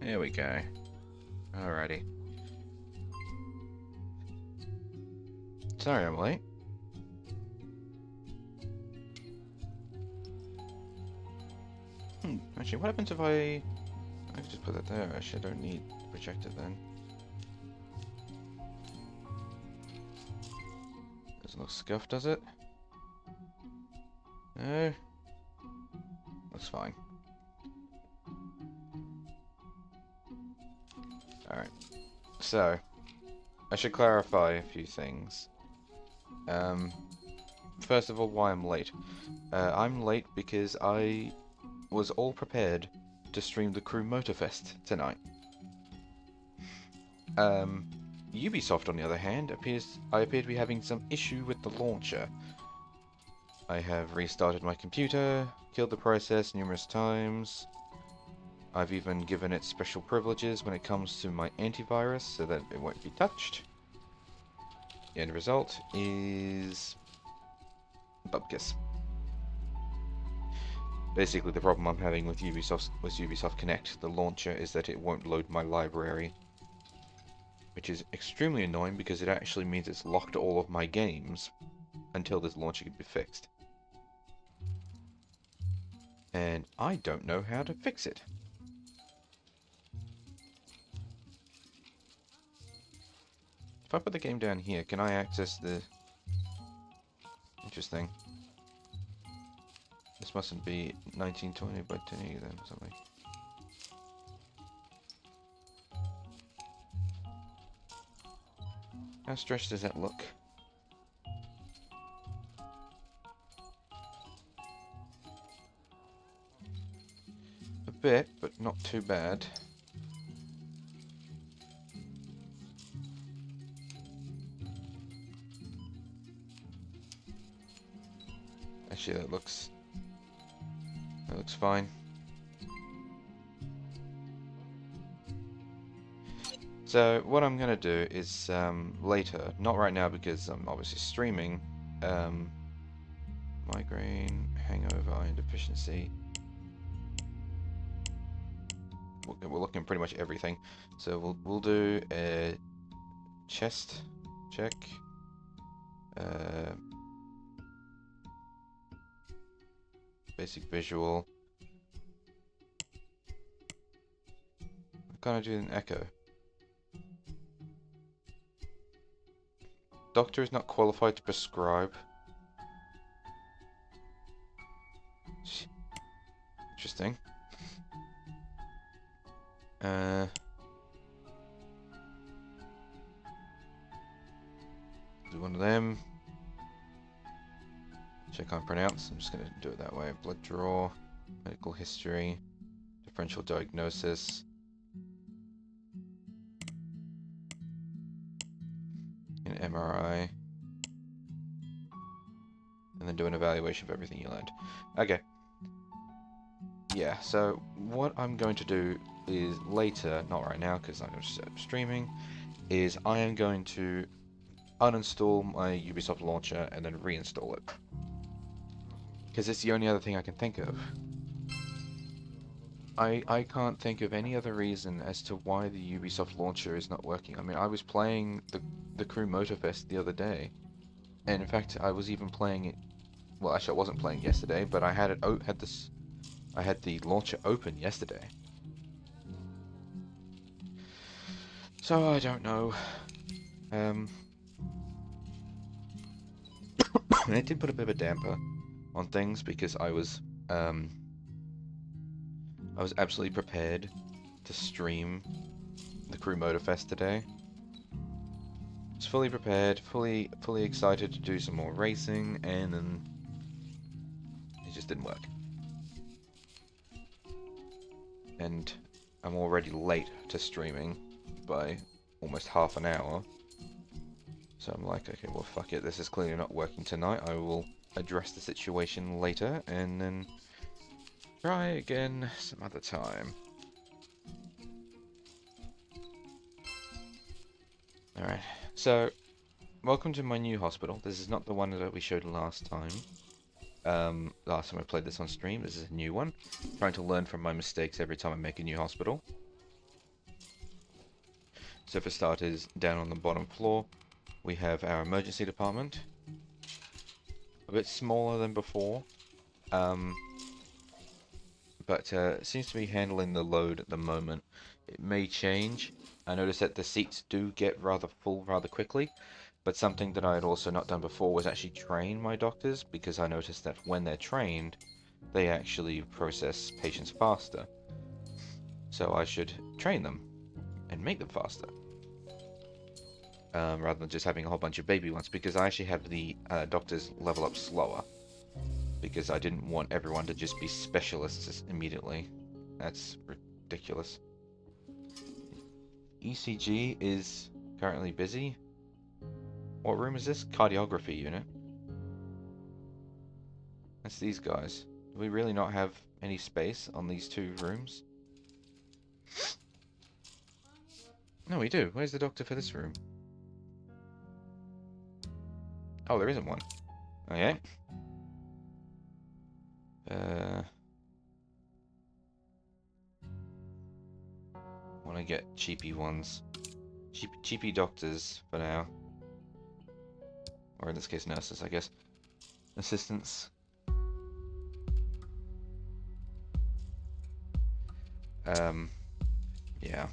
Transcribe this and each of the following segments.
There we go. Alrighty. Sorry I'm late. Actually, what happens if I could just put that there. Actually, I don't need to project it then. Doesn't look scuffed, does it? No. Looks fine. Alright. So, I should clarify a few things. First of all, why I'm late. I'm late because I was all prepared to stream the Crew Motorfest tonight. Ubisoft, on the other hand, I appear to be having some issue with the launcher. I have restarted my computer, killed the process numerous times. I've even given it special privileges when it comes to my antivirus so that it won't be touched. The end result is bupkis. Basically, the problem I'm having with Ubisoft Connect, the launcher, is that it won't load my library, which is extremely annoying because it actually means it's locked all of my games until this launcher can be fixed. And I don't know how to fix it. If I put the game down here, can I access the... Interesting. This mustn't be 1920 by 1080 then, or something. How stretched does that look? A bit, but not too bad. Actually, that looks fine. So what I'm gonna do is later, not right now because I'm obviously streaming. Migraine, hangover, iron deficiency. We're looking at pretty much everything. So we'll do a chest check. Basic visual. I'm gonna do an echo. Doctor is not qualified to prescribe. Interesting. Do one of them. Which I can't pronounce. I'm just gonna do it that way. Blood draw, medical history, differential diagnosis. An MRI. And then do an evaluation of everything you learned. Okay. Yeah, so what I'm going to do is later, not right now because I'm going to set up streaming, is I am going to uninstall my Ubisoft launcher and then reinstall it. Because it's the only other thing I can think of. I can't think of any other reason as to why the Ubisoft launcher is not working. I mean, I was playing the Crew Motorfest the other day, and in fact, I was even playing it. Well, actually, I wasn't playing yesterday, but I had the launcher open yesterday. So I don't know. It did put a bit of a damper on things because I was absolutely prepared to stream the Crew Motorfest today. I was fully prepared, fully excited to do some more racing, and then it just didn't work. And I'm already late to streaming by almost half an hour. So I'm like, okay, well, fuck it. This is clearly not working tonight. I will address the situation later and then try again some other time. Alright, so welcome to my new hospital. This is not the one that we showed last time. Last time I played this on stream. This is a new one. Trying to learn from my mistakes every time I make a new hospital. So for starters, down on the bottom floor, we have our emergency department. A bit smaller than before, but seems to be handling the load at the moment. It may change. I noticed that the seats do get rather full rather quickly, but something that I had also not done before was actually train my doctors, because I noticed that when they're trained, they actually process patients faster. So I should train them and make them faster, rather than just having a whole bunch of baby ones, because I actually have the doctors level up slower, because I didn't want everyone to just be specialists immediately. That's ridiculous. ECG is currently busy. What room is this? Cardiography unit. That's these guys. Do we really not have any space on these two rooms? No, we do. Where's the doctor for this room? Oh, there isn't one. Okay. Want to get cheapy ones. Cheapy doctors for now. Or in this case, nurses, I guess. Assistants. Yeah.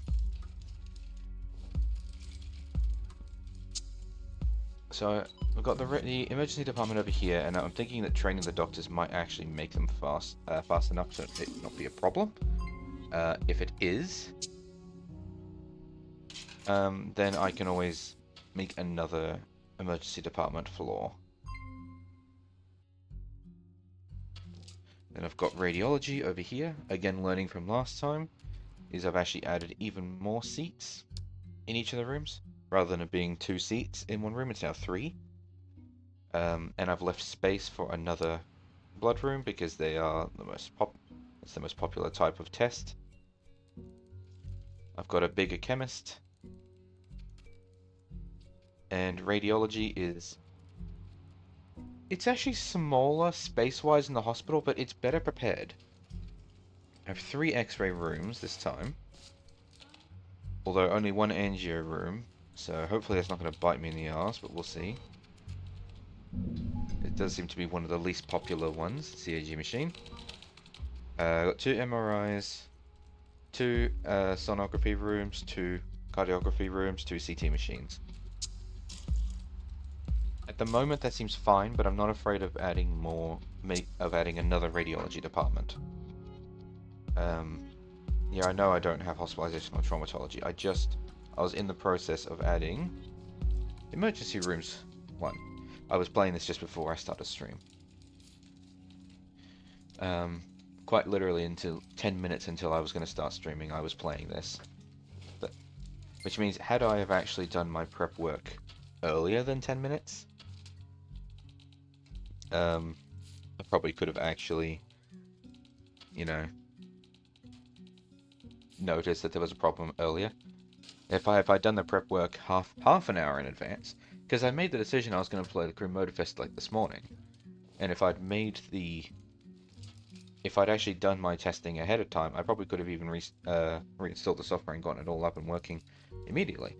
So, we've got the emergency department over here, and I'm thinking that training the doctors might actually make them fast enough so it not be a problem. If it is, then I can always make another emergency department floor. Then I've got radiology over here. Again, learning from last time, is I've actually added even more seats in each of the rooms. Rather than it being 2 seats in one room, it's now 3. And I've left space for another blood room because they are it's the most popular type of test. I've got a bigger chemist. And radiology is... It's actually smaller space-wise in the hospital, but it's better prepared. I have 3 X-ray rooms this time. Although only 1 angio room, so hopefully that's not going to bite me in the arse, but we'll see. It does seem to be one of the least popular ones, CAG machine. Got 2 MRIs, 2 sonography rooms, 2 cardiography rooms, 2 CT machines. At the moment that seems fine, but I'm not afraid of adding another radiology department. Yeah, I know I don't have hospitalization or traumatology. I was in the process of adding emergency rooms 1. I was playing this just before I started stream. Quite literally until 10 minutes until I was going to start streaming, I was playing this. Which means, had I have actually done my prep work earlier than 10 minutes, I probably could have actually, you know, noticed that there was a problem earlier. If I'd done the prep work half an hour in advance, because I made the decision I was going to play the Crew Motorfest like this morning, and if I'd actually done my testing ahead of time, I probably could have even reinstalled the software and gotten it all up and working immediately.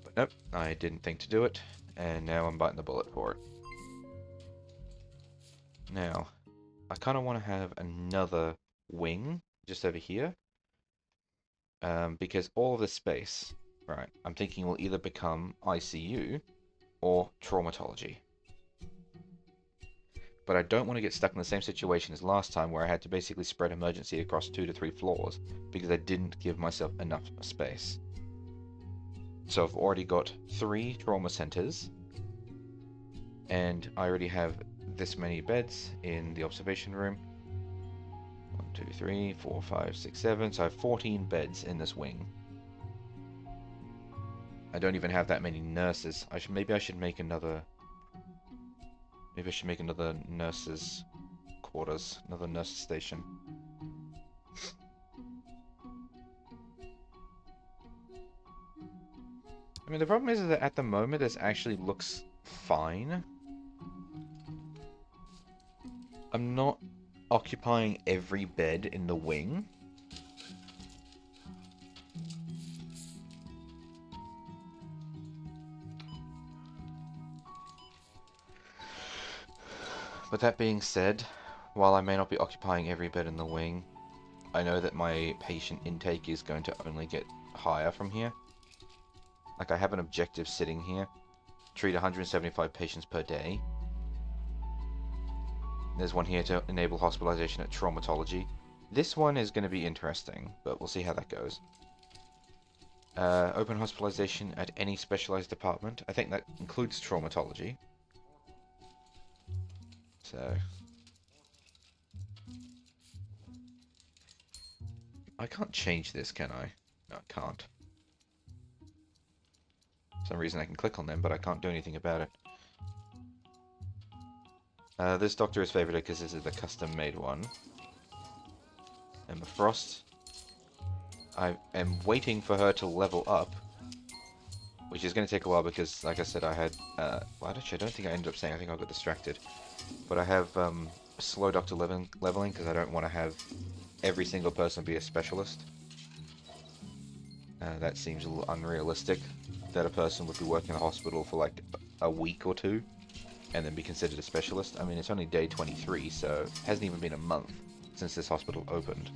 But nope, I didn't think to do it, and now I'm biting the bullet for it. Now, I kind of want to have another wing just over here, because all of this space, right, I'm thinking will either become ICU or traumatology. But I don't want to get stuck in the same situation as last time where I had to basically spread emergency across 2 to 3 floors because I didn't give myself enough space. So I've already got 3 trauma centers, and I already have this many beds in the observation room. 1, 2, 3, 4, 5, 6, 7. So I have 14 beds in this wing. I don't even have that many nurses. Maybe I should make another nurses' quarters, another nurses' station. I mean, the problem is that at the moment this actually looks fine. I'm not occupying every bed in the wing. But that being said, while I may not be occupying every bed in the wing, I know that my patient intake is going to only get higher from here. Like, I have an objective sitting here. Treat 175 patients per day. There's one here to enable hospitalization at traumatology. This one is going to be interesting, but we'll see how that goes. Open hospitalization at any specialized department. I think that includes traumatology. So... I can't change this, can I? No, I can't. For some reason I can click on them, but I can't do anything about it. This doctor is favoured because this is the custom-made one. Emma Frost. I am waiting for her to level up, which is going to take a while because, like I said, I had... well, actually, I don't think I ended up saying. I think I got distracted. But I have slow doctor leveling because I don't want to have every single person be a specialist. That seems a little unrealistic, that a person would be working in a hospital for like a week or two and then be considered a specialist. I mean, it's only day 23, so it hasn't even been a month since this hospital opened.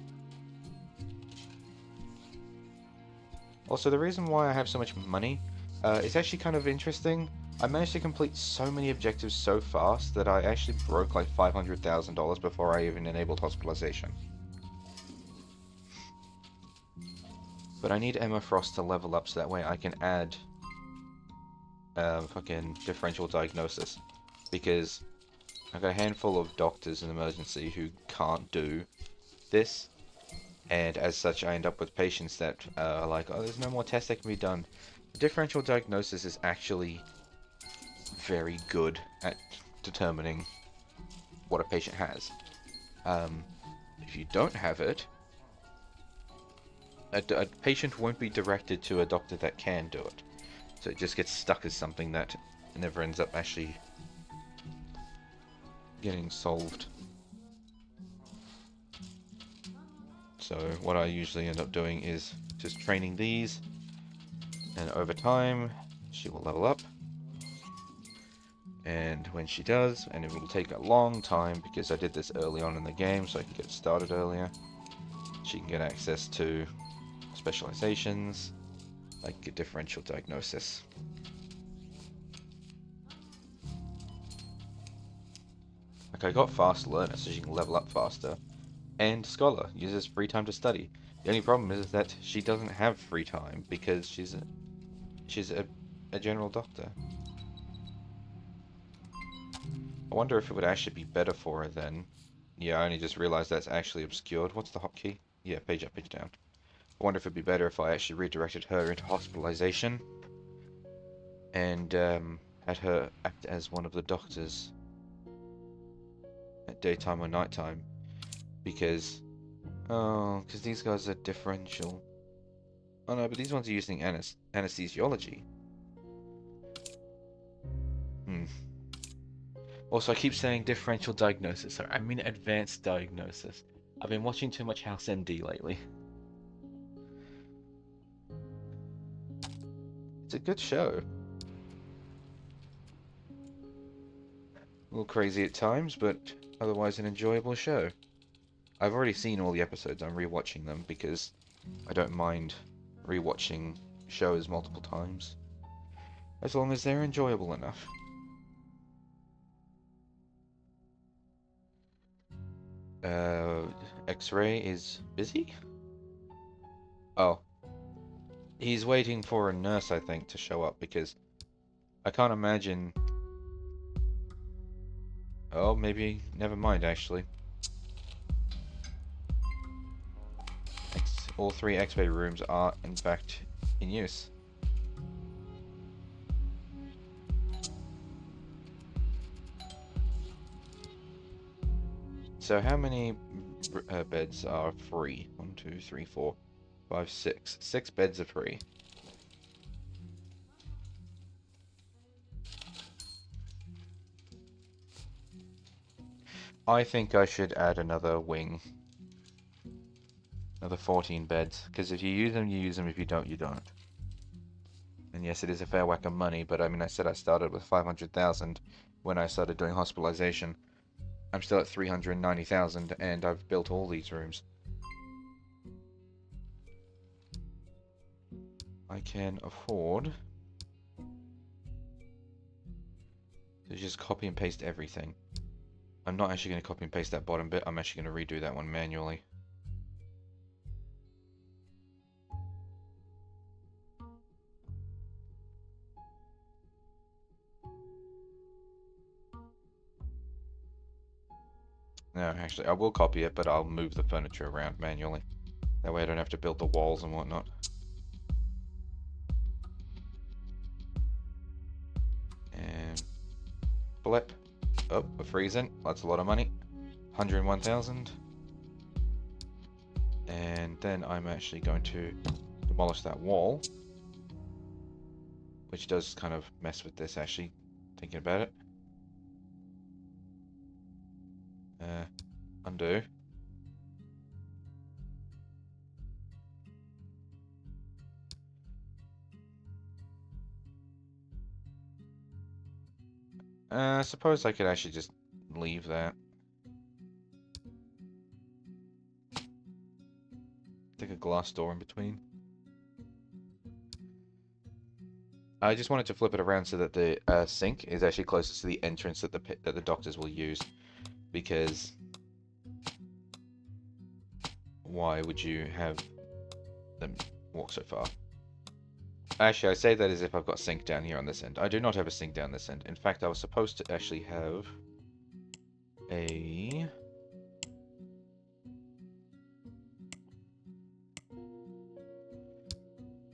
Also, the reason why I have so much money, it's actually kind of interesting. I managed to complete so many objectives so fast that I actually broke like $500,000 before I even enabled hospitalization. But I need Emma Frost to level up so that way I can add fucking differential diagnosis. Because I've got a handful of doctors in emergency who can't do this. And as such, I end up with patients that are like, oh, there's no more tests that can be done. Differential diagnosis is actually very good at determining what a patient has. If you don't have it, a patient won't be directed to a doctor that can do it. So it just gets stuck as something that never ends up actually getting solved. So what I usually end up doing is just training these, and over time she will level up. And when she does, and it will take a long time because I did this early on in the game so I can get started earlier, she can get access to specializations, like a differential diagnosis. Like, I got Fast Learner so she can level up faster, and Scholar uses free time to study. The only problem is that she doesn't have free time because she's a general doctor. I wonder if it would actually be better for her then. Yeah, I only just realized that's actually obscured. What's the hotkey? Yeah, page up, page down. I wonder if it'd be better if I actually redirected her into hospitalization and had her act as one of the doctors at daytime or nighttime. Because these guys are differential. Oh no, but these ones are using anesthesiology. Also, I keep saying differential diagnosis. Sorry, I mean advanced diagnosis. I've been watching too much House MD lately. It's a good show. A little crazy at times, but otherwise an enjoyable show. I've already seen all the episodes. I'm rewatching them because I don't mind rewatching shows multiple times, as long as they're enjoyable enough. X-Ray is busy? Oh. He's waiting for a nurse, I think, to show up, because I can't imagine... Oh, maybe... Never mind, actually. All 3 X-ray rooms are, in fact, in use. So how many beds are free? 1, 2, 3, 4, 5, 6. 6 beds are free. I think I should add another wing. Another 14 beds. Because if you use them, you use them. If you don't, you don't. And yes, it is a fair whack of money, but I mean, I said I started with 500,000 when I started doing hospitalization. I'm still at 390,000 and I've built all these rooms. I can afford to just copy and paste everything. I'm not actually going to copy and paste that bottom bit, I'm actually going to redo that one manually. No, actually, I will copy it, but I'll move the furniture around manually. That way I don't have to build the walls and whatnot. And blip. Oh, we're freezing. That's a lot of money. 101,000. And then I'm actually going to demolish that wall. Which does kind of mess with this, actually, thinking about it. Undo. I suppose I could actually just leave that. Take a glass door in between. I just wanted to flip it around so that the sink is actually closest to the entrance that the doctors will use, because why would you have them walk so far? Actually, I say that as if I've got sink down here on this end. I do not have a sink down this end. In fact, I was supposed to actually have a...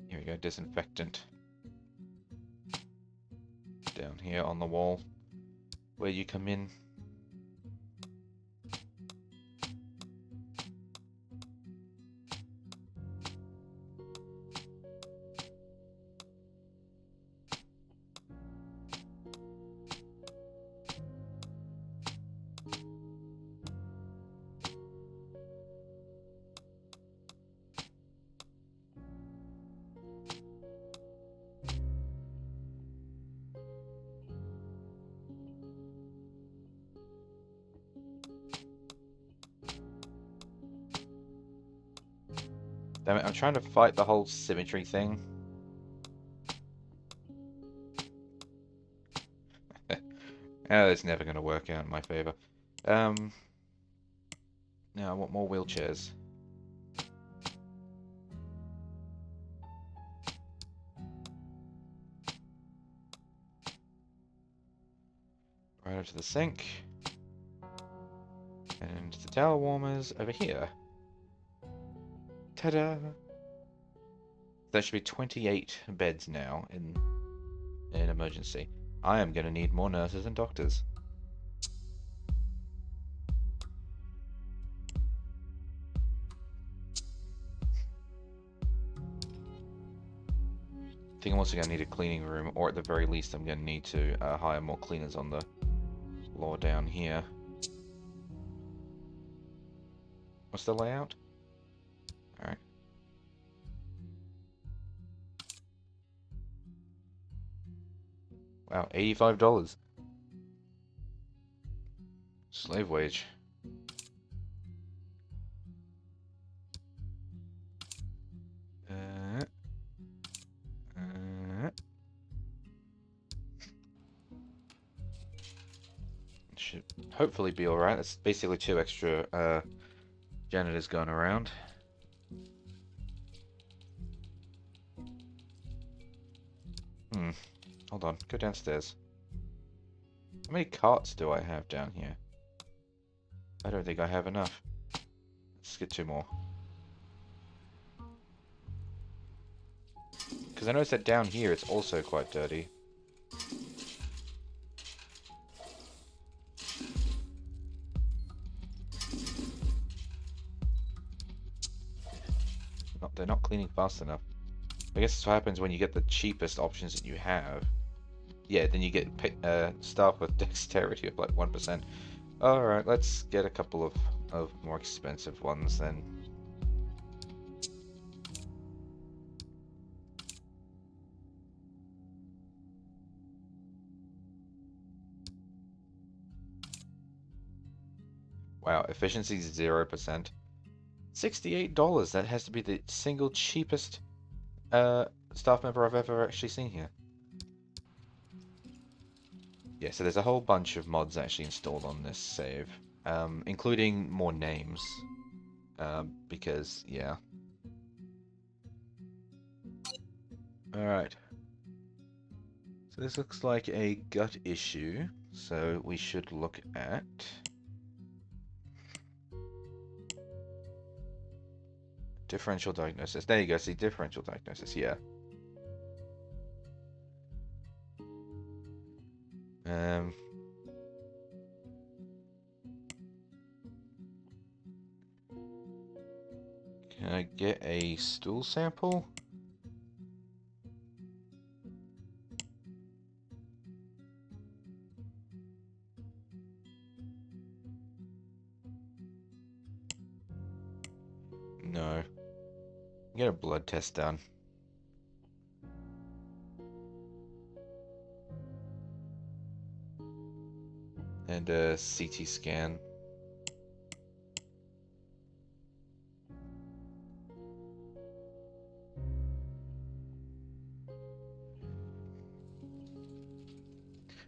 Here we go, disinfectant. Down here on the wall where you come in. Damn it, I'm trying to fight the whole symmetry thing. Oh, it's never going to work out in my favor. Now I want more wheelchairs. Right up to the sink. And the tower warmers over here. Ta-da! There should be 28 beds now in an emergency. I am going to need more nurses and doctors. I think I'm also going to need a cleaning room, or at the very least I'm going to need to hire more cleaners on the floor down here. What's the layout? Alright. Wow, $85. Slave wage. Should hopefully be alright. That's basically 2 extra janitors going around. Hold on, go downstairs. How many carts do I have down here? I don't think I have enough. Let's get 2 more. Because I noticed that down here it's also quite dirty. They're not cleaning fast enough. I guess that's what happens when you get the cheapest options that you have. Yeah, then you get staff with dexterity of like 1%. Alright, let's get a couple of more expensive ones then. Wow, efficiency 0%. $68. That has to be the single cheapest staff member I've ever actually seen here. Yeah, so there's a whole bunch of mods actually installed on this save, including more names, because, yeah. Alright. So this looks like a gut issue, so we should look at... differential diagnosis. There you go, see, differential diagnosis, yeah. Can I get a stool sample? No. Get a blood test done. And a CT scan.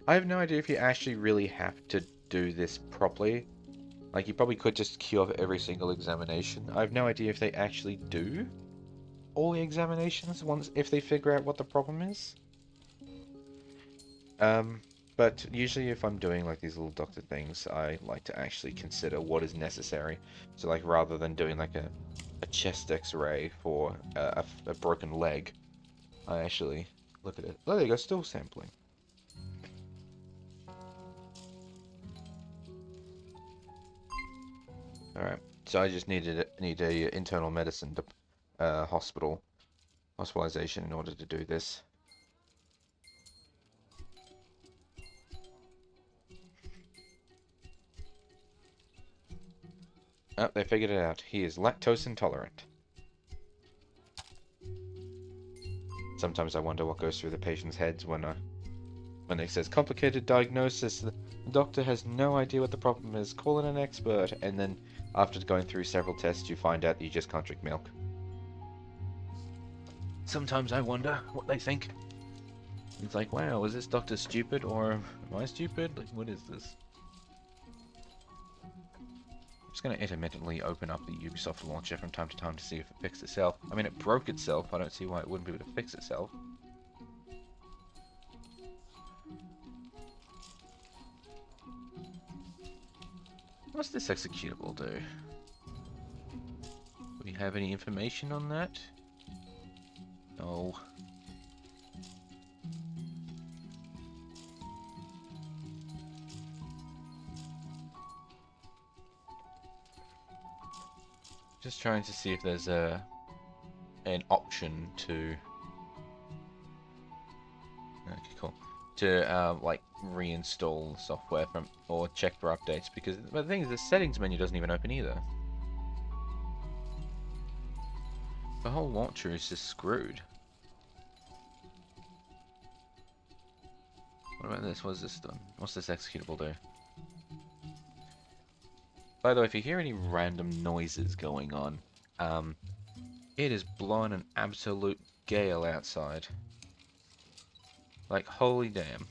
I have no idea if you actually really have to do this properly. Like, you probably could just queue up every single examination. I have no idea if they actually do all the examinations once if they figure out what the problem is. But usually if I'm doing like these little doctor things, I like to actually consider what is necessary. So like rather than doing like a chest x-ray for a broken leg, I actually look at it. Oh, there you go, stool sampling. Alright, so I just need a internal medicine hospitalization in order to do this. Oh, they figured it out. He is lactose intolerant. Sometimes I wonder what goes through the patient's heads when it says complicated diagnosis. The doctor has no idea what the problem is. Call in an expert, and then after going through several tests, you find out that you just can't drink milk. Sometimes I wonder what they think. It's like, wow, is this doctor stupid, or am I stupid? Like, what is this? I'm just going to intermittently open up the Ubisoft launcher from time to time to see if it fixed itself. I mean, it broke itself. I don't see why it wouldn't be able to fix itself. What's this executable do? Do we have any information on that? No. Just trying to see if there's an option to... Okay, cool. To like reinstall software from or check for updates, because the thing is the settings menu doesn't even open either. The whole launcher is just screwed. What about this? What is this done? What's this executable do? By the way, if you hear any random noises going on, it is blowing an absolute gale outside. Like, holy damn.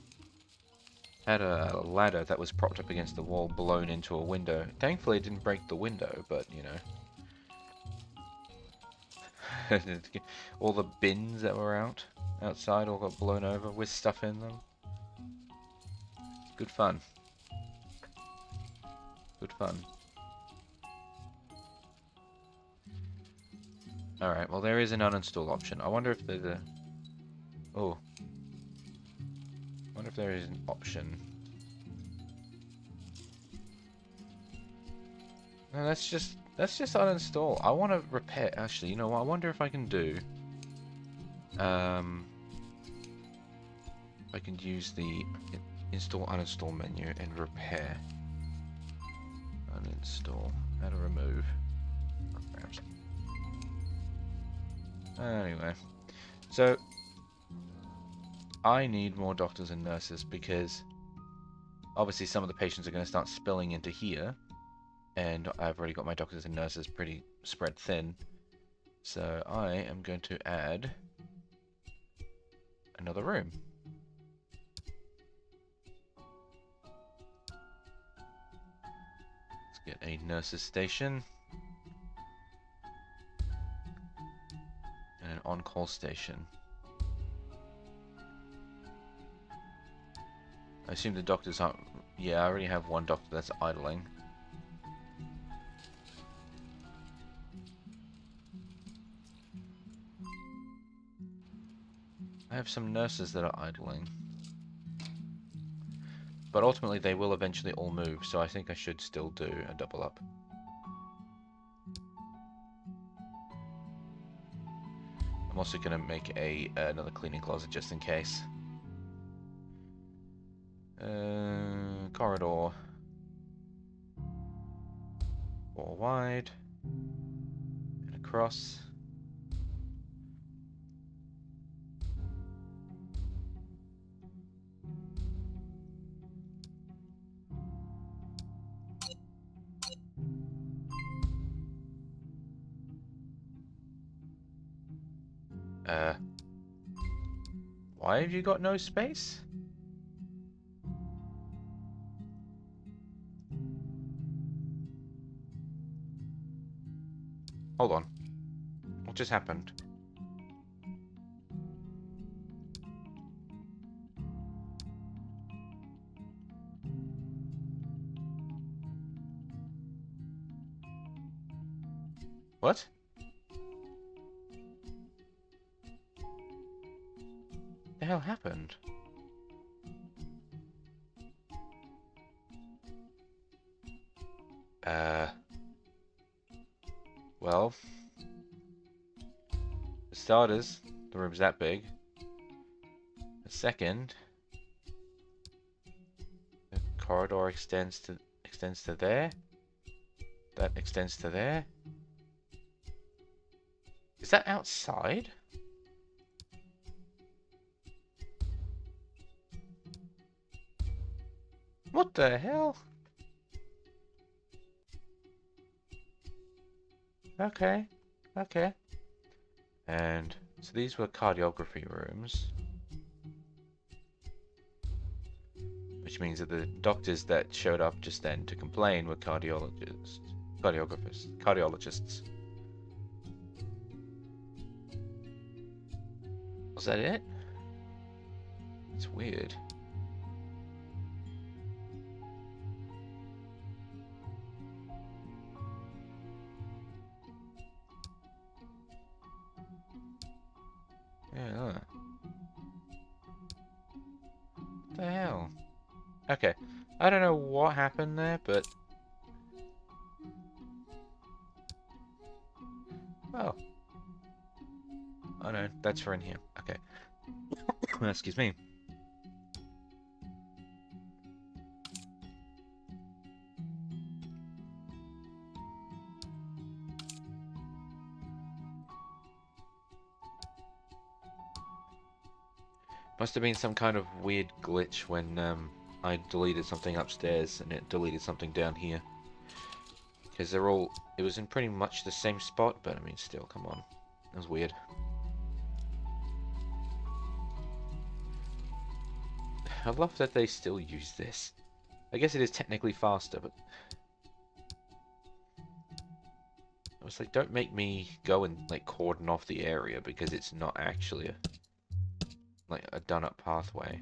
Had a ladder that was propped up against the wall blown into a window. Thankfully it didn't break the window, but you know. All the bins that were outside all got blown over with stuff in them. Good fun. Good fun. Alright, well there is an uninstall option. I wonder if there's a... Oh. I wonder if there is an option. No, let's just uninstall. I want to repair... Actually, you know what? I wonder if I can do... I can use the install uninstall menu and repair. Uninstall. How to remove. Perhaps. Anyway, so I need more doctors and nurses because obviously some of the patients are going to start spilling into here, And I've already got my doctors and nurses pretty spread thin. So I am going to add another room. Let's get a nurses station. And an on-call station. I assume the doctors aren't... Yeah, I already have one doctor that's idling. I have some nurses that are idling. But ultimately they will eventually all move, so I think I should still do a double up. I'm also going to make another cleaning closet just in case. Corridor. 4 wide. And across. Why have you got no space? Hold on. What just happened? What? The hell happened? Well, for starters, the room's that big. The second, the corridor extends to there. That extends to there. Is that outside? What the hell? Okay, okay. And so these were cardiography rooms. Which means that the doctors that showed up just then to complain were cardiologists. Cardiologists. Was that it? It's weird. Yeah. What the hell? Okay. I don't know what happened there, but... Oh. Oh no, that's for in here. Okay. Excuse me. Must have been some kind of weird glitch when I deleted something upstairs and it deleted something down here. Because they're all... It was in pretty much the same spot, but I mean still, come on. That was weird. I love that they still use this. I guess it is technically faster, but... I was like, don't make me go and like cordon off the area because it's not actually a done up pathway.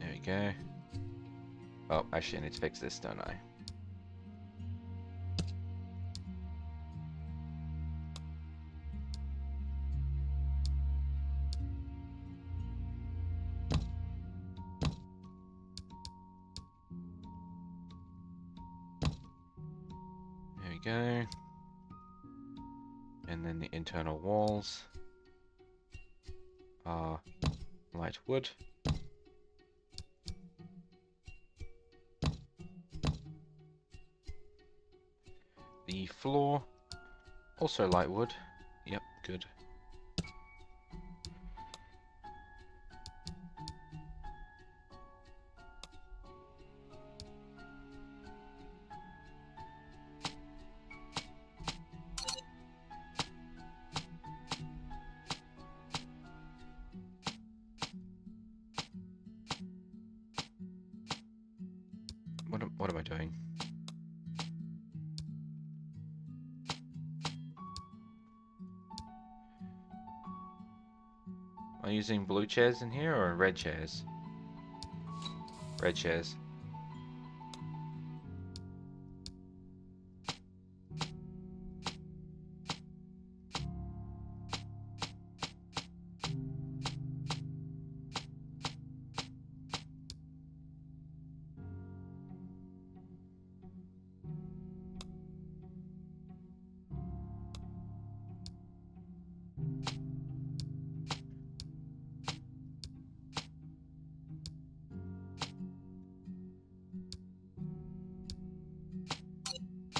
There we go. Oh, actually I need to fix this, don't I? go. And then the internal walls are light wood. The floor, also light wood. Yep, good. What am I doing? Am I using blue chairs in here or red chairs? Red chairs.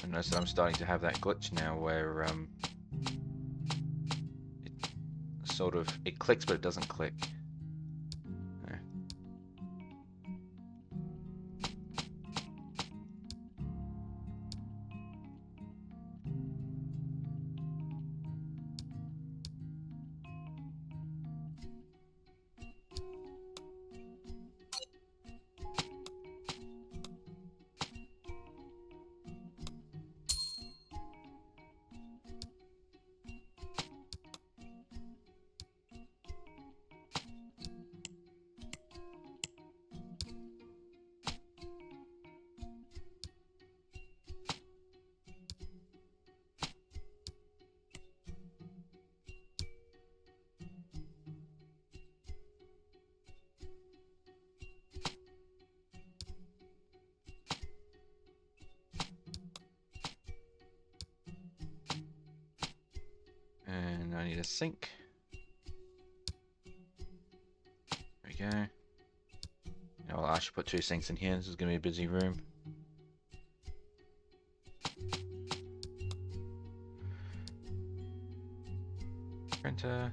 I notice that I'm starting to have that glitch now where it sort of it clicks but it doesn't click. And I need a sink. There we go. You know, I should put 2 sinks in here. This is going to be a busy room. Printer.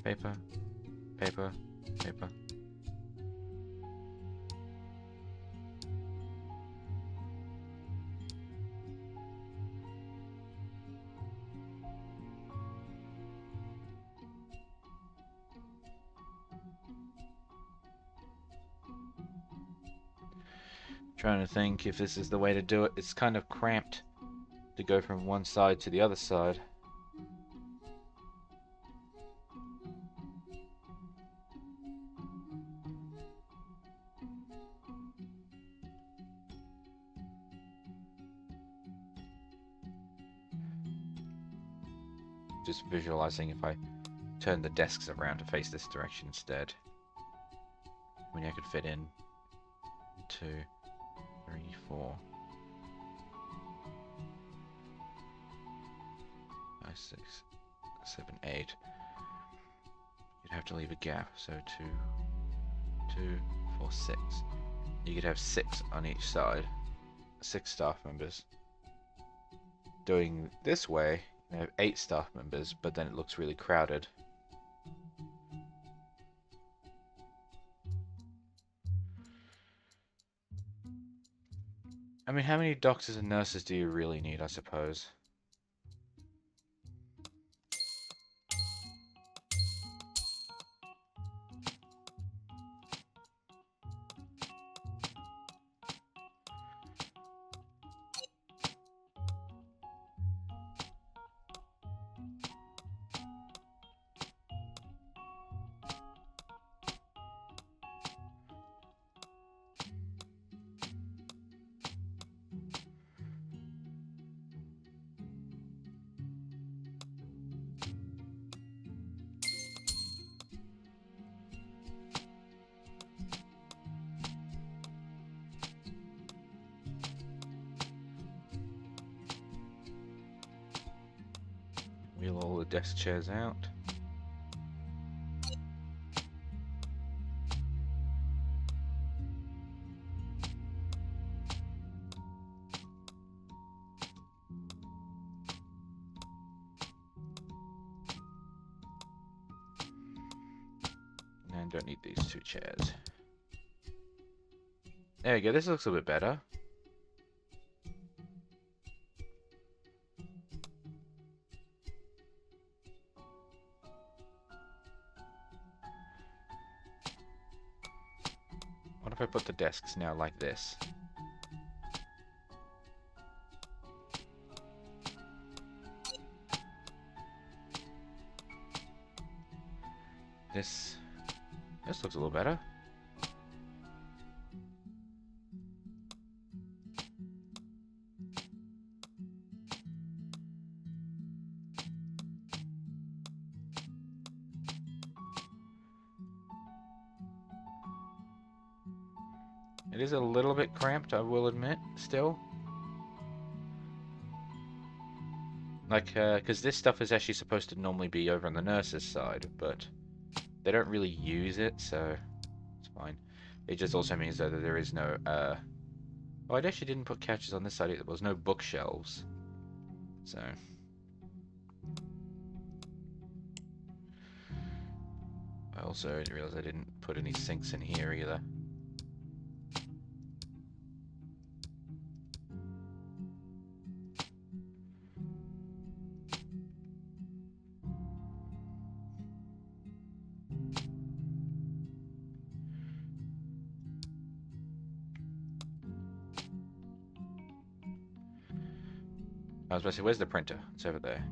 Paper. Paper. Paper. Trying to think if this is the way to do it. It's kind of cramped to go from one side to the other side. Just visualizing if I turn the desks around to face this direction instead. I mean, I could fit in 2, 3, 4, 5, 6, 7, 8. You'd have to leave a gap, so 2, 2, 4, 6. You could have 6 on each side. 6 staff members. Doing this way, you have 8 staff members, but then it looks really crowded. I mean, how many doctors and nurses do you really need, I suppose? Wheel all the desk chairs out. And don't need these 2 chairs. There we go, this looks a bit better. What if I put the desks now like this? This looks a little better. It is a little bit cramped, I will admit, still. Like, because this stuff is actually supposed to normally be over on the nurse's side, but they don't really use it, so it's fine. It just also means though that there is no, oh, I actually didn't put couches on this side either. There was no bookshelves, so. I also realized I didn't put any sinks in here either. I was about to say, where's the printer? It's over there.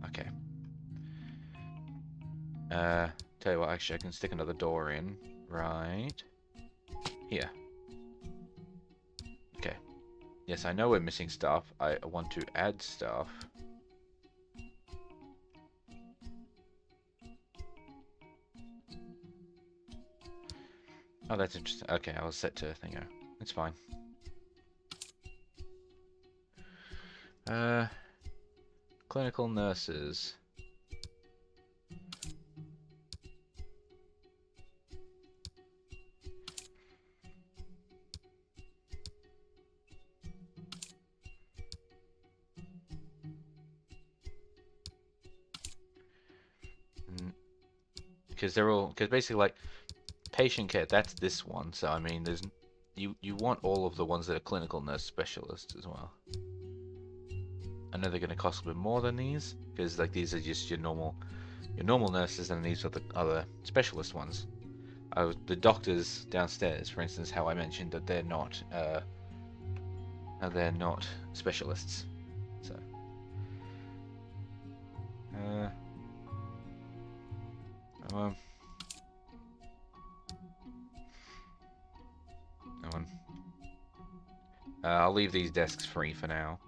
Okay. Tell you what, actually, I can stick another door in. Right here. Okay. Yes, I know we're missing stuff. I want to add stuff. Oh, that's interesting. Okay, I was set to thingo. It's fine. Clinical nurses. Because they're all, because basically like patient care, that's this one. So I mean, there's you want all of the ones that are clinical nurse specialists as well. I know they're going to cost a bit more than these because like these are just your normal nurses, and these are the other specialist ones. The doctors downstairs, for instance, how I mentioned that they're not specialists. So come on. I'll leave these desks free for now.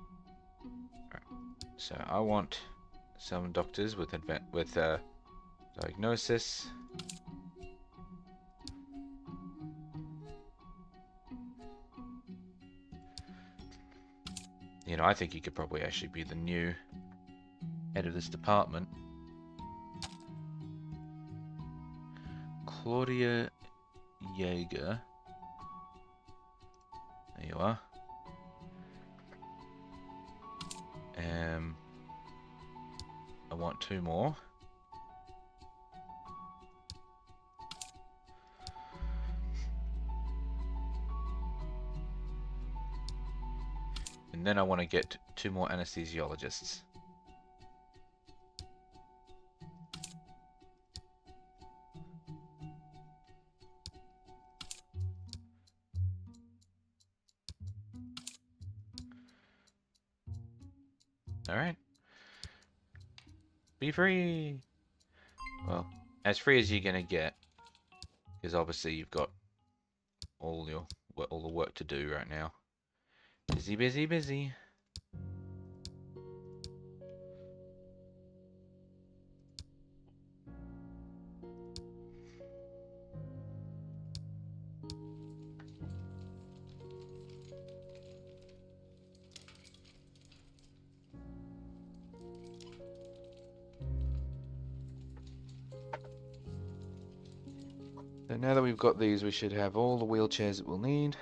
Right. So I want some doctors with diagnosis. You know, I think you could probably actually be the new head of this department. Claudia Yeager. There you are. I want 2 more. And then I want to get 2 more anesthesiologists. Alright. Be free! Well, as free as you're gonna get. Because obviously you've got all the work to do right now. Busy, busy, busy. now that we've got these, we should have all the wheelchairs that we'll need.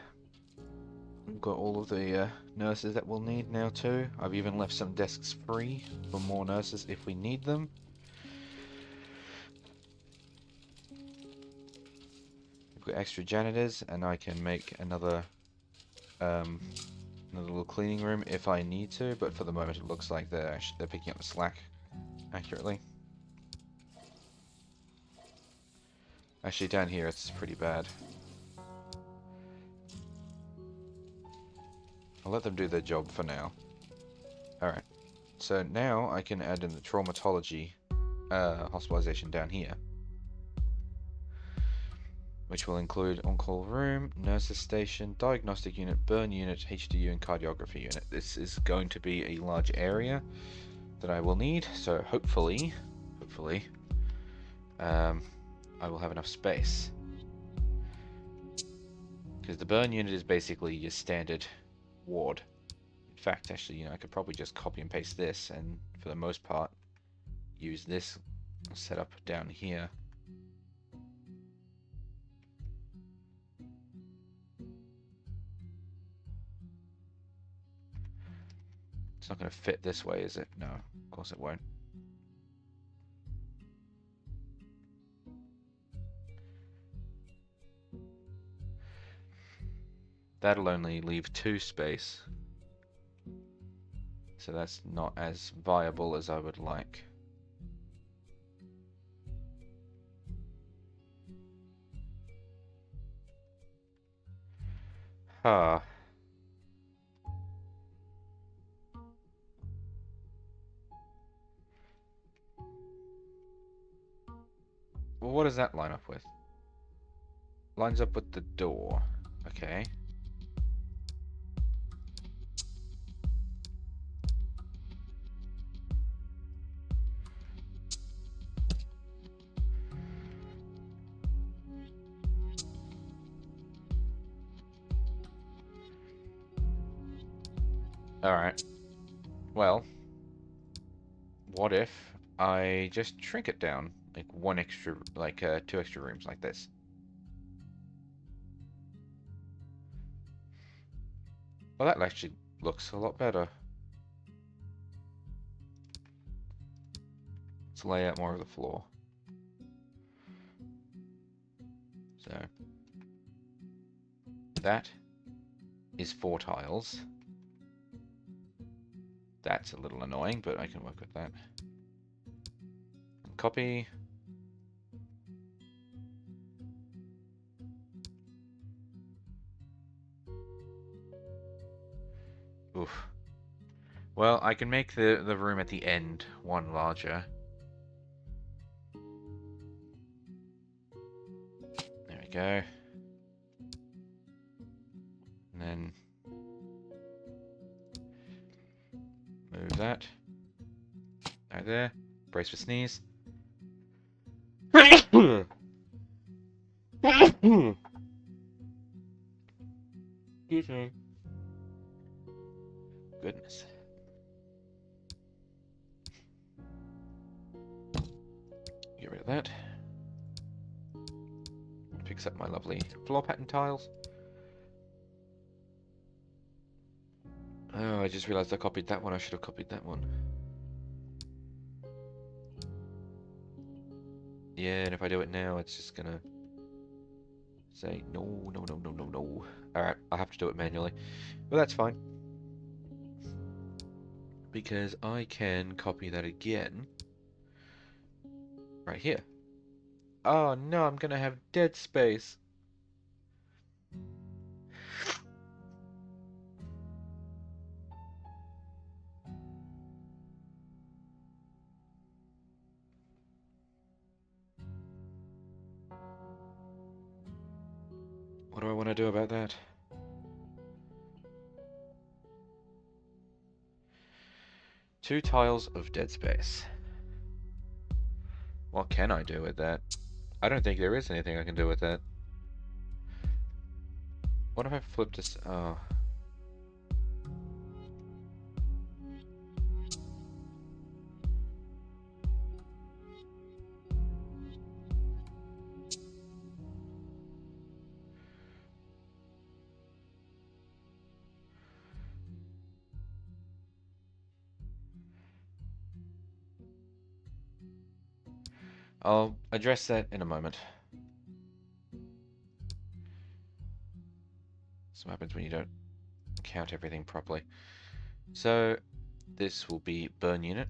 We've got all of the nurses that we'll need now too. I've even left some desks free for more nurses if we need them. We've got extra janitors, and I can make another little cleaning room if I need to, but for the moment it looks like they're picking up the slack accurately. Actually, down here it's pretty bad. I'll let them do their job for now. Alright, so now I can add in the traumatology hospitalization down here, which will include on-call room, nurses station, diagnostic unit, burn unit, HDU, and cardiography unit. This is going to be a large area that I will need, so hopefully, I will have enough space. Because the burn unit is basically your standard ward. In fact, actually, I could probably just copy and paste this, and for the most part, use this setup down here. It's not going to fit this way, is it? No, of course it won't. That'll only leave 2 space. So that's not as viable as I would like. Huh. Well, what does that line up with? Lines up with the door. Okay. Alright. Well, what if I just shrink it down? Like 2 extra rooms like this. Well, that actually looks a lot better. Let's lay out more of the floor. So, that is 4 tiles. That's a little annoying, but I can work with that. And copy. Oof. Well, I can make the room at the end 1 larger. There we go. And then move that. Right there. Brace for sneeze. Excuse me. Goodness. Get rid of that. Fix up my lovely floor pattern tiles. Oh, I just realized I copied that one. I should have copied that one. Yeah, and if I do it now, it's just gonna say no, no, no, no, no, no. Alright, I'll have to do it manually. But that's fine. Because I can copy that again. Right here. Oh no, I'm gonna have dead space. What do I want to do about that? Two tiles of dead space. What can I do with that? I don't think there is anything I can do with that. What if I flip this? Oh. I'll address that in a moment. So what happens when you don't count everything properly. So this will be burn unit.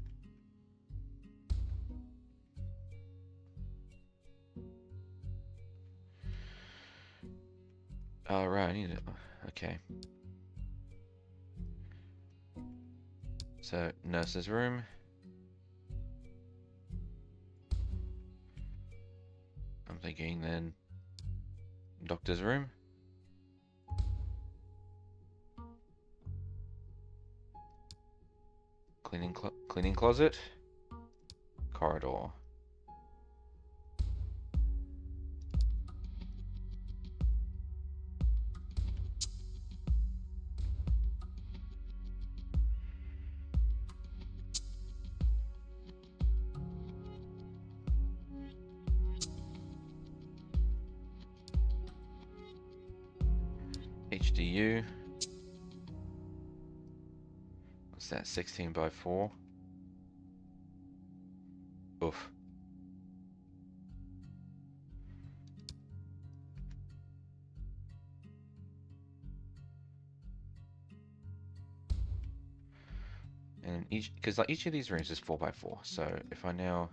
Oh, right, I need it. Okay. So, nurse's room. I'm thinking then doctor's room. Cleaning closet. Corridor. HDU. What's that? 16 by 4. Oof. And because like each of these rooms is 4 by 4. So if I now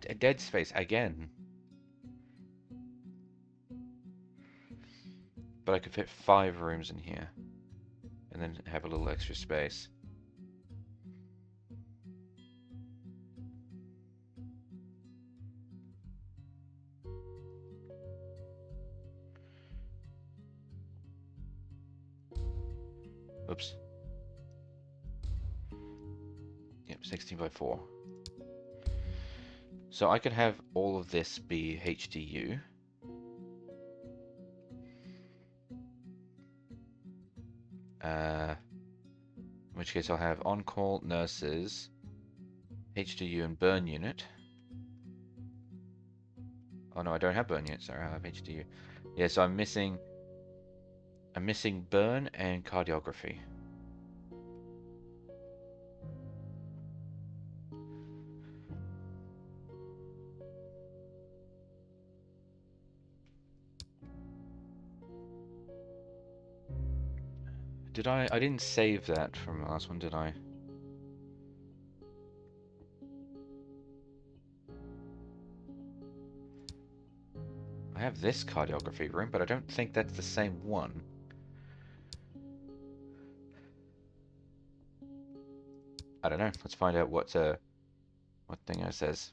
a dead space again. But I could fit 5 rooms in here. And then have a little extra space. Oops. Yep, 16 by 4. So I could have all of this be HDU. In which case I'll have on-call nurses, HDU and burn unit. Oh no, I don't have burn unit, sorry, I have HDU. Yeah, so I'm missing burn and cardiography. Did I didn't save that from the last one, did I? I have this cardiography room, but I don't think that's the same one. I don't know. Let's find out what thing it says.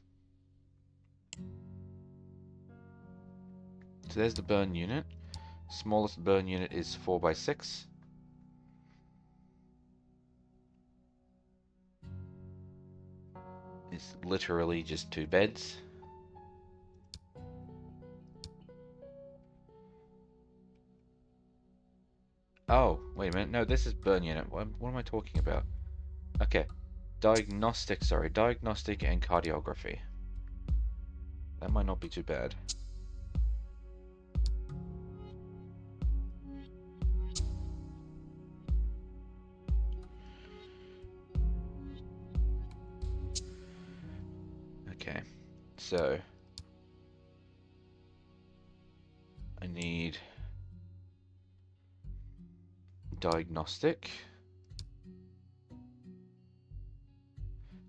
So there's the burn unit. Smallest burn unit is 4 by 6. It's literally just 2 beds. Oh, wait a minute. No, this is burn unit. What am I talking about? Okay. Diagnostic and cardiography. That might not be too bad. Okay, so I need diagnostic.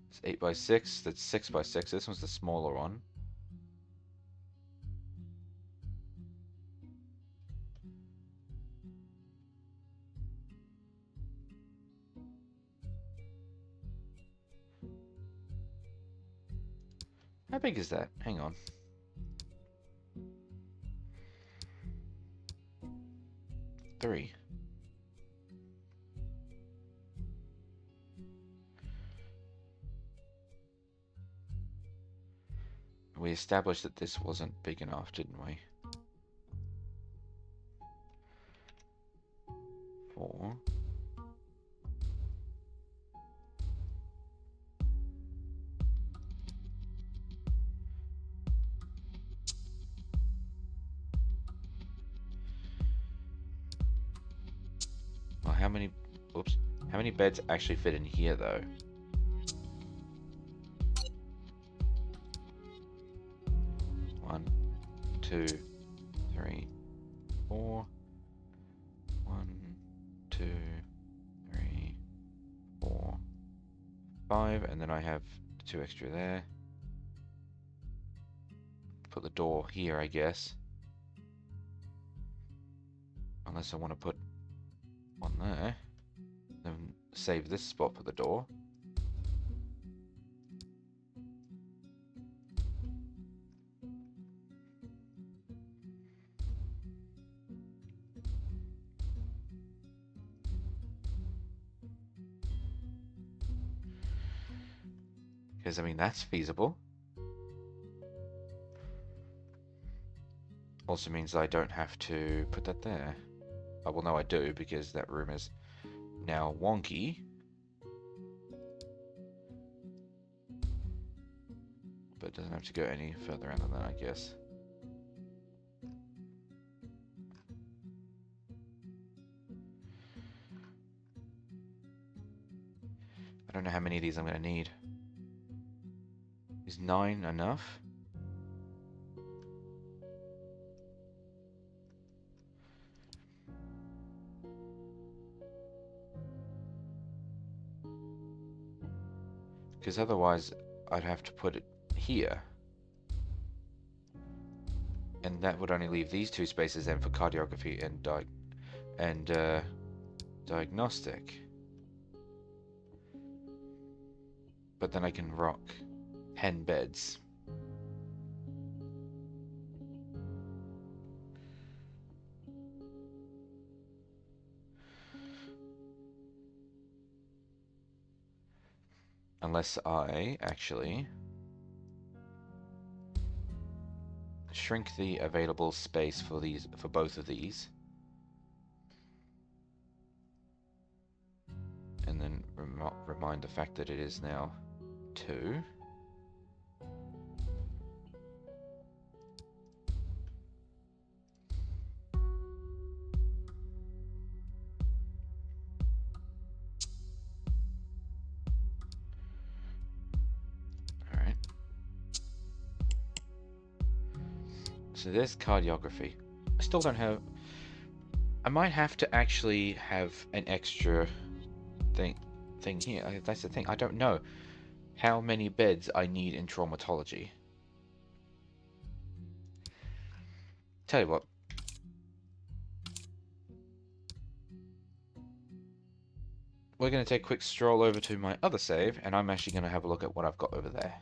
It's 8 by 6. That's 6 by 6. This one's the smaller one. How big is that? Hang on. Three. We established that this wasn't big enough, didn't we? 4. Well, how many... Oops. How many beds actually fit in here, though? 2, 3, 4. 1, 2, 3, 4, 5, and then I have 2 extra there. Put the door here, I guess. Unless I want to put one there. Then save this spot for the door. Because, I mean, that's feasible. Also means I don't have to put that there. Oh, well, no, I do, because that room is now wonky. But it doesn't have to go any further out than that, I guess. I don't know how many of these I'm going to need. Is 9 enough? Because otherwise I'd have to put it here. And that would only leave these 2 spaces then for cardiography and diagnostic. But then I can rock 10 beds. Unless I actually shrink the available space for both of these. And then remind the fact that it is now 2. Alright. So there's cardiography. I still don't have... I might have to actually have an extra thing here. That's the thing. I don't know how many beds I need in traumatology. Tell you what. We're going to take a quick stroll over to my other save, and I'm actually going to have a look at what I've got over there.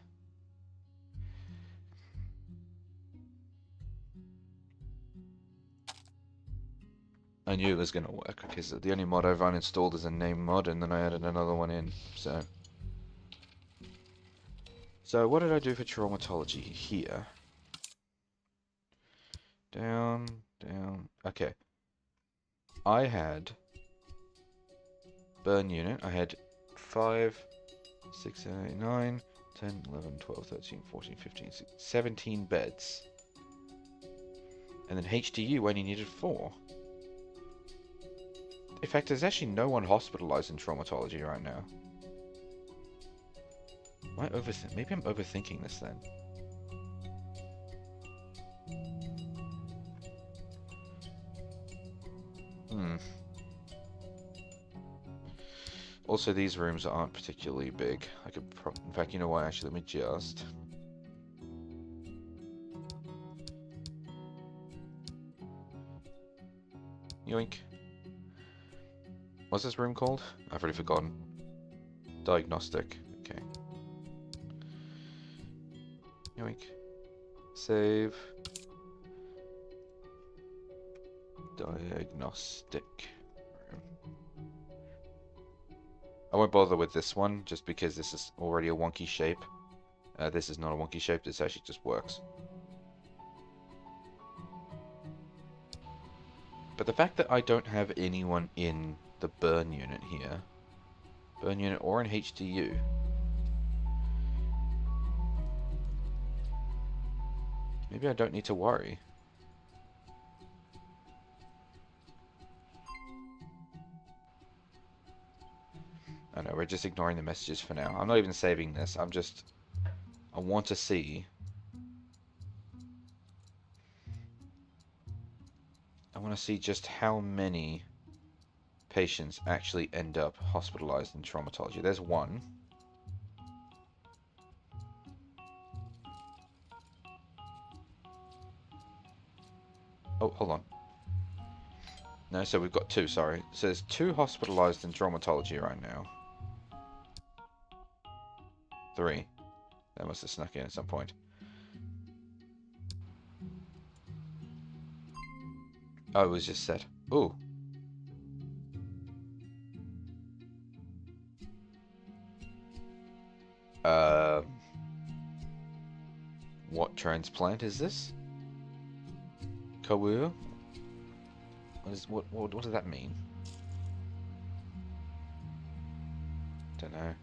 I knew it was going to work, because the only mod I've uninstalled is a name mod, and then I added another one in, so... So, what did I do for traumatology here? Down, down... Okay. I had... burn unit. I had 5, 6, 7, 8, 9, 10, 11, 12, 13, 14, 15, 16, 17 beds. And then HDU only needed 4. In fact, there's actually no one hospitalized in traumatology right now. Am I maybe I'm overthinking this then. Also, these rooms aren't particularly big. I could in fact, you know what? Actually, let me just... Yoink. What's this room called? I've already forgotten. Diagnostic. Okay. Yoink. Save. Diagnostic room. I won't bother with this one, just because this is already a wonky shape. This is not a wonky shape, this actually just works. But the fact that I don't have anyone in the burn unit here, burn unit or in HDU, maybe I don't need to worry. I know, we're just ignoring the messages for now. I'm not even saving this, I want to see want to see just how many patients actually end up hospitalized in traumatology. There's one. Oh, hold on. No, so we've got two, sorry. So there's two hospitalized in traumatology right now. Three. That must have snuck in at some point. Oh, it was just set. Ooh. What transplant is this? Kawu? What does that mean? Don't know.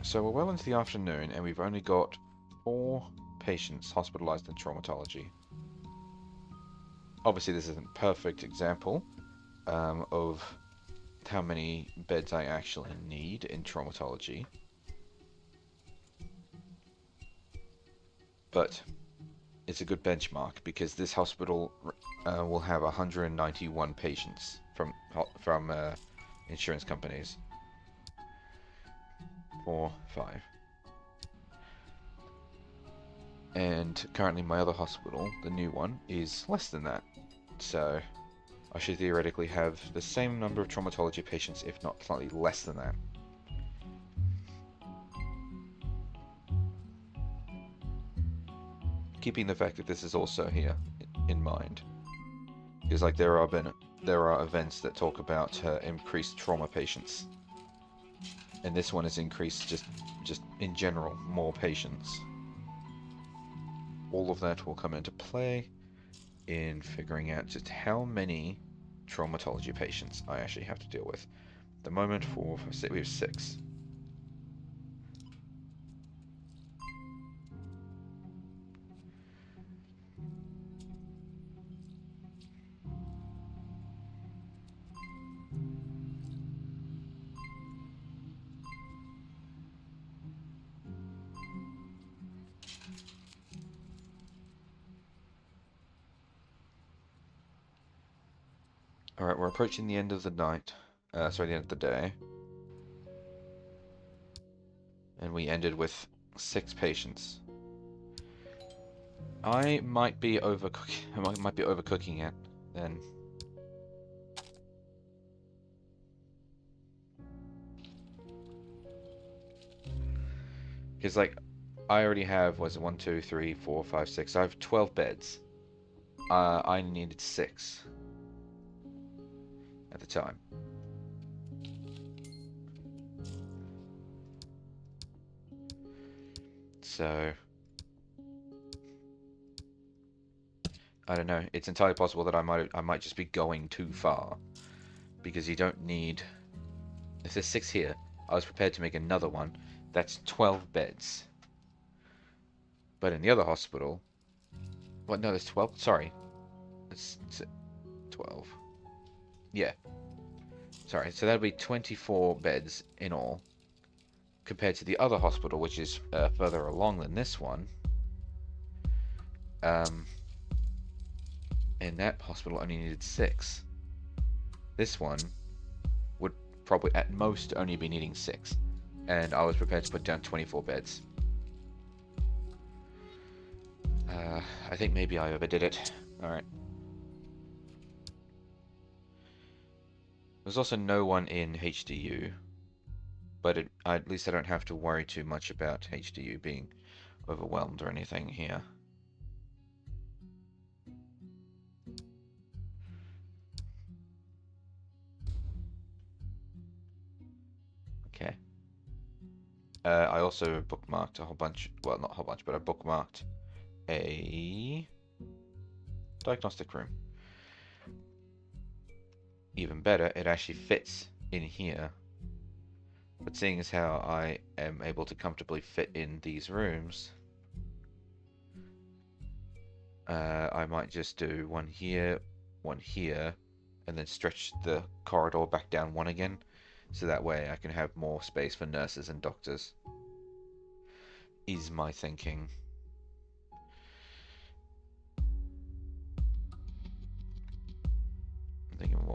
So we're well into the afternoon, and we've only got 4 patients hospitalized in traumatology. Obviously, this isn't a perfect example of how many beds I actually need in traumatology. But it's a good benchmark because this hospital will have 191 patients from insurance companies. 4, 5. And currently my other hospital, the new one, is less than that. So I should theoretically have the same number of traumatology patients, if not slightly less than that. Keeping the fact that this is also here in mind. Because like there are events that talk about increased trauma patients. And this one has increased just in general, more patients. All of that will come into play in figuring out just how many traumatology patients I actually have to deal with. At the moment, we have 6. Alright, we're approaching the end of the night. Sorry, the end of the day. And we ended with 6 patients. I might be overcooking it then. Because like I already have, was it 1, 2, 3, 4, 5, 6. I have 12 beds. I needed 6 at the time. So I don't know. It's entirely possible that I might just be going too far, because you don't need. If there's 6 here, I was prepared to make another one. That's 12 beds. But in the other hospital, what? No, there's 12. Sorry, it's 12. Yeah. Sorry. So that'll be 24 beds in all, compared to the other hospital, which is further along than this one. And that hospital only needed 6. This one would probably at most only be needing 6. And I was prepared to put down 24 beds. I think maybe I overdid it. Alright. There's also no one in HDU. But at least I don't have to worry too much about HDU being overwhelmed or anything here. Okay. I also bookmarked a whole bunch, well, not a whole bunch, but I bookmarked a diagnostic room. Even better, it actually fits in here. But seeing as how I am able to comfortably fit in these rooms, I might just do one here, and then stretch the corridor back down one again, so that way I can have more space for nurses and doctors. Is my thinking.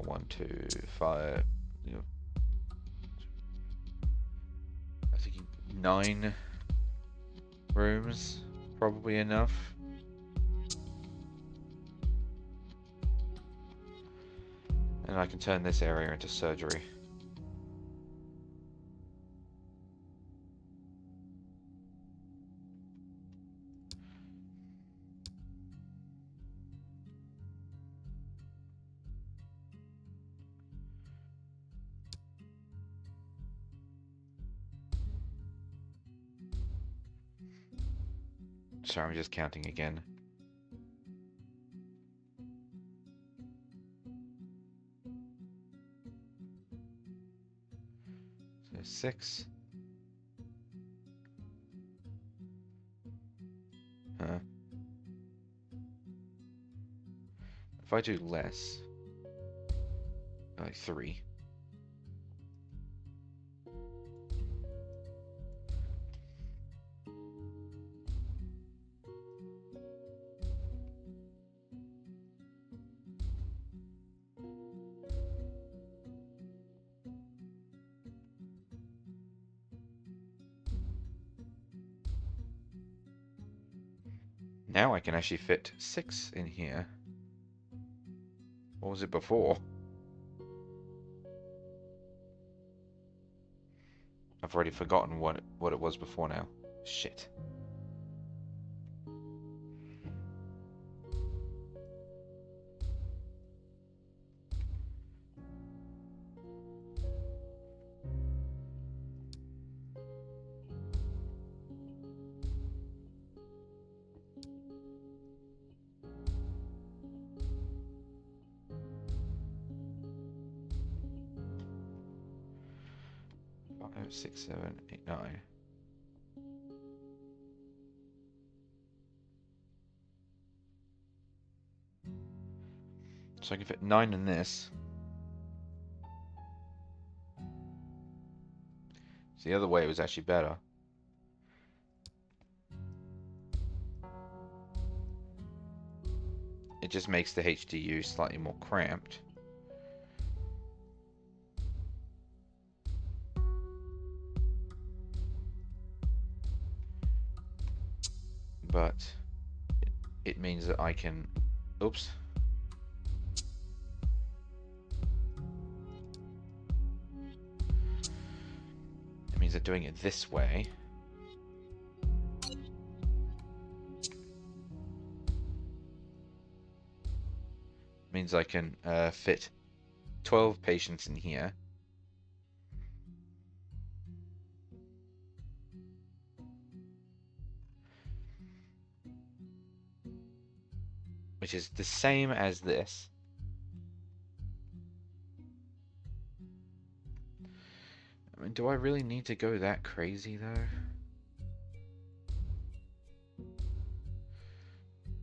Well, 1, 2, 5. You know, I think 9 rooms, probably enough. And I can turn this area into surgery. Sorry, I'm just counting again. So 6. Huh. If I do less, like 3. Now I can actually fit 6 in here. What was it before? I've already forgotten what it was before now. Shit. Five, 6, 7, 8, 9. So I can fit 9 in this. So the other way was actually better. It just makes the HDU slightly more cramped. But it means that I can... Oops. It means that doing it this way means I can fit 12 patients in here. Which is the same as this. I mean, do I really need to go that crazy, though?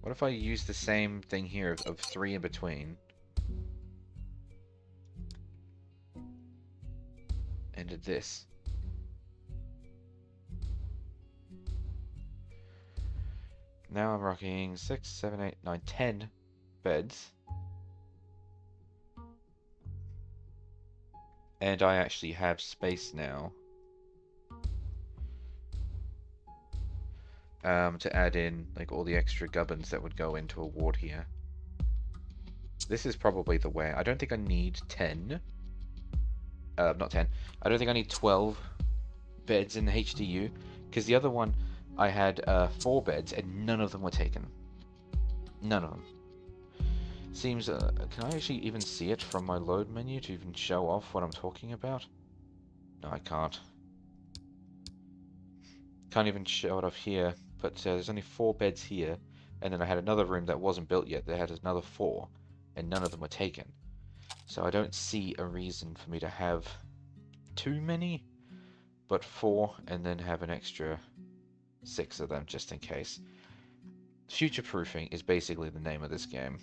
What if I use the same thing here of 3 in between? And did this. Now I'm rocking 6, 7, 8, 9, 10 beds. And I actually have space now to add in like all the extra gubbins that would go into a ward here. This is probably the way. I don't think I need 10. Not 10. I don't think I need 12 beds in the HDU, because the other one I had 4 beds and none of them were taken. None of them. Seems, can I actually even see it from my load menu to even show off what I'm talking about? No, I can't. Can't even show it off here, but there's only 4 beds here, and then I had another room that wasn't built yet that had another 4, and none of them were taken. So I don't see a reason for me to have too many, but 4, and then have an extra 6 of them just in case. Future-proofing is basically the name of this game.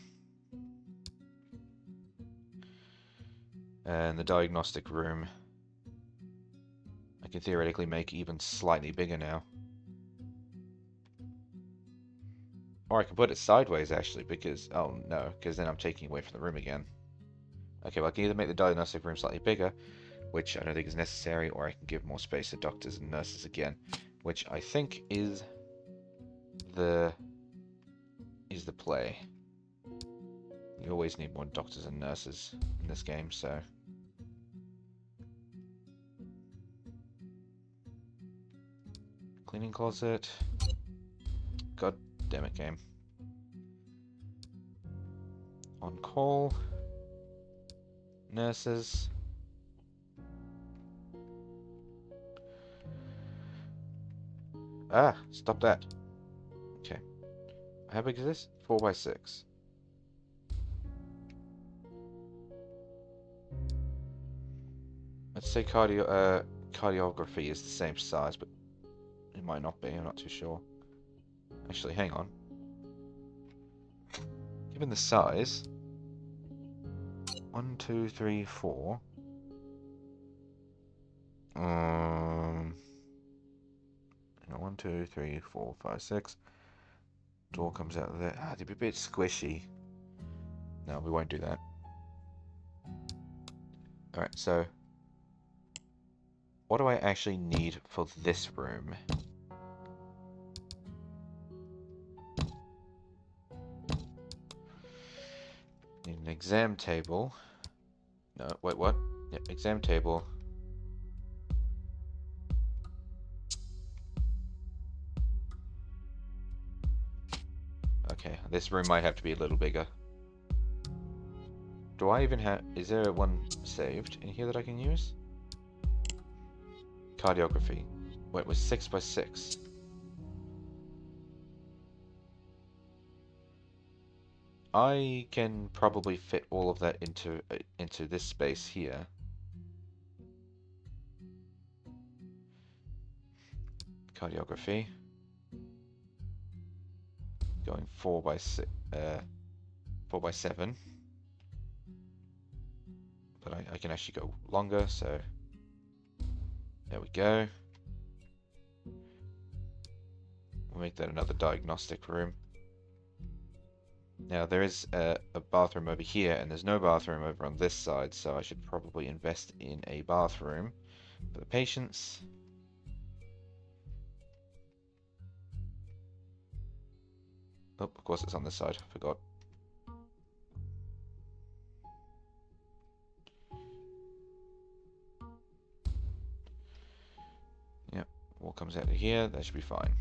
And the diagnostic room, I can theoretically make even slightly bigger now. Or I can put it sideways, actually, because... Oh, no, because then I'm taking away from the room again. Okay, well I can either make the diagnostic room slightly bigger, which I don't think is necessary, or I can give more space to doctors and nurses again, which I think is the play. You always need more doctors and nurses in this game, so... Cleaning closet. God damn it, game. On call. Nurses. Ah, stop that. Okay. How big is this? 4x6. Let's say cardiography is the same size, but it might not be, I'm not too sure. Actually, hang on. Given the size... 1, 2, 3, 4... You know, 1, 2, 3, 4, 5, 6. Door comes out of there. Ah, they'd be a bit squishy. No, we won't do that. Alright, so... What do I actually need for this room? Need an exam table. No, wait, what? Yep, exam table. Okay, this room might have to be a little bigger. Do I even have... Is there one saved in here that I can use? Cardiography. Wait, it was 6x6. I can probably fit all of that into this space here. Cardiography. Going 4x6, 4x7. But I can actually go longer, so there we go. We'll make that another diagnostic room. Now there is a bathroom over here, and there's no bathroom over on this side, so I should probably invest in a bathroom for the patients. Oh, of course it's on this side, I forgot. Yep, wall comes out of here, that should be fine.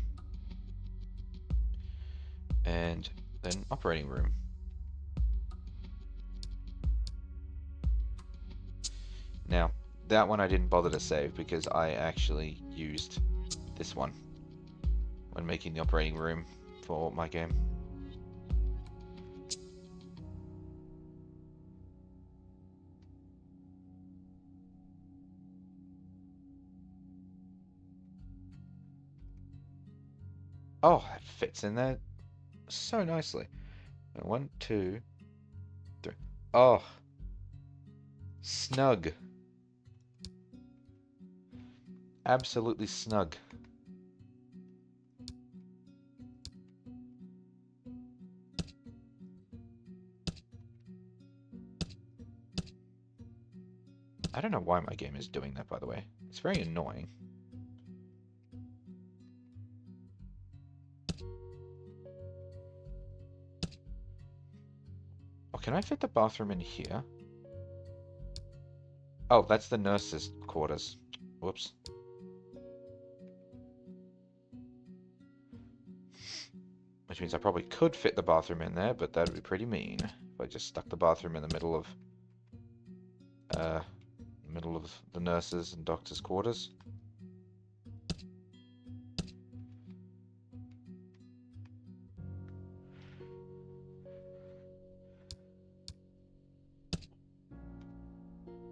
And then operating room. Now, that one I didn't bother to save because I actually used this one when making the operating room for my game. Oh, that fits in there so nicely. 1, 2, 3. Oh, snug. Absolutely snug. I don't know why my game is doing that, by the way. It's very annoying. Oh, can I fit the bathroom in here? Oh, that's the nurse's quarters. Whoops. Which means I probably could fit the bathroom in there, but that would be pretty mean if I just stuck the bathroom in the middle of the nurses' and doctors' quarters.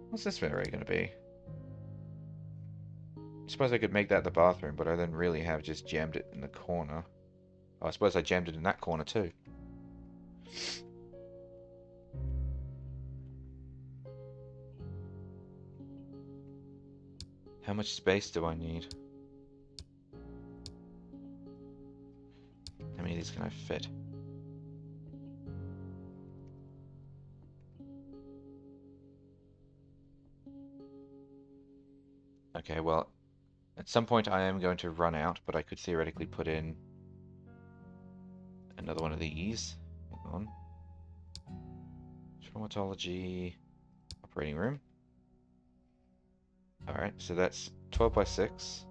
What's this area going to be? I suppose I could make that the bathroom, but I then really have just jammed it in the corner. Oh, I suppose I jammed it in that corner too. How much space do I need? How many of these can I fit? Okay, well, at some point I am going to run out, but I could theoretically put in another one of these. Hang on. Traumatology operating room. Alright, so that's 12 by 6.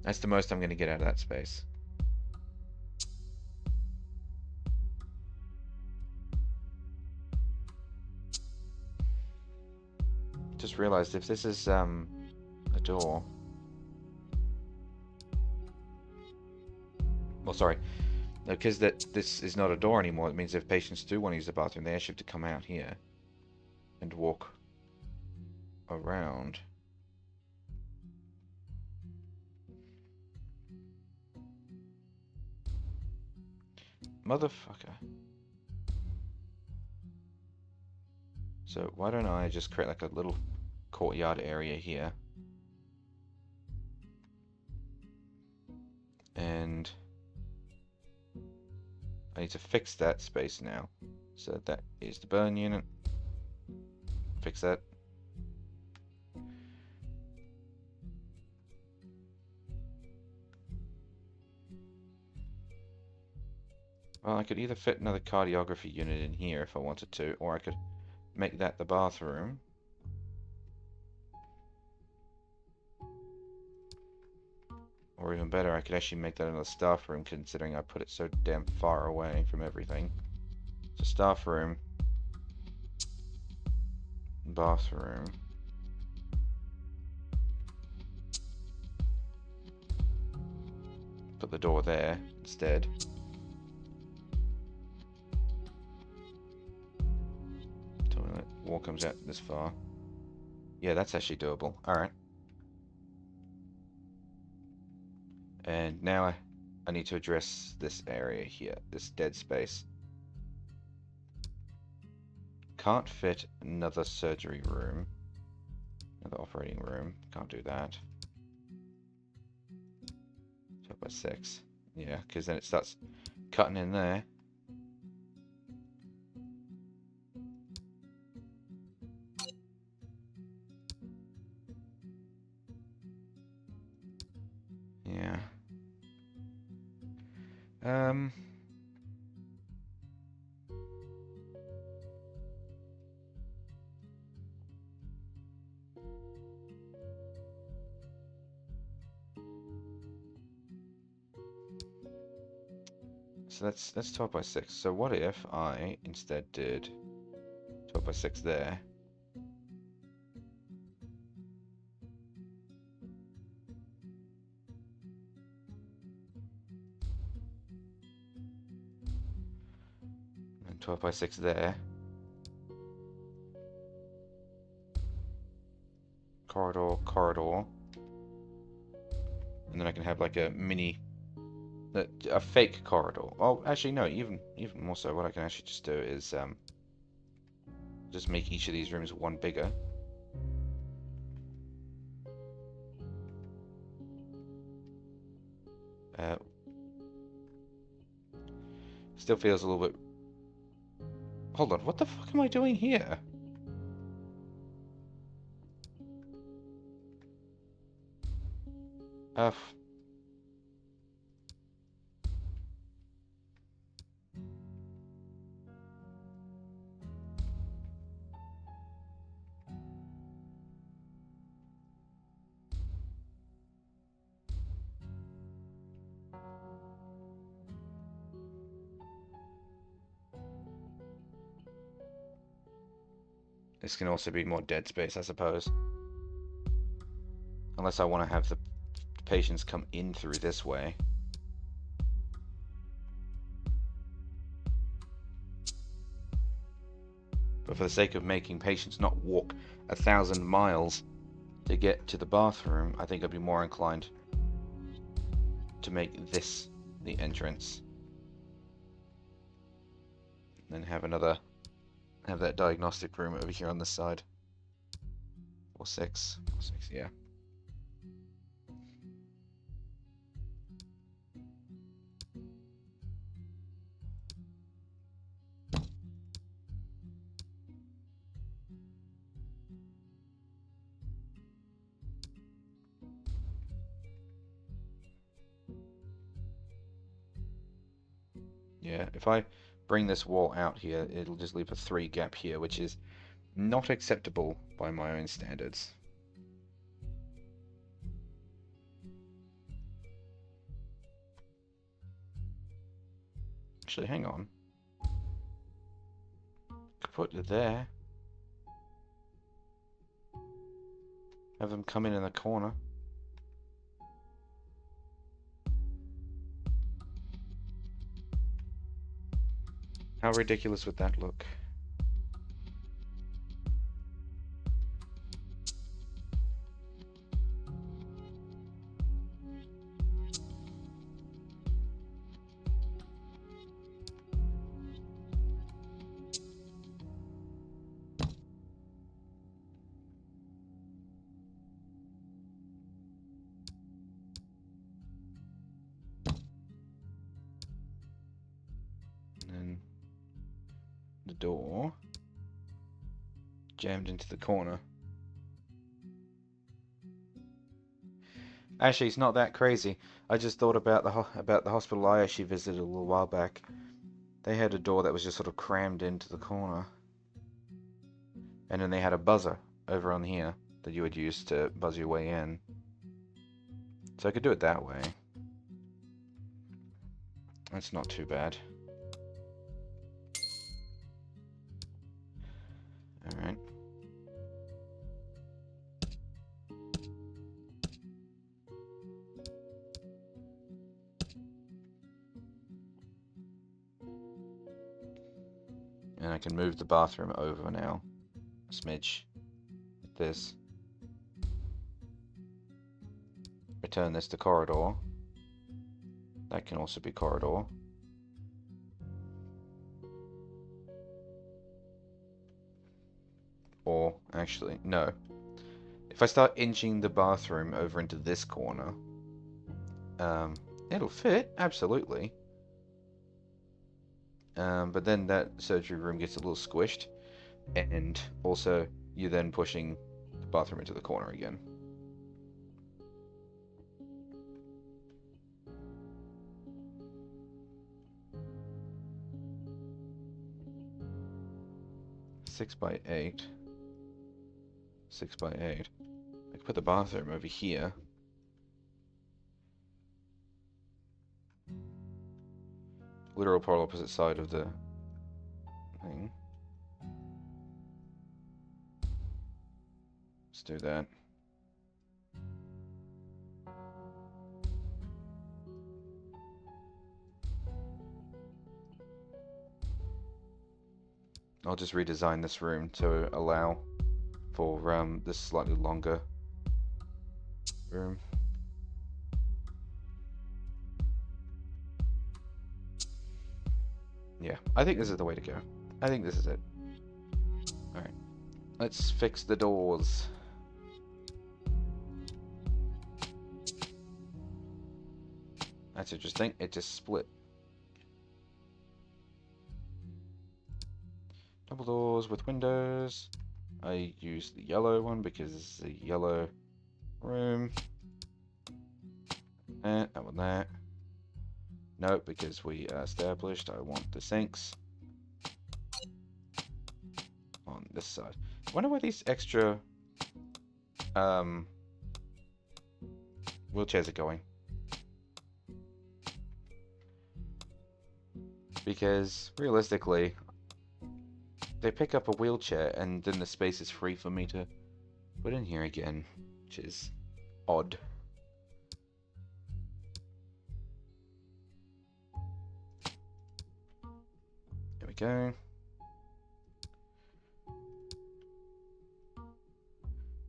That's the most I'm going to get out of that space. Just realized if this is a door. Well, sorry. Because this is not a door anymore, it means if patients do want to use the bathroom, they actually have to come out here and walk around. Motherfucker. So why don't I just create like a little courtyard area here. And I need to fix that space now. So that is the burn unit. Fix that. Well, I could either fit another cardiography unit in here if I wanted to, or I could make that the bathroom. Or even better, I could actually make that another staff room, considering I put it so damn far away from everything. So staff room, bathroom. Put the door there instead. Toilet. Wall comes out this far. Yeah, that's actually doable. Alright. And now I need to address this area here, this dead space. Can't fit another surgery room. Another operating room. Can't do that. 12 by 6. Yeah, because then it starts cutting in there. Yeah. So that's 12 by 6. So what if I instead did 12 by 6 there? And 12 by 6 there. Corridor, corridor. And then I can have like a mini, a fake corridor. Well, actually no, even more so, what I can actually just do is just make each of these rooms one bigger. Still feels a little bit... Hold on, what the fuck am I doing here? Uh, This can also be more dead space, I suppose. Unless I want to have the patients come in through this way. But for the sake of making patients not walk 1,000 miles to get to the bathroom, I think I'd be more inclined to make this the entrance. And then have that diagnostic room over here on this side. Or 6, yeah. Yeah, if I bring this wall out here, it'll just leave a 3 gap here, which is not acceptable by my own standards. Actually, hang on. Could put it there. Have them come in the corner. How ridiculous would that look? And then the door jammed into the corner. Actually, it's not that crazy. I just thought about the hospital I actually visited a little while back. They had a door that was just sort of crammed into the corner. And then they had a buzzer over on here that you would use to buzz your way in. So I could do it that way. That's not too bad. Alright. And I can move the bathroom over now. A smidge. Like this. Return this to corridor. That can also be corridor. Or, actually, no. If I start inching the bathroom over into this corner, it'll fit, absolutely. But then that surgery room gets a little squished, and also you're then pushing the bathroom into the corner again. Six by 8. 6 by 8. I could put the bathroom over here. Literal polar opposite side of the thing. Let's do that. I'll just redesign this room to allow for this slightly longer room. Yeah, I think this is the way to go. I think this is it. Alright, let's fix the doors. That's interesting, it just split. Double doors with windows. I use the yellow one because it's a yellow room. And I want that. No, because we established I want the sinks on this side. I wonder where these extra wheelchairs are going. Because realistically, they pick up a wheelchair and then the space is free for me to put in here again, which is odd. There we go.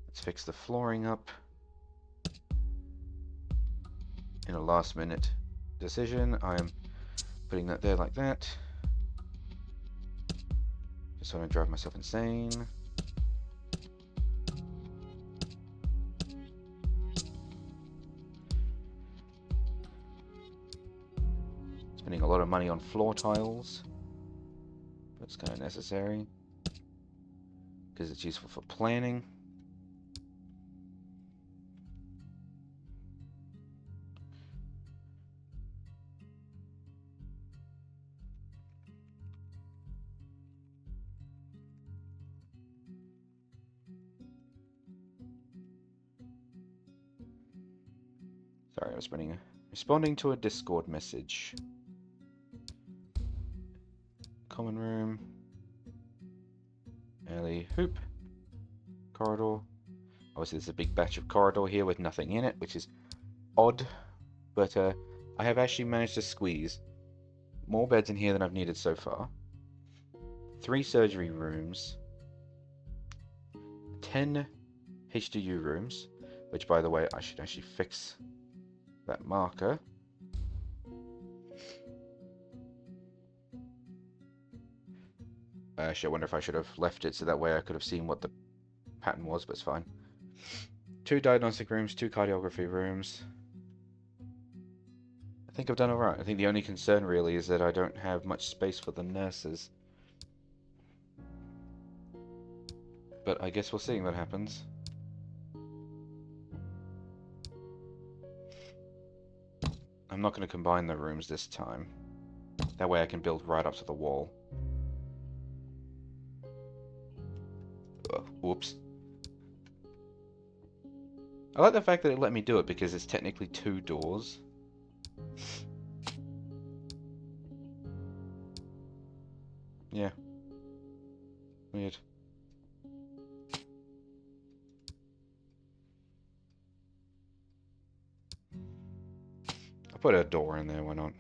Let's fix the flooring up. In a last minute decision, I am putting that there like that. Just want to drive myself insane. Spending a lot of money on floor tiles. But it's kind of necessary. Because it's useful for planning. Sorry, I was responding to a Discord message. Common room. Early hoop. Corridor. Obviously, there's a big batch of corridor here with nothing in it, which is odd. But I have actually managed to squeeze more beds in here than I've needed so far. 3 surgery rooms. 10 HDU rooms. Which, by the way, I should actually fix that marker. Actually, I wonder if I should have left it so that way I could have seen what the pattern was, but it's fine. 2 diagnostic rooms, 2 cardiography rooms. I think I've done alright. I think the only concern really is that I don't have much space for the nurses. But I guess we'll see what happens. I'm not going to combine the rooms this time. That way I can build right up to the wall. Whoops. I like the fact that it let me do it because it's technically 2 doors. Yeah. Weird. I'll put a door in there, why not?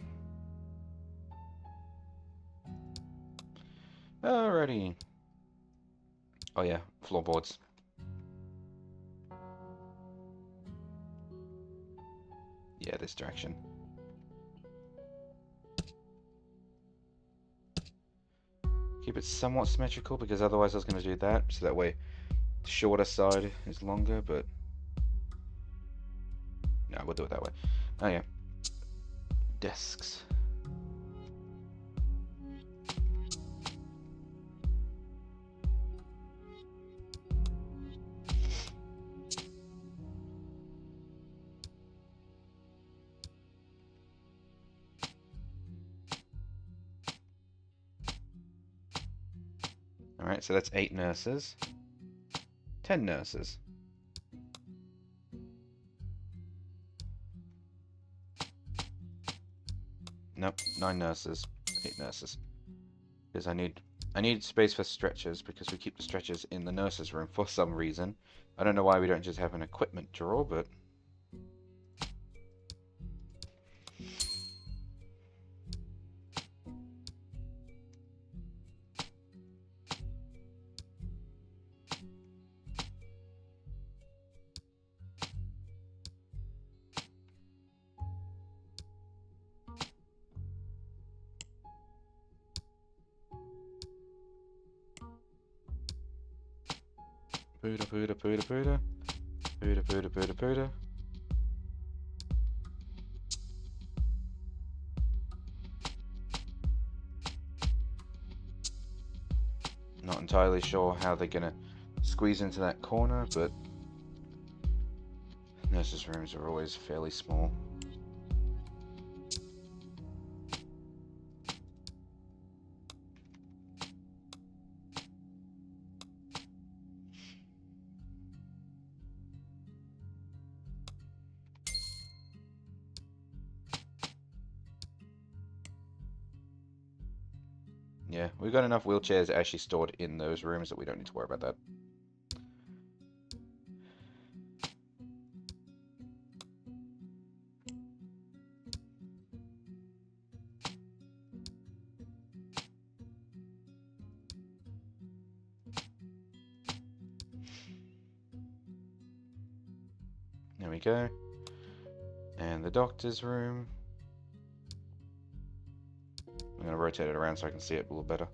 Alrighty. Oh yeah, floorboards. Yeah, this direction. Keep it somewhat symmetrical because otherwise I was going to do that, so that way the shorter side is longer, but no, we'll do it that way. Oh yeah. Desks. Alright, so that's 8 nurses. 10 nurses. Nope, 9 nurses. 8 nurses. Because I need space for stretchers, because we keep the stretchers in the nurses' room for some reason. I don't know why we don't just have an equipment drawer, but... Pooda, pooda, pooda, pooda. Pooda, pooda, pooda, pooda. Not entirely sure how they're gonna squeeze into that corner, but nurses' rooms are always fairly small. Yeah, we've got enough wheelchairs actually stored in those rooms that we don't need to worry about that. There we go. And the doctor's room. I'm going to rotate it around so I can see it a little better.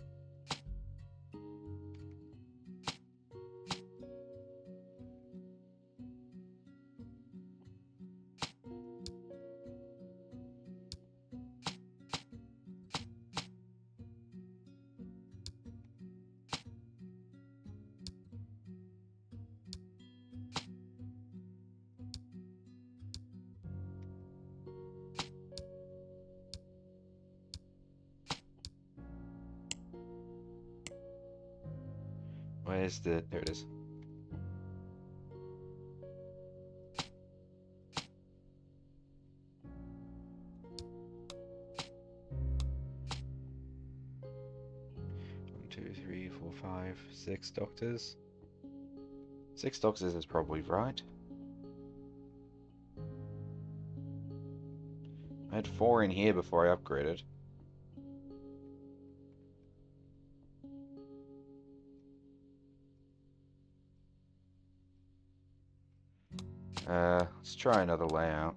Where's the... There it is. 4, 5, 6 doctors. 6 doctors is probably right. I had 4 in here before I upgraded. Let's try another layout.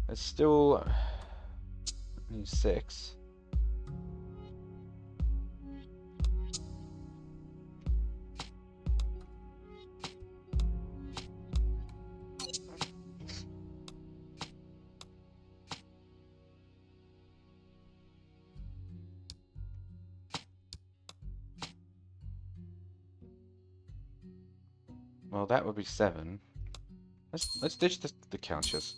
It's still 6. Well, that would be 7. Let's ditch the couches.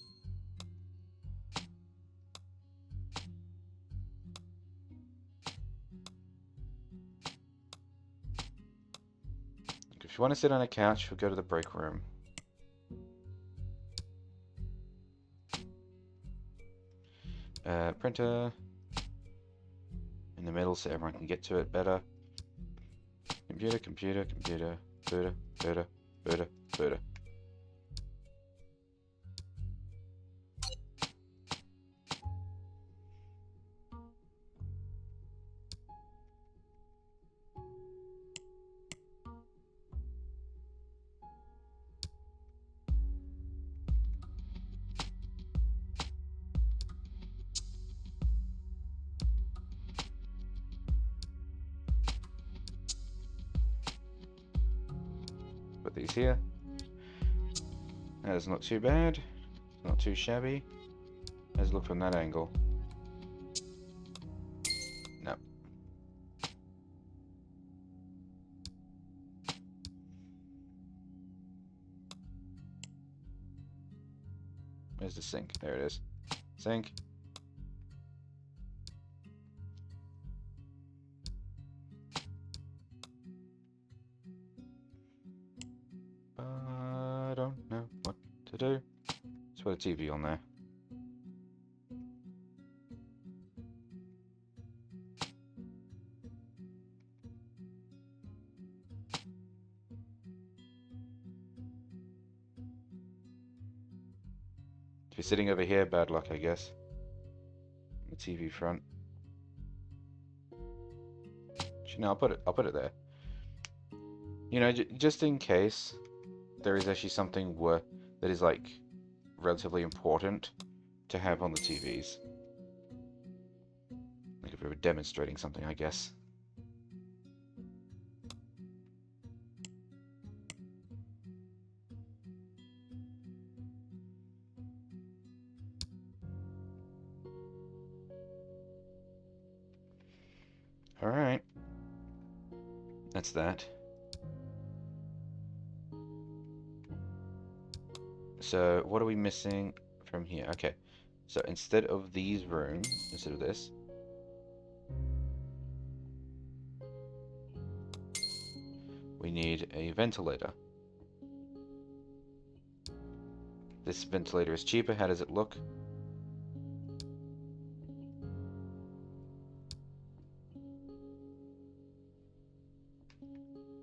If you want to sit on a couch, we'll go to the break room. Printer in the middle so everyone can get to it better. Computer, computer, computer, booter, booter, booter, booter. Put these here. That is not too bad. Not too shabby. Let's look from that angle. No. Where's the sink? There it is. Sink. I don't know what to do. Let's put a TV on there. If you're sitting over here, bad luck, I guess. The TV front. No, I'll put it there. You know, just in case there is actually something that is like relatively important to have on the TVs. Like if we were demonstrating something, I guess. Alright. That's that. So, what are we missing from here? Okay. So, instead of these rooms, instead of this, we need a ventilator. This ventilator is cheaper. How does it look?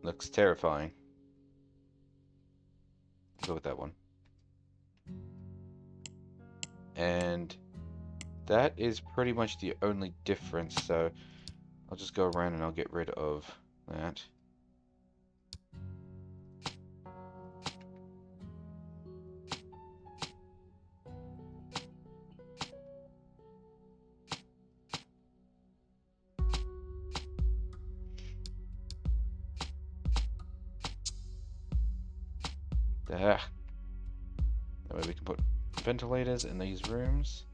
Looks terrifying. Go with that one. And that is pretty much the only difference, so I'll just go around and I'll get rid of that. There. That way we can put ventilators in these rooms.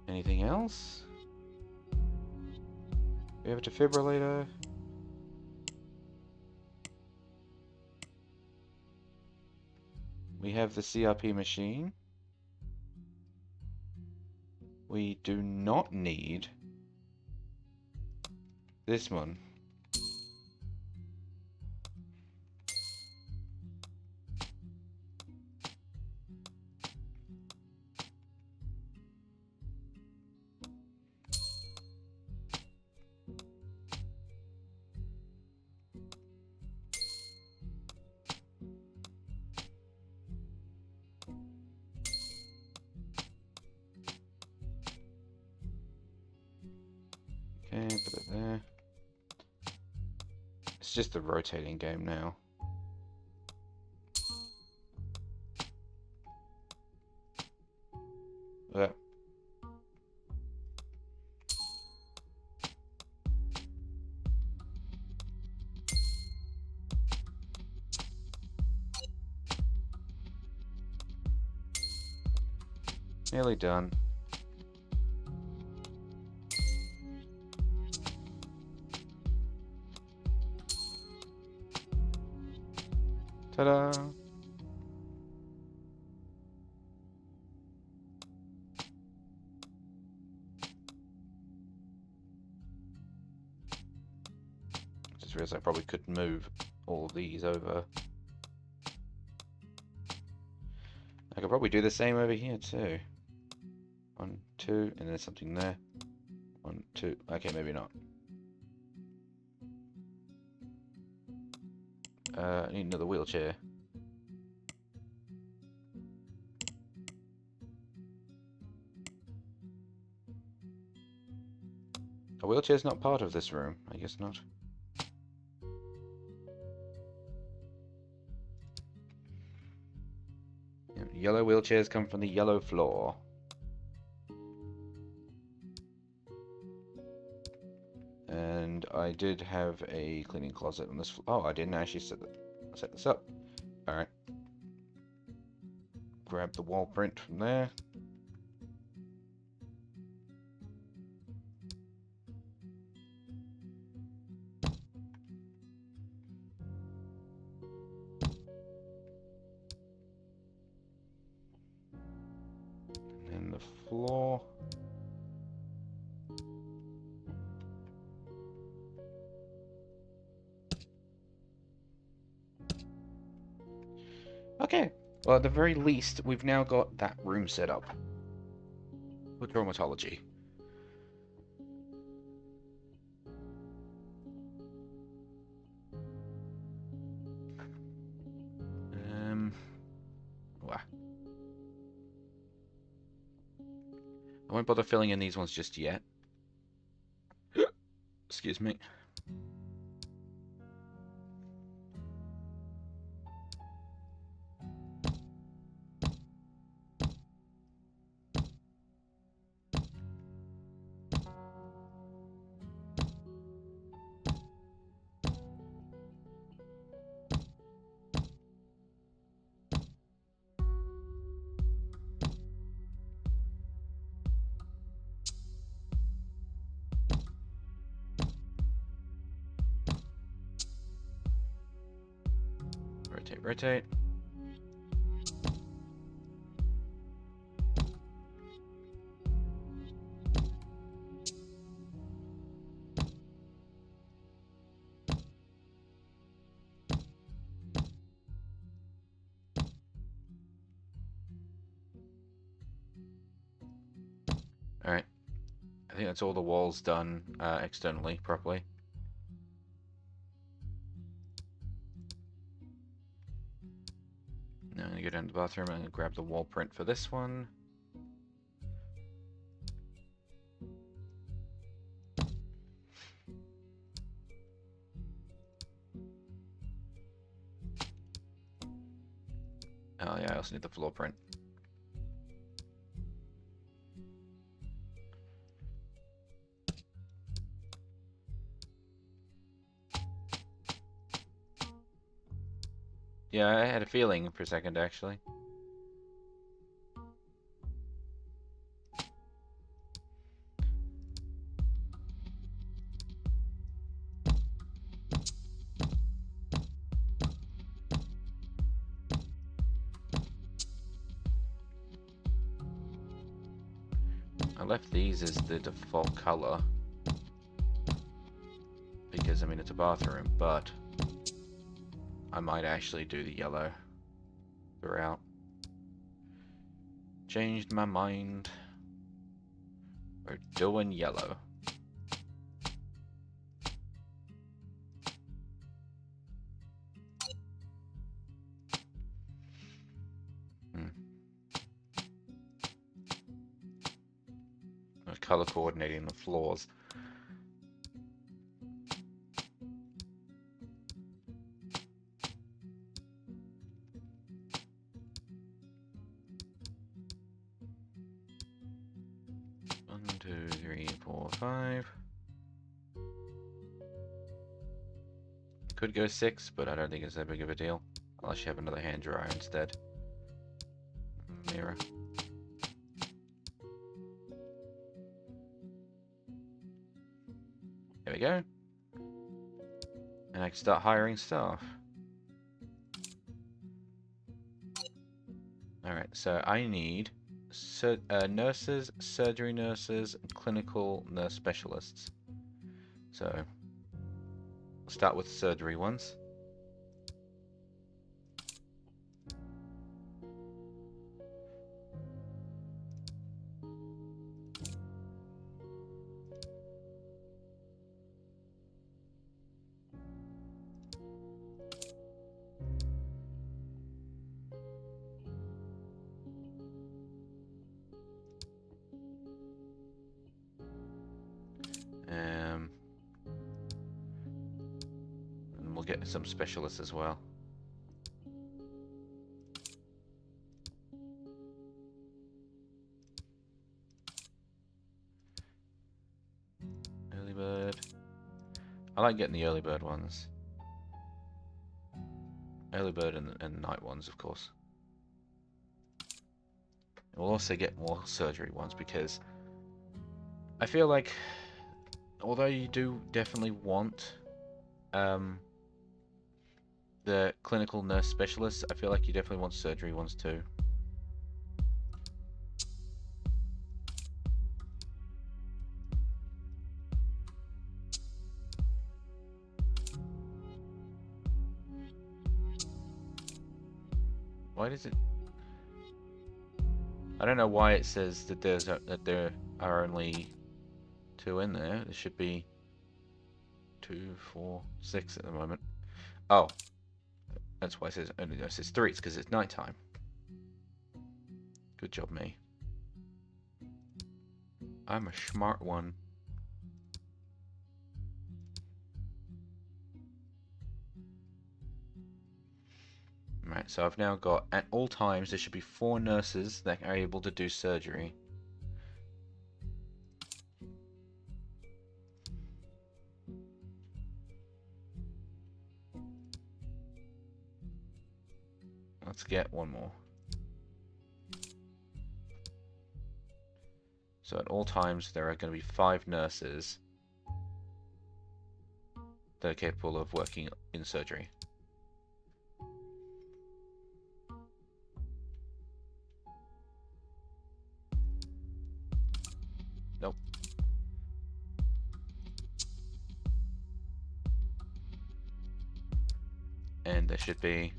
Anything else? We have a defibrillator. We have the CRP machine. We do not need this one. Okay, put it there. It's just a rotating game now. Yeah. Nearly done. Ta-da! Just realized I probably could move all of these over. I could probably do the same over here too. 1, 2, and then there's something there. 1, 2. Okay, maybe not. I need another wheelchair. A wheelchair's not part of this room. I guess not. Yellow wheelchairs come from the yellow floor. And I did have a cleaning closet on this floor. Oh, I didn't actually set this up. Alright. Grab the wall print from there. And then the floor. Okay, well at the very least, we've now got that room set up for traumatology. Wow. I won't bother filling in these ones just yet. Excuse me. Rotate, rotate. Alright. I think that's all the walls done externally properly. Now I'm going to go down to the bathroom and I'm going to grab the wall print for this one. Oh yeah, I also need the floor print. Yeah, I had a feeling for a second, actually. I left these as the default color because, I mean, it's a bathroom, but I might actually do the yellow throughout. Changed my mind. We're doing yellow. Color coordinating the floors. One, two, three, four, five. Could go 6, but I don't think it's that big of a deal. Unless you have another hand dryer instead. Mirror. There we go. And I can start hiring staff. Alright, so I need nurses, surgery nurses, and clinical nurse specialists. So, we'll start with surgery ones. And we'll get some specialists as well. Early bird. I like getting the early bird ones. Early bird and night ones, of course. We'll also get more surgery ones because I feel like, although you do definitely want the clinical nurse specialists, I feel like you definitely want surgery ones too. Why does it? I don't know why it says that there are only 2 in there. There should be 2, 4, 6 at the moment. Oh, that's why it says only. It says 3. It's because it's nighttime. Good job, me. I'm a smart one. Right, so I've now got, at all times, there should be 4 nurses that are able to do surgery. Let's get 1 more. So at all times, there are going to be 5 nurses that are capable of working in surgery. Nope. And there should be,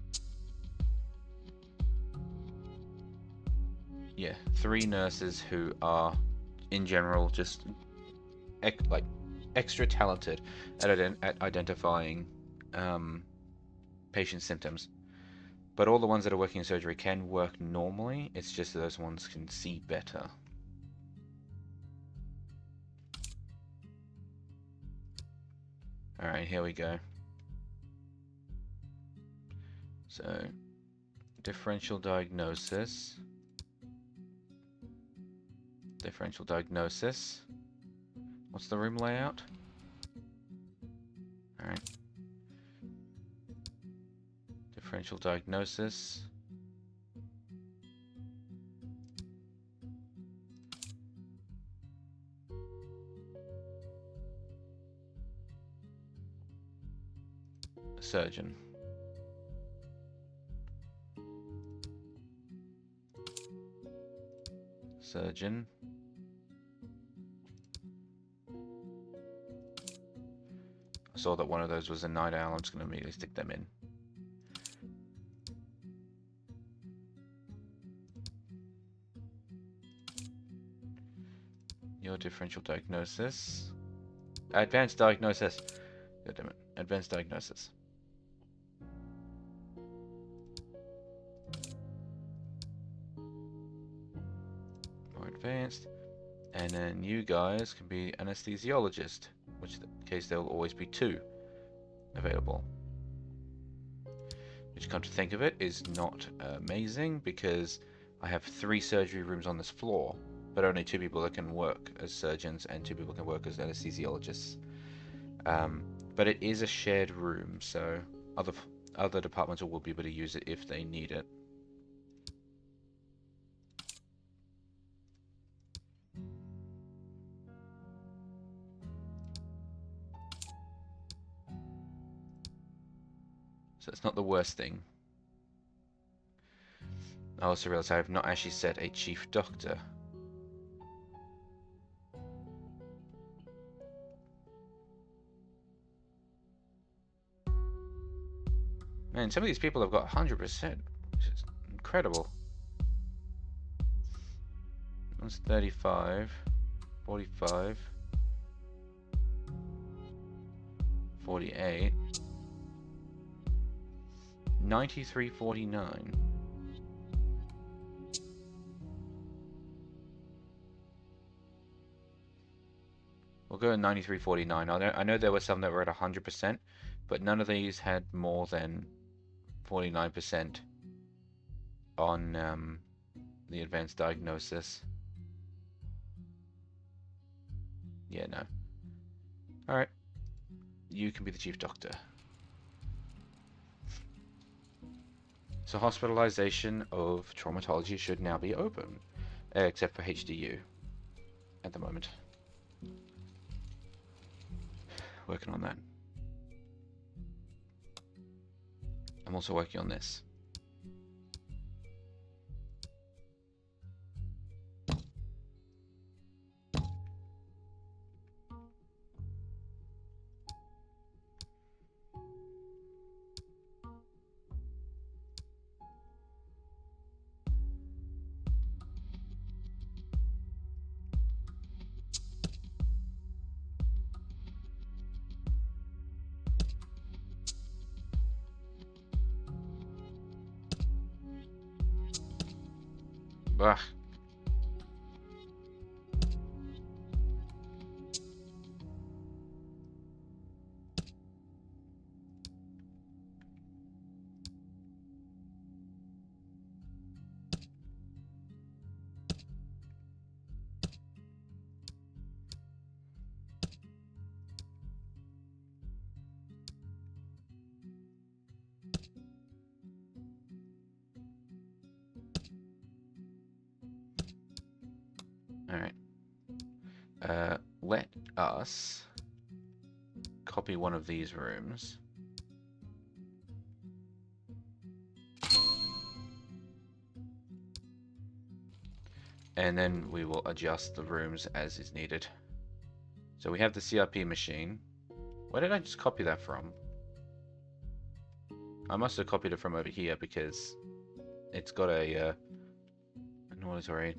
yeah, 3 nurses who are, in general, just like extra talented at identifying patient symptoms. But all the ones that are working in surgery can work normally. It's just that those ones can see better. Alright, here we go. So, differential diagnosis. Differential diagnosis. What's the room layout? Alright. Differential diagnosis. Surgeon. Surgeon. saw that one of those was a night owl, I'm just going to immediately stick them in. Your differential diagnosis. Advanced diagnosis. God damn it. Advanced diagnosis. More advanced. And then you guys can be anesthesiologist, which in the case there will always be 2 available. Which, come to think of it, is not amazing because I have 3 surgery rooms on this floor, but only 2 people that can work as surgeons and 2 people can work as anesthesiologists. But it is a shared room, so other departments will be able to use it if they need it. So it's not the worst thing. I also realized I have not actually set a chief doctor. Man, some of these people have got 100%, which is incredible. That's 35, 45, 48, 93, 49. We'll go at 93.49. I know there were some that were at 100%, but none of these had more than 49% on the advanced diagnosis. Yeah, no. Alright. You can be the chief doctor. So hospitalization of traumatology should now be open, except for HDU at the moment. Working on that. I'm also working on this. Bah. Alright. Let us copy one of these rooms. And then we will adjust the rooms as is needed. So we have the CRP machine. Where did I just copy that from? I must have copied it from over here because it's got a auditory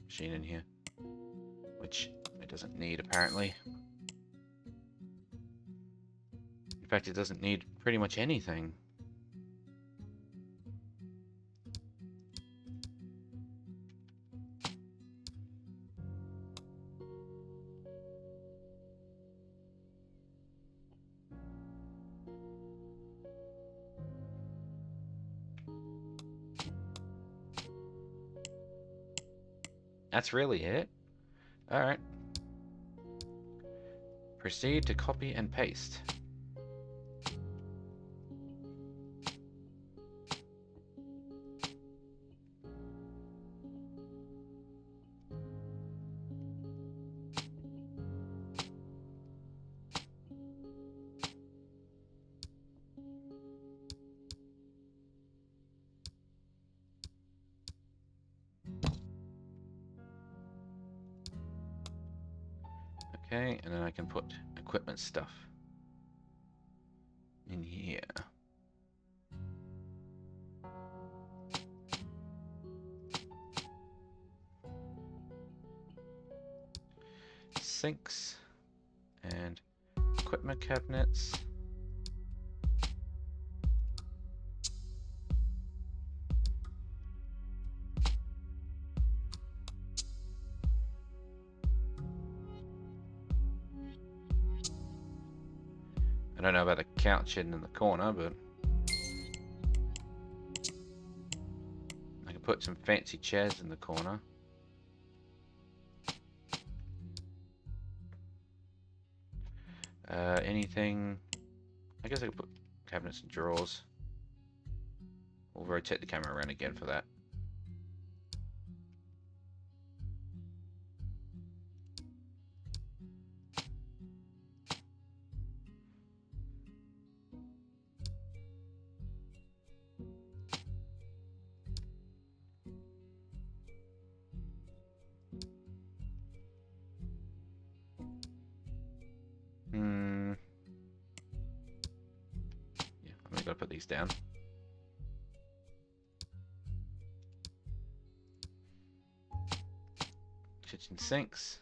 machine in here, which it doesn't need apparently. In fact, it doesn't need pretty much anything. That's really it? Alright. Proceed to copy and paste. Okay, and then I can put equipment stuff. in here. Sinks and equipment cabinets. I don't know about the couch in the corner, but I can put some fancy chairs in the corner. Anything? I guess I could put cabinets and drawers. We'll rotate the camera around again for that. Yeah, I'm gonna put these down. Kitchen sinks.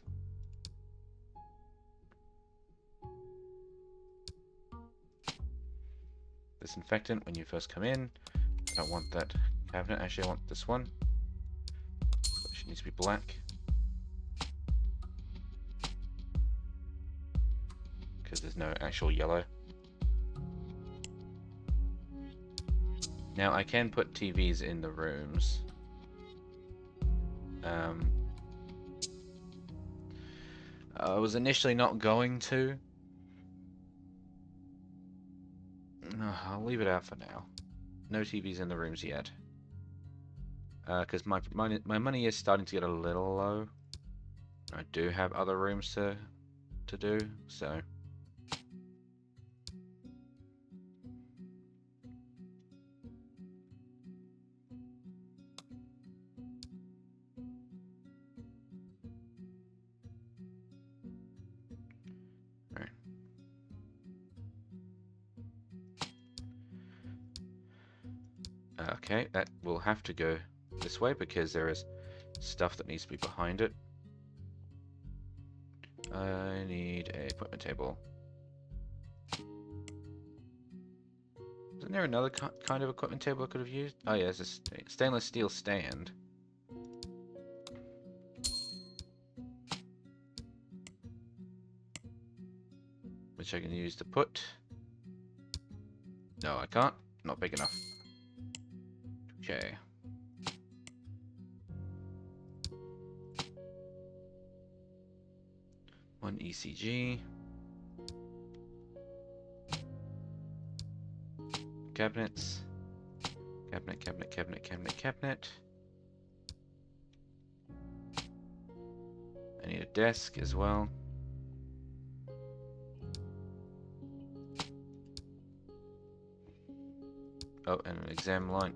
Disinfectant when you first come in. I don't want that cabinet. Actually, I want this one. It needs to be black. Because there's no actual yellow. Now I can put TVs in the rooms. I was initially not going to. No, I'll leave it out for now. No TVs in the rooms yet. Because my money is starting to get a little low. I do have other rooms to do, so. Right. Okay, that will have to go this way because there is stuff that needs to be behind it. I need a equipment table. Isn't there another kind of equipment table I could have used? Oh yeah, it's a stainless steel stand. Which I can use to put... No, I can't. Not big enough. Okay. One ECG. Cabinets. Cabinet. I need a desk as well. Oh, and an exam light.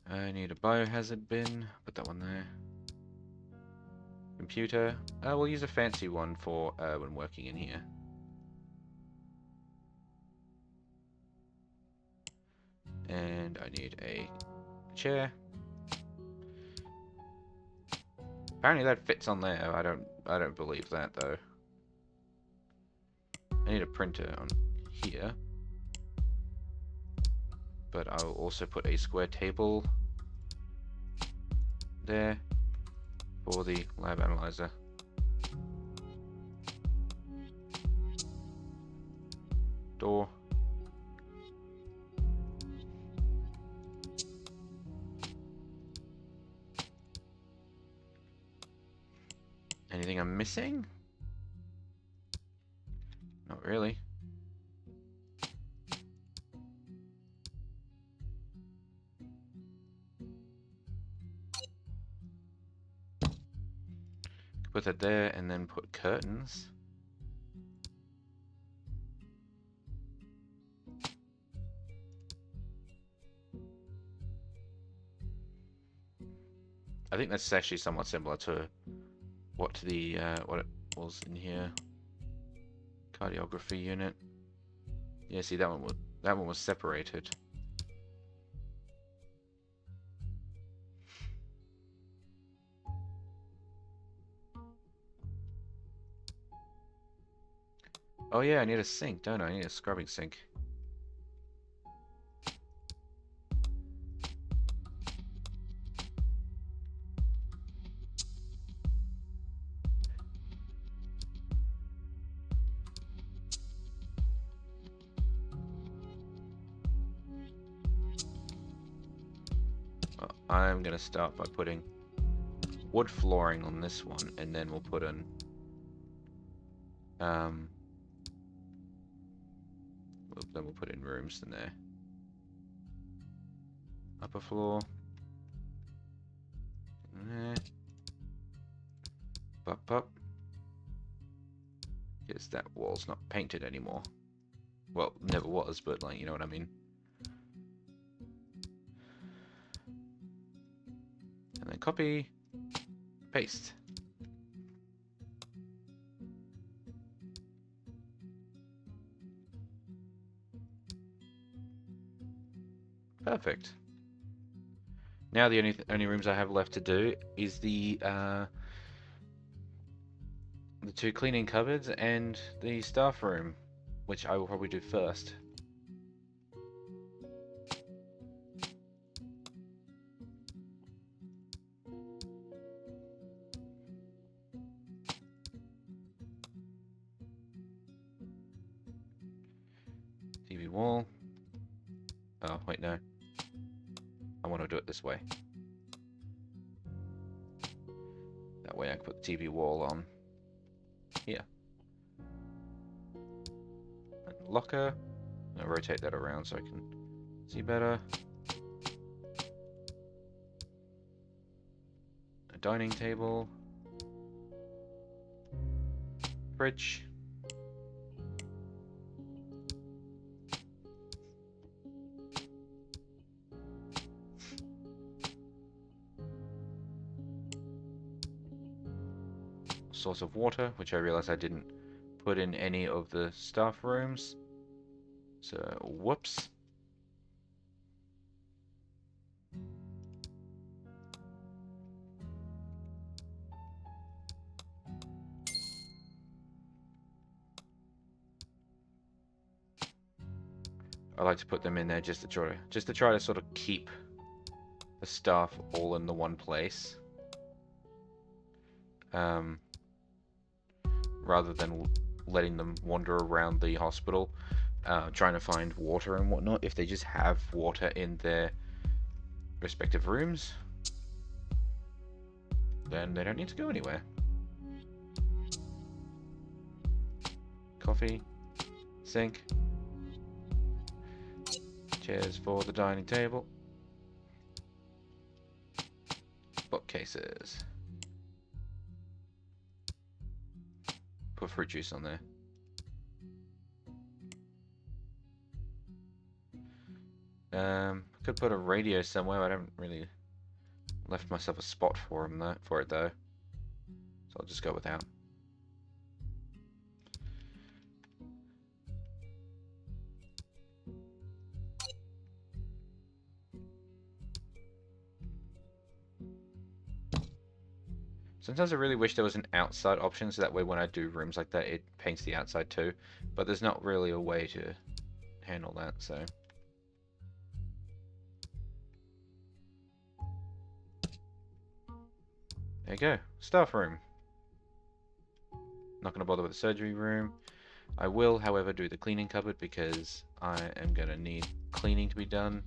I need a biohazard bin. Put that one there. Computer. We'll use a fancy one for when working in here. And I need a chair. Apparently that fits on there. I don't believe that though. I need a printer on here. But I'll also put a square table there for the lab analyzer. Door. Anything I'm missing? Not really. Put that there and then put curtains. I think that's actually somewhat similar to what it was in here. Cardiography unit. Yeah, see that one was separated. Oh yeah, I need a sink, don't I? I need a scrubbing sink. Well, I'm gonna start by putting wood flooring on this one, and then we'll put in then we'll put in rooms in there. Upper floor. There. Up. Because that wall's not painted anymore. Well, never was, but like, you know what I mean. And then copy, paste. Perfect. Now the only rooms I have left to do is the 2 cleaning cupboards and the staff room, which I will probably do first. TV wall. Oh, wait, no. I want to do it this way. That way I can put the TV wall on here. And locker. I'm gonna rotate that around so I can see better. A dining table. Fridge. Source of water, which I realized I didn't put in any of the staff rooms. So, whoops. I like to put them in there just to try to sort of keep the staff all in the one place. Rather than letting them wander around the hospital, trying to find water and whatnot. If they just have water in their respective rooms, then they don't need to go anywhere. Coffee, sink, chairs for the dining table, bookcases. Put fruit juice on there. Could put a radio somewhere. I haven't really left myself a spot for it though, so I'll just go without. Sometimes I really wish there was an outside option, so that way when I do rooms like that, it paints the outside too. But there's not really a way to handle that, so. There you go, staff room. Not going to bother with the surgery room. I will, however, do the cleaning cupboard because I am going to need cleaning to be done.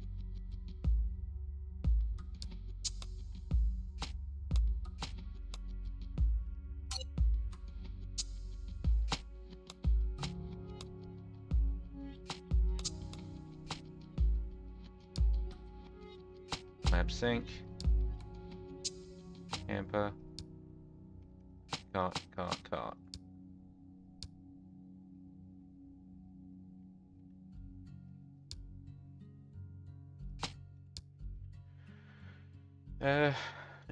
Lab sink. Hamper. Cart.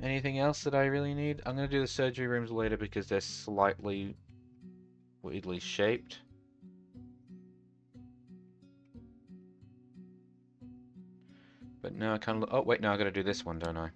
Anything else that I really need? I'm going to do the surgery rooms later because they're slightly weirdly shaped. But now I kind of... Oh, wait, now I got to do this one, don't I?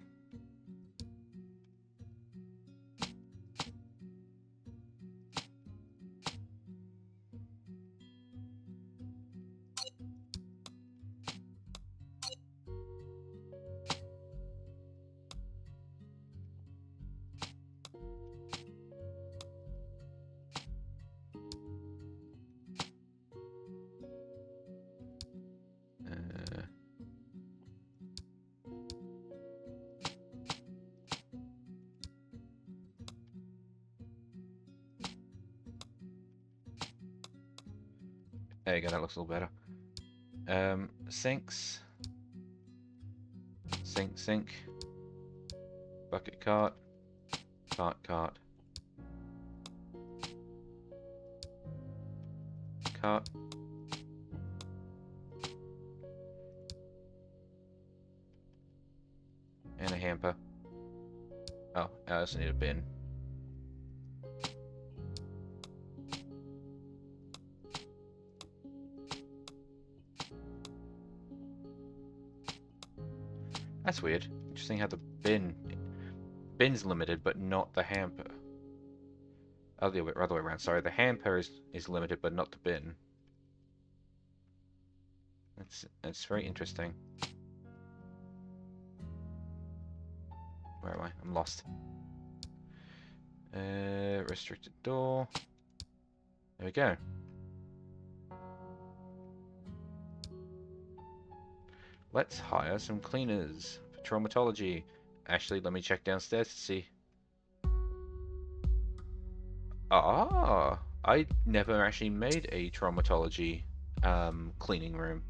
There you go, that looks a little better. Sinks. Sink. Bucket cart. Cart. Cart. And a hamper. Oh, I also need a bin. That's weird. Interesting how the bin's limited, but not the hamper. Other way around. Sorry, the hamper is limited, but not the bin. That's very interesting. Where am I? I'm lost. Restricted door. There we go. Let's hire some cleaners for traumatology. Actually, let me check downstairs to see. Ah, I never actually made a traumatology cleaning room.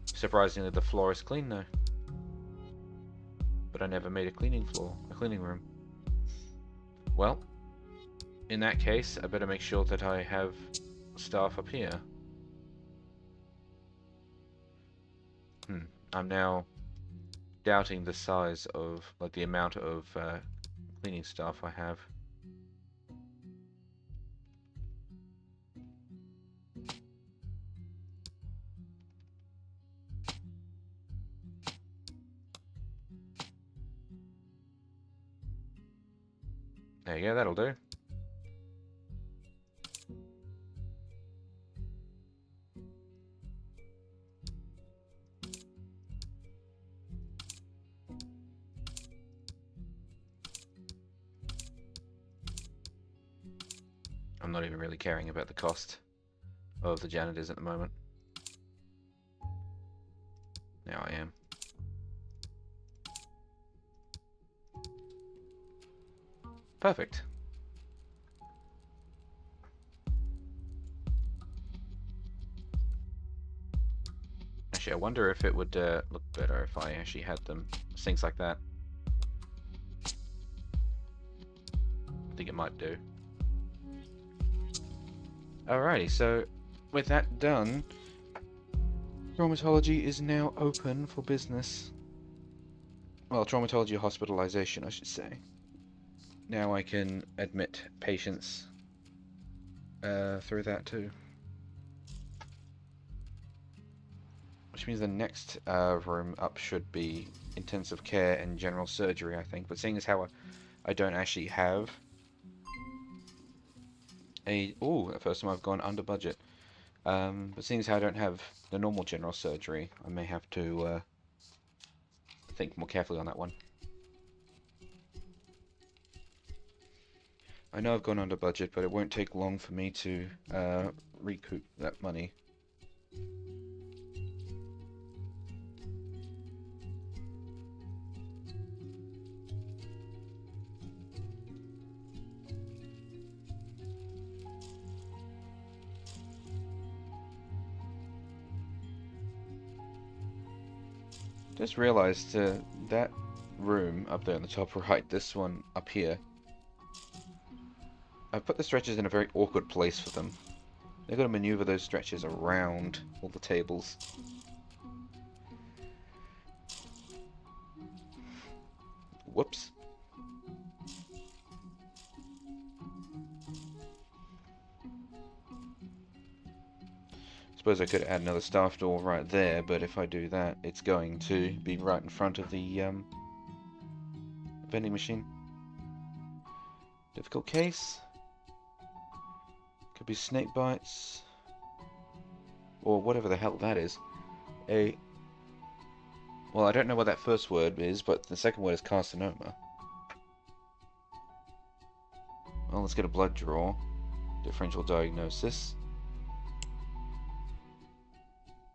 Surprisingly, the floor is clean though. But I never made a cleaning room. Well, in that case, I better make sure that I have staff up here. I'm now doubting the size of, like, the amount of cleaning staff I have. There you go, that'll do. I'm not even really caring about the cost of the janitors at the moment. Now I am. Perfect. Actually, I wonder if it would look better if I actually had them, things like that. I think it might do. Alrighty, so with that done, traumatology is now open for business. Well, traumatology hospitalization, I should say. Now I can admit patients through that too. Which means the next room up should be intensive care and general surgery, I think. But seeing as how I don't actually have the first time I've gone under budget. But seeing as how I don't have the normal general surgery, I may have to think more carefully on that one. I know I've gone under budget, but it won't take long for me to recoup that money. Just realized that room up there on the top right, this one up here, I've put the stretchers in a very awkward place for them. They've got to maneuver those stretchers around all the tables. Whoops. Suppose I could add another staff door right there, but if I do that, it's going to be right in front of the vending machine. Difficult case. Could be snake bites. Or whatever the hell that is. Well, I don't know what that first word is, but the second word is carcinoma. Well, let's get a blood draw. Differential diagnosis.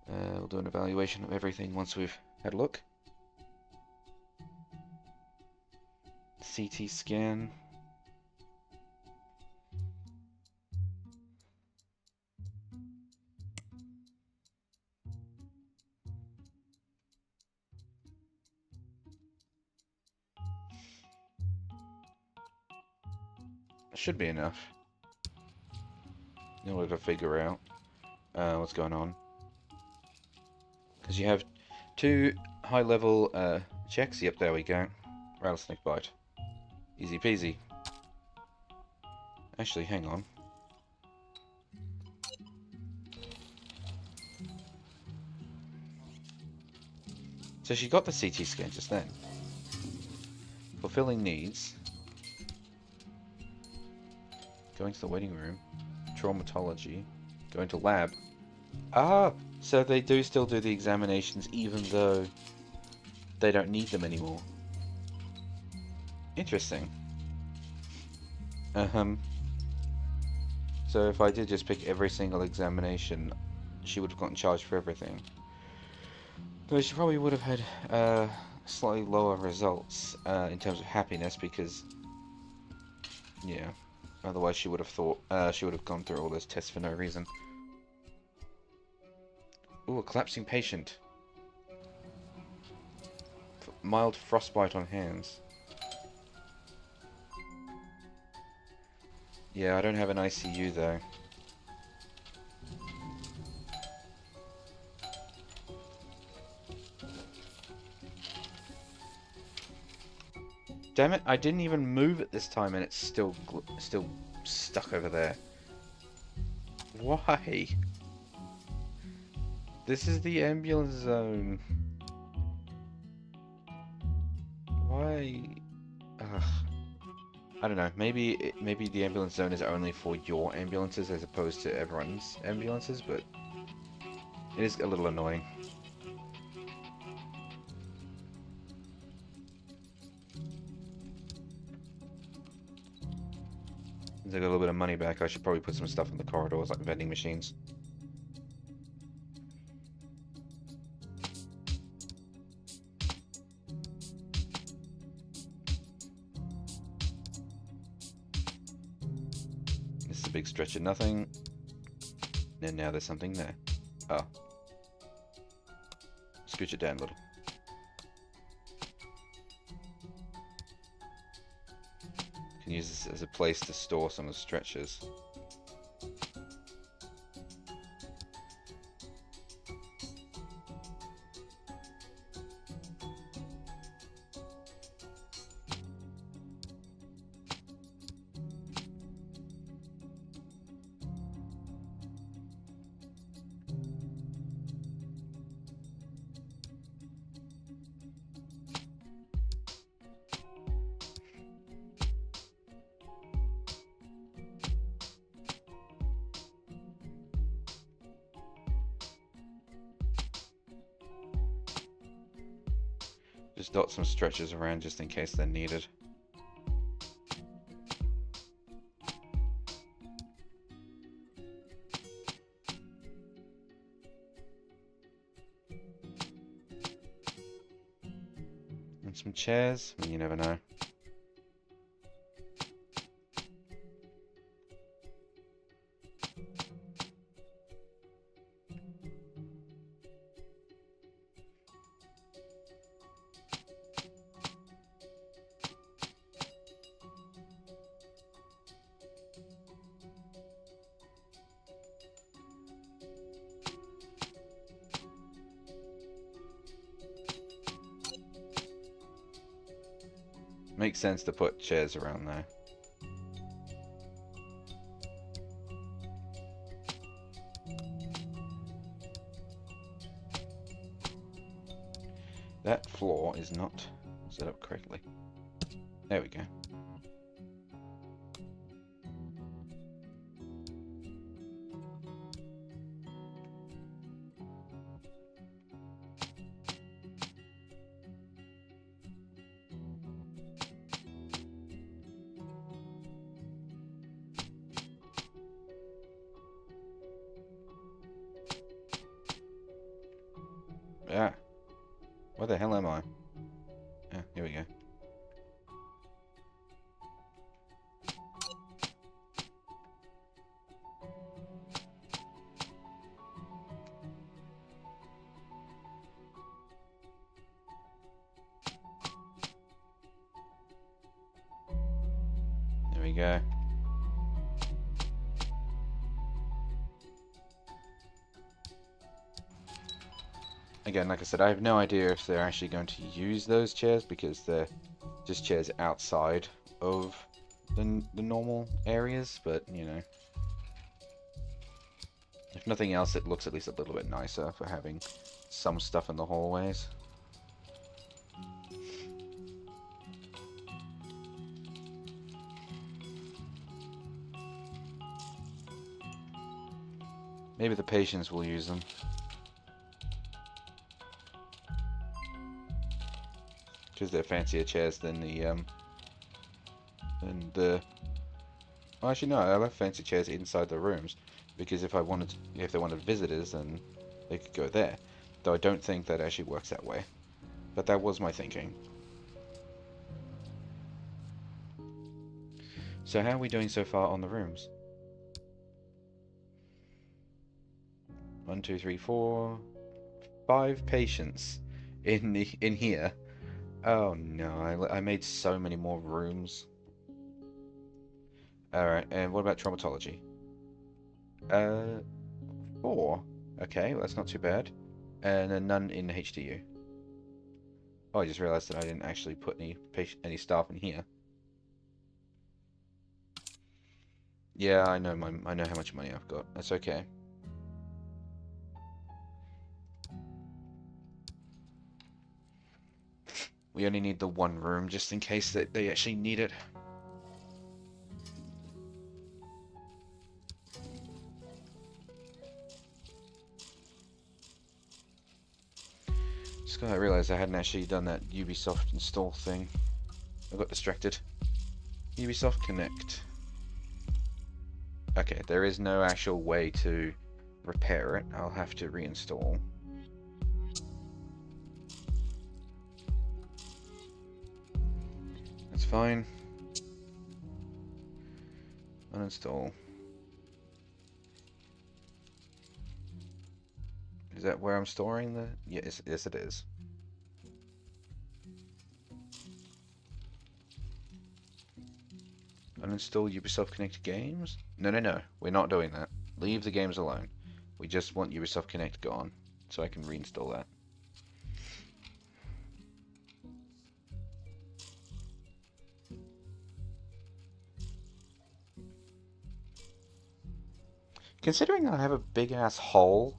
We'll do an evaluation of everything once we've had a look. CT scan. Should be enough in order to figure out what's going on. Because you have 2 high-level checks. Yep, there we go. Rattlesnake bite. Easy peasy. Actually, hang on. So she got the CT scan just then. Fulfilling needs. Going to the waiting room. Traumatology. Going to lab. Ah! So they do still do the examinations even though they don't need them anymore. Interesting. So if I did just pick every single examination, she would have gotten charged for everything. Though she probably would have had slightly lower results in terms of happiness because, yeah, otherwise she would have thought she would have gone through all those tests for no reason. Ooh, a collapsing patient. Mild frostbite on hands. Yeah, I don't have an ICU though. Damn it, I didn't even move it this time and it's still stuck over there. Why? This is the ambulance zone. Why? Ugh. I don't know. Maybe the ambulance zone is only for your ambulances as opposed to everyone's ambulances, but it is a little annoying. Since I got a little bit of money back, I should probably put some stuff in the corridors, like vending machines. This is a big stretch of nothing. And now there's something there. Oh. Scooch it down a little. Can use this as a place to store some of the stretchers. Just dot some stretchers around just in case they're needed. And some chairs, I mean, you never know. Makes sense to put chairs around there. That floor is not set up correctly. There we go. Ah, where the hell am I? Ah, here we go. There we go. Again, like I said, I have no idea if they're actually going to use those chairs because they're just chairs outside of the normal areas, but, you know. If nothing else, it looks at least a little bit nicer for having some stuff in the hallways. Maybe the patients will use them. Because they're fancier chairs than well, actually no, I left fancy chairs inside the rooms because if they wanted visitors, then they could go there. Though I don't think that actually works that way. But that was my thinking. So how are we doing so far on the rooms? 1, 2, 3, 4, 5 patients in here. Oh no, I made so many more rooms. Alright, and what about traumatology? 4. Okay, well, that's not too bad. And then none in HDU. Oh, I just realized that I didn't actually put any staff in here. Yeah, I know how much money I've got. That's okay. We only need the one room just in case that they actually need it. Just gotta realize I hadn't actually done that Ubisoft install thing. I got distracted. Ubisoft Connect. Okay, there is no actual way to repair it. I'll have to reinstall. That's fine. Uninstall. Is that where I'm storing the... Yes, yes it is. Uninstall Ubisoft Connect games? No. We're not doing that. Leave the games alone. We just want Ubisoft Connect gone, so I can reinstall that. Considering I have a big-ass hole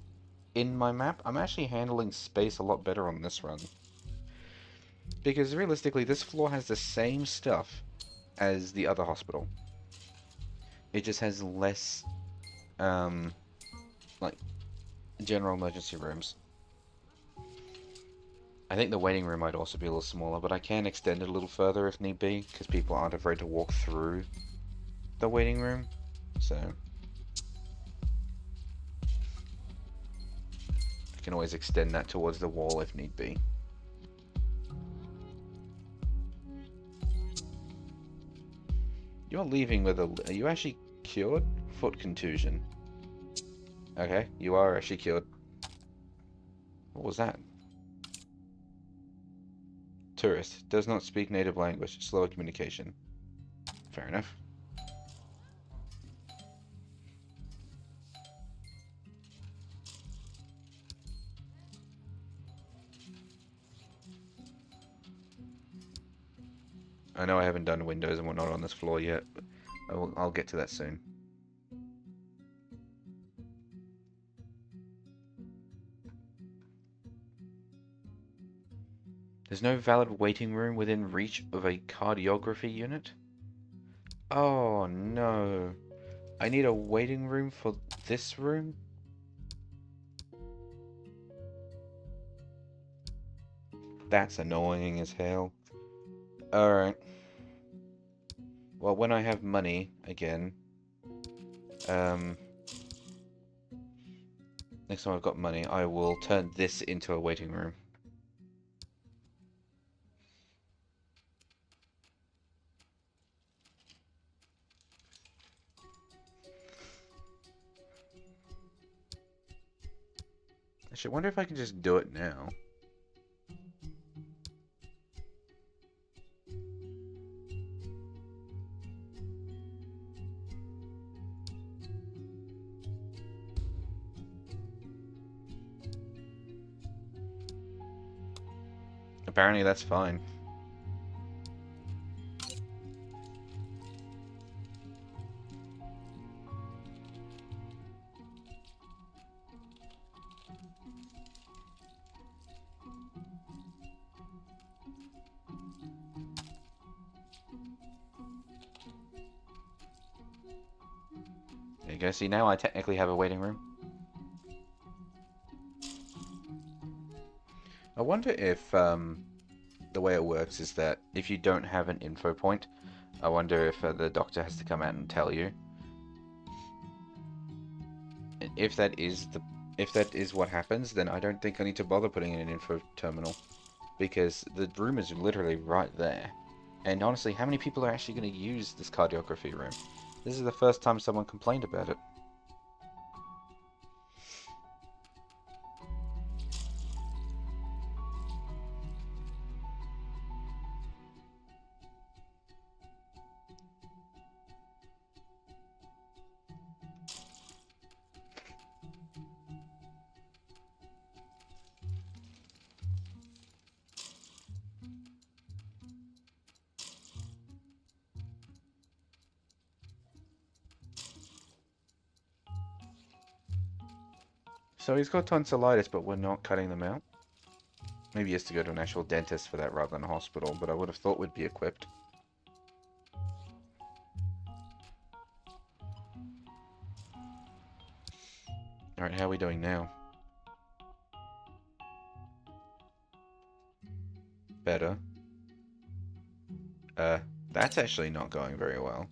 in my map, I'm actually handling space a lot better on this run. Because realistically, this floor has the same stuff as the other hospital. It just has less, like, general emergency rooms. I think the waiting room might also be a little smaller, but I can extend it a little further if need be, because people aren't afraid to walk through the waiting room, so... I can always extend that towards the wall if need be. You're leaving with a... Are you actually cured? Foot contusion. Okay, you are actually cured. What was that? Tourist. Does not speak native language. Slower communication. Fair enough. I know I haven't done windows and whatnot on this floor yet, but I'll get to that soon. There's no valid waiting room within reach of a cardiography unit? Oh no. I need a waiting room for this room? That's annoying as hell. Alright. Well, when I have money again, next time I've got money, I will turn this into a waiting room. Actually, I wonder if I can just do it now. Apparently that's fine. There you go. See, now I technically have a waiting room. I wonder if the way it works is that if you don't have an info point, I wonder if the doctor has to come out and tell you. And if that is what happens, then I don't think I need to bother putting in an info terminal, because the room is literally right there. And honestly, how many people are actually going to use this cardiography room? This is the first time someone complained about it. So he's got tonsillitis, but we're not cutting them out. Maybe he has to go to an actual dentist for that rather than a hospital, but I would have thought we'd be equipped. Alright, how are we doing now? Better. That's actually not going very well.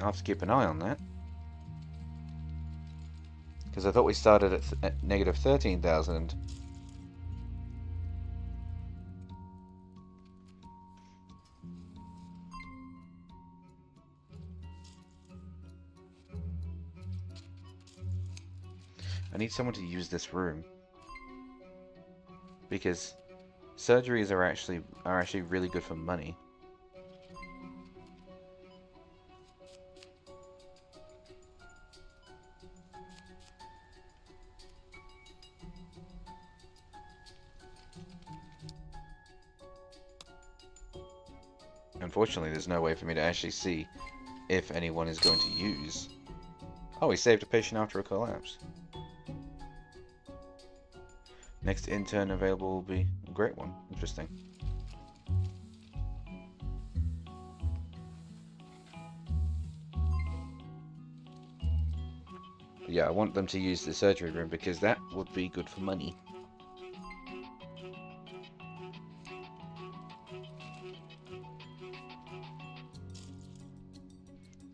I'll have to keep an eye on that. Because I thought we started at negative 13,000. I need someone to use this room. Because surgeries are actually really good for money. Unfortunately, there's no way for me to actually see if anyone is going to use. Oh, he saved a patient after a collapse. Next intern available will be a great one. Interesting. But yeah, I want them to use the surgery room because that would be good for money.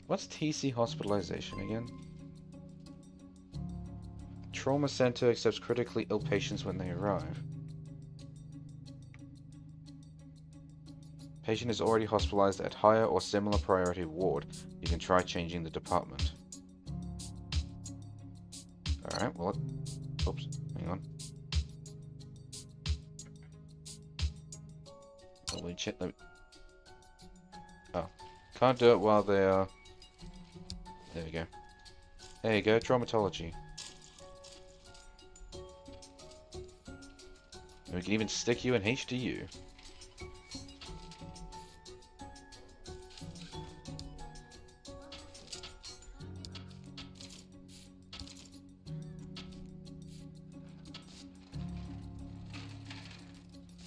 What's TC hospitalization again? Trauma center accepts critically ill patients when they arrive. Patient is already hospitalized at higher or similar priority ward. You can try changing the department. Alright, well, oops, hang on. Let me check. Oh, can't do it while they are. There we go. There you go. Traumatology. We can even stick you in HDU.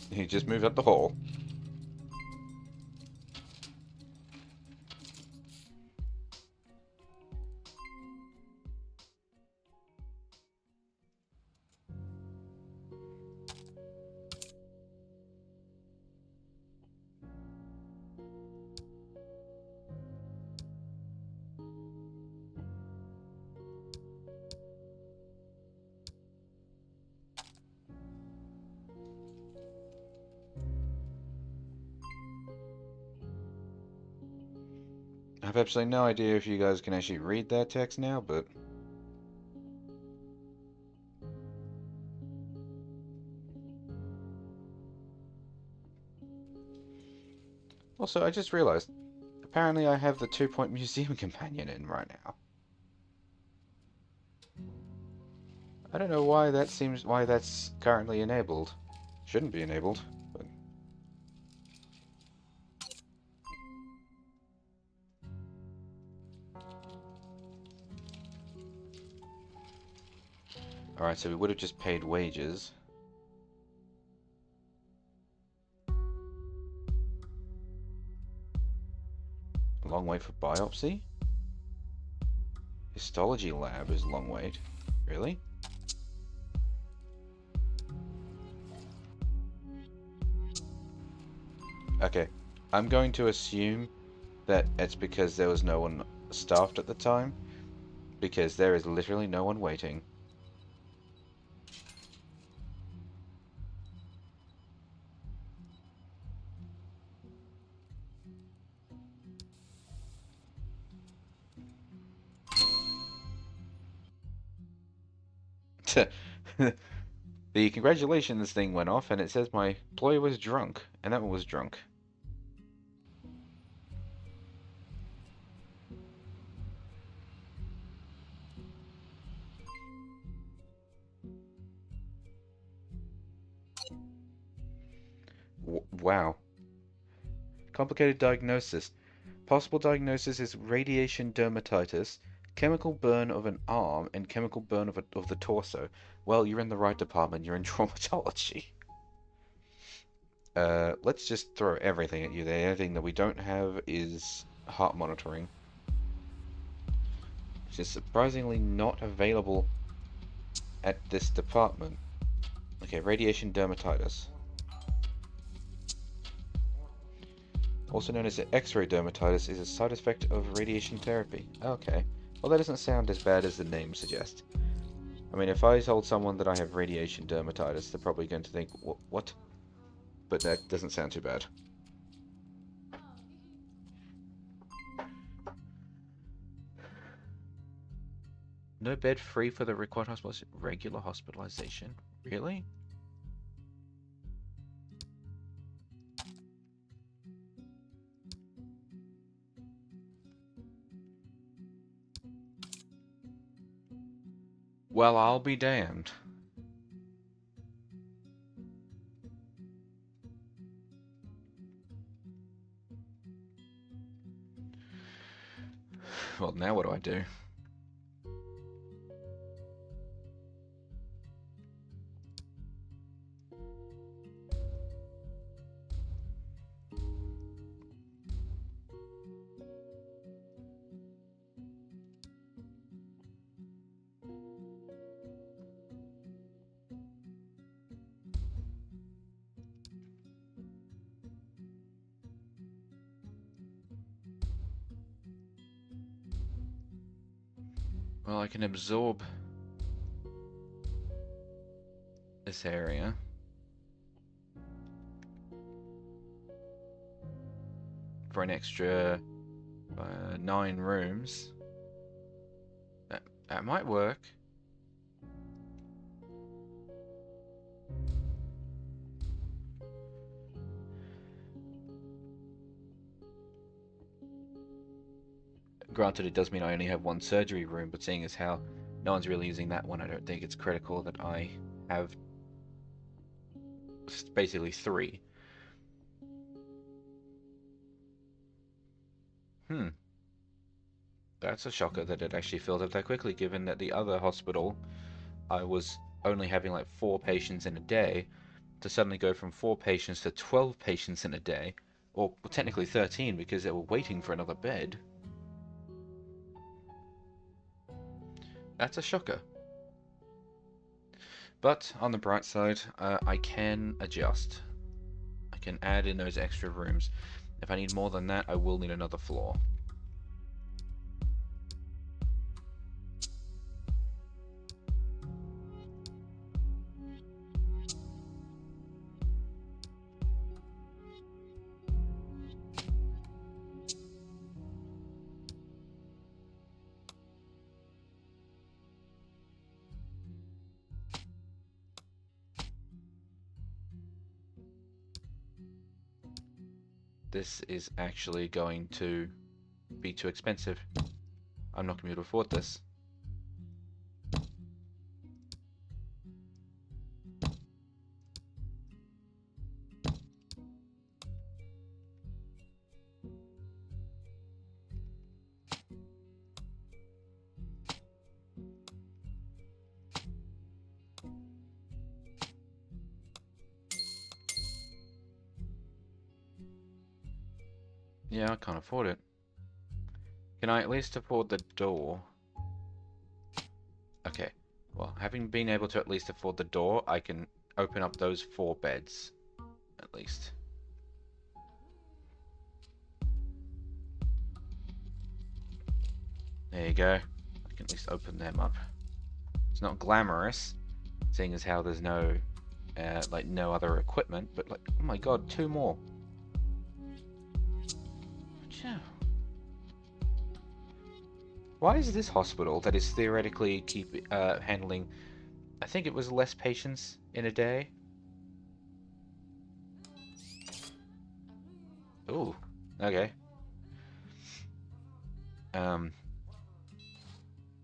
He just moved up the hall. I have absolutely no idea if you guys can actually read that text now, but... Also, I just realized, apparently I have the 2-point museum companion in right now. I don't know why that's currently enabled. Shouldn't be enabled, but... Alright, so we would have just paid wages. Long wait for biopsy? Histology lab is long wait. Really? Okay, I'm going to assume that it's because there was no one staffed at the time, because there is literally no one waiting. The congratulations thing went off, and it says my employee was drunk, and that one was drunk. Wow. Complicated diagnosis. Possible diagnosis is radiation dermatitis, chemical burn of an arm, and chemical burn of the torso. Well, you're in the right department. You're in traumatology. Let's just throw everything at you. The only thing that we don't have is heart monitoring, which is surprisingly not available at this department. Okay, radiation dermatitis. Also known as X-ray dermatitis, is a side effect of radiation therapy. Okay. Well, that doesn't sound as bad as the name suggests. I mean, if I told someone that I have radiation dermatitis, they're probably going to think, what? But that doesn't sound too bad. No bed free for the required regular hospitalization? Really? Well, I'll be damned. Well, now what do I do? Well, I can absorb this area. For an extra 9 rooms. That might work. Granted, it does mean I only have one surgery room, but seeing as how no one's really using that one, I don't think it's critical that I have basically 3. That's a shocker that it actually filled up that quickly, given that the other hospital, I was only having like 4 patients in a day, to suddenly go from 4 patients to 12 patients in a day, or well, technically 13 because they were waiting for another bed. That's a shocker. But on the bright side, I can adjust. I can add in those extra rooms. If I need more than that, I will need another floor. This is actually going to be too expensive. I'm not going to be able to afford this. Yeah, I can't afford it. Can I at least afford the door? Okay, well, having been able to at least afford the door, I can open up those 4 beds, at least. There you go. I can at least open them up. It's not glamorous, seeing as how there's no, like, no other equipment, but, like, oh my god, 2 more. Why is this hospital that is theoretically handling, I think it was less patients in a day? Ooh, okay.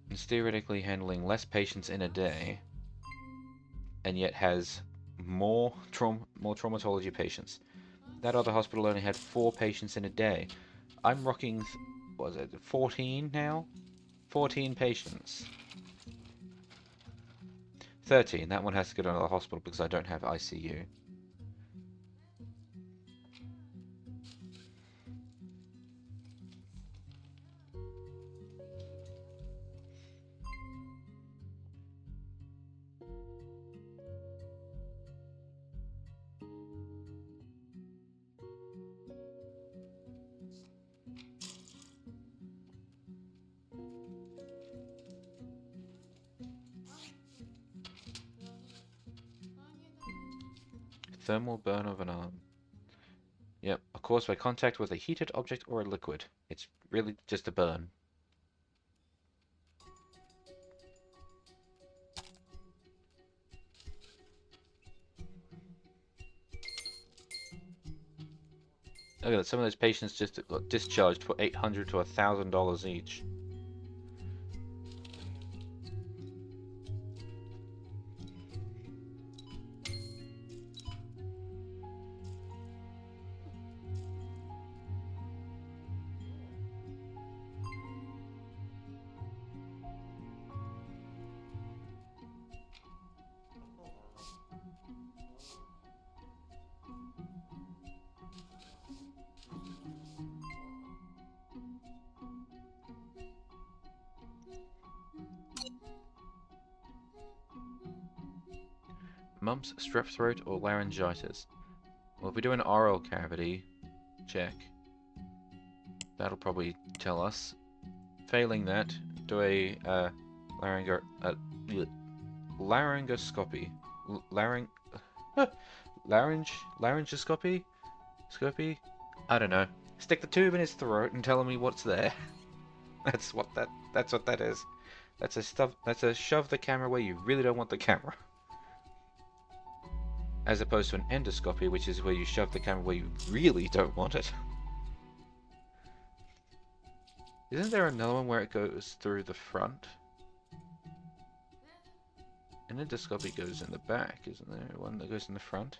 It's theoretically handling less patients in a day, and yet has more traumatology patients. That other hospital only had 4 patients in a day. I'm rocking, what was it, 14 now? 14 patients. 13. That one has to go to another hospital because I don't have ICU. Thermal burn of an arm. Yep, of course by contact with a heated object or a liquid. It's really just a burn. Look at that, some of those patients just got discharged for $800 to $1,000 each. Mumps, strep throat, or laryngitis. Well, if we do an oral cavity check, that'll probably tell us. Failing that, do a laryngoscopy. Laryngoscopy? Scopy? I don't know. Stick the tube in his throat and tell me what's there. That's what that is. That's a shove the camera where you really don't want the camera. As opposed to an endoscopy, which is where you shove the camera where you really don't want it. Isn't there another one where it goes through the front? An endoscopy goes in the back, isn't there? One that goes in the front?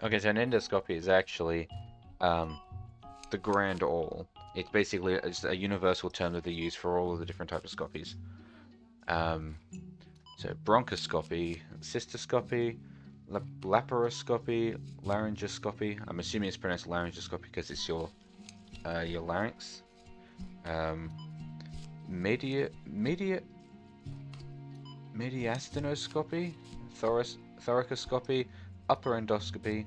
Okay, so an endoscopy is actually the grand all. It's basically just a universal term that they use for all of the different types of scopies. So bronchoscopy, cystoscopy, laparoscopy, laryngoscopy. I'm assuming it's pronounced laryngoscopy because it's your larynx. Mediastinoscopy, thoracoscopy, upper endoscopy,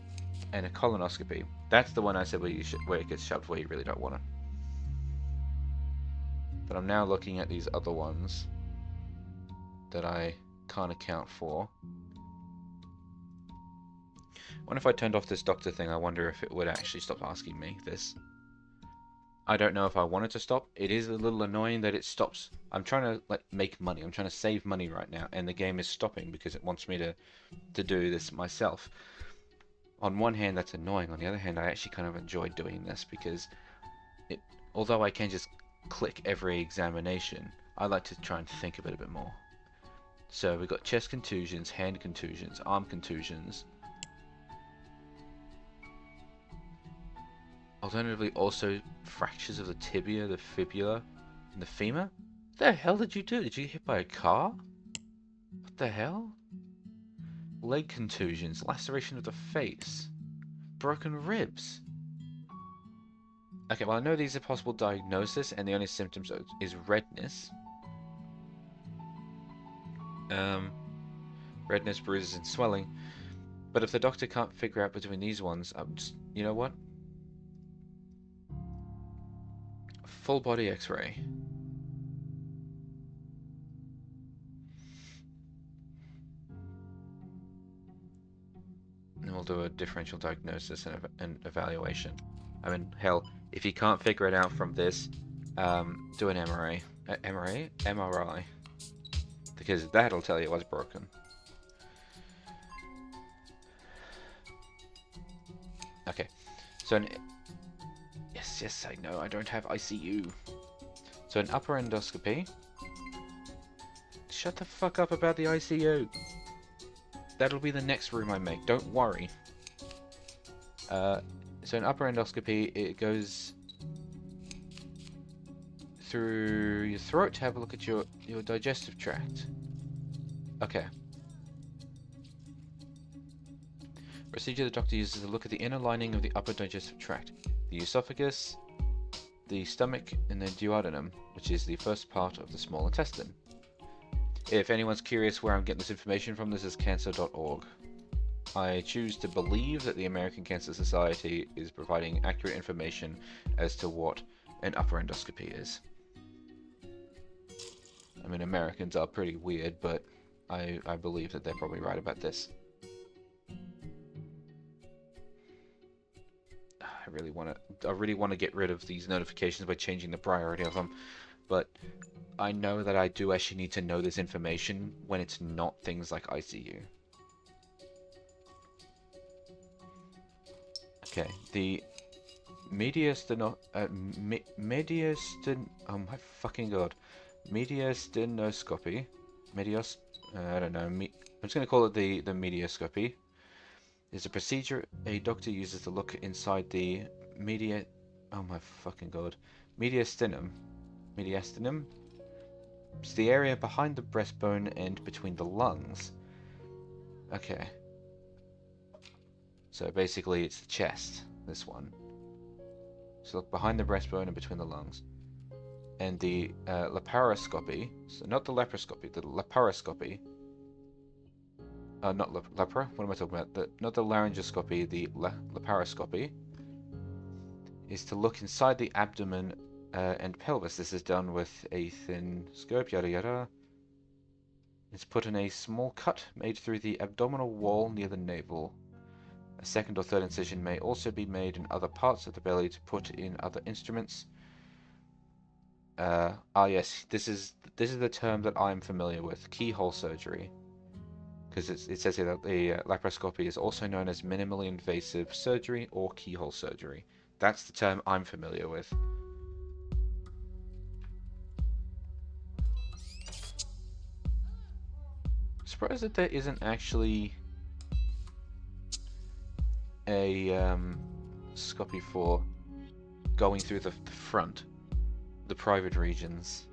and a colonoscopy. That's the one I said where it gets shoved where you really don't want it. But I'm now looking at these other ones that I can't account for. What if I turned off this doctor thing? I wonder if it would actually stop asking me this. I don't know if I want it to stop. It is a little annoying that it stops. I'm trying to make money. I'm trying to save money right now, and the game is stopping because it wants me to do this myself. On one hand, that's annoying. On the other hand, I actually kind of enjoy doing this because although I can just click every examination, I like to try and think about it a bit more. So we've got chest contusions, hand contusions, arm contusions. Alternatively, also fractures of the tibia, the fibula, and the femur. What the hell did you do? Did you get hit by a car? What the hell? Leg contusions, laceration of the face, broken ribs. Okay, well I know these are possible diagnosis, and the only symptoms is redness. Redness, bruises, and swelling. But if the doctor can't figure out between these ones, I'm just, you know what? Full body X-ray. And we'll do a differential diagnosis and evaluation. I mean, hell, if you can't figure it out from this, do an MRI. MRI? Because that'll tell you what's broken. Okay, so yes, I know, I don't have ICU. So an upper endoscopy. Shut the fuck up about the ICU. That'll be the next room I make, don't worry. So an upper endoscopy, it goes through your throat to have a look at your digestive tract. Okay. Procedure the doctor uses to look at the inner lining of the upper digestive tract, the esophagus, the stomach, and the duodenum, which is the first part of the small intestine. If anyone's curious where I'm getting this information from, this is cancer.org. I choose to believe that the American Cancer Society is providing accurate information as to what an upper endoscopy is. I mean, Americans are pretty weird, but I believe that they're probably right about this. I really want to get rid of these notifications by changing the priority of them, but I know that I do actually need to know this information when it's not things like ICU. Okay, the mediastinoscopy. Oh my fucking god. Mediastinoscopy. I don't know. I'm just gonna call it the mediascopy. Is a procedure a doctor uses to look inside the oh my fucking god. Mediastinum. It's the area behind the breastbone and between the lungs. Okay. So basically it's the chest, this one. So look behind the breastbone and between the lungs. And the laparoscopy, so not the laparoscopy, the laparoscopy. Not lepra, what am I talking about? Not the laryngoscopy, the laparoscopy is to look inside the abdomen and pelvis. This is done with a thin scope, yada yada. It's put in a small cut made through the abdominal wall near the navel. A second or third incision may also be made in other parts of the belly to put in other instruments. Yes, this is the term that I'm familiar with, keyhole surgery. Because it says here that the laparoscopy is also known as minimally invasive surgery or keyhole surgery. That's the term I'm familiar with. Surprised that there isn't actually a scopy for going through the front, the private regions.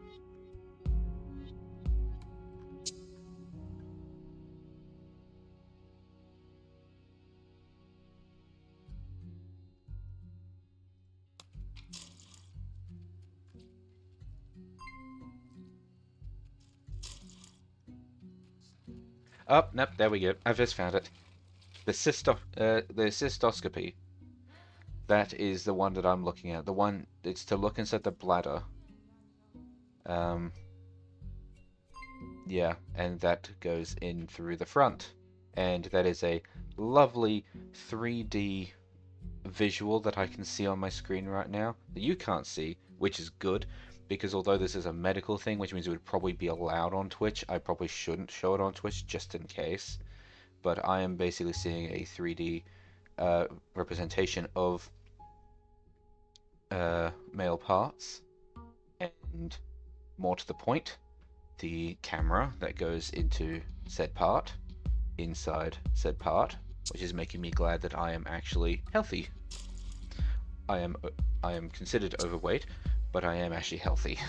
Oh, nope, there we go. I've just found it. The cystoscopy. That is the one that I'm looking at. The one, it's to look inside the bladder. Yeah, and that goes in through the front. And that is a lovely 3D visual that I can see on my screen right now that you can't see, which is good, because although this is a medical thing, which means it would probably be allowed on Twitch, I probably shouldn't show it on Twitch just in case. But I am basically seeing a 3D representation of male parts, and more to the point, the camera that goes into said part, inside said part, which is making me glad that I am actually healthy. I am considered overweight, but I am actually healthy.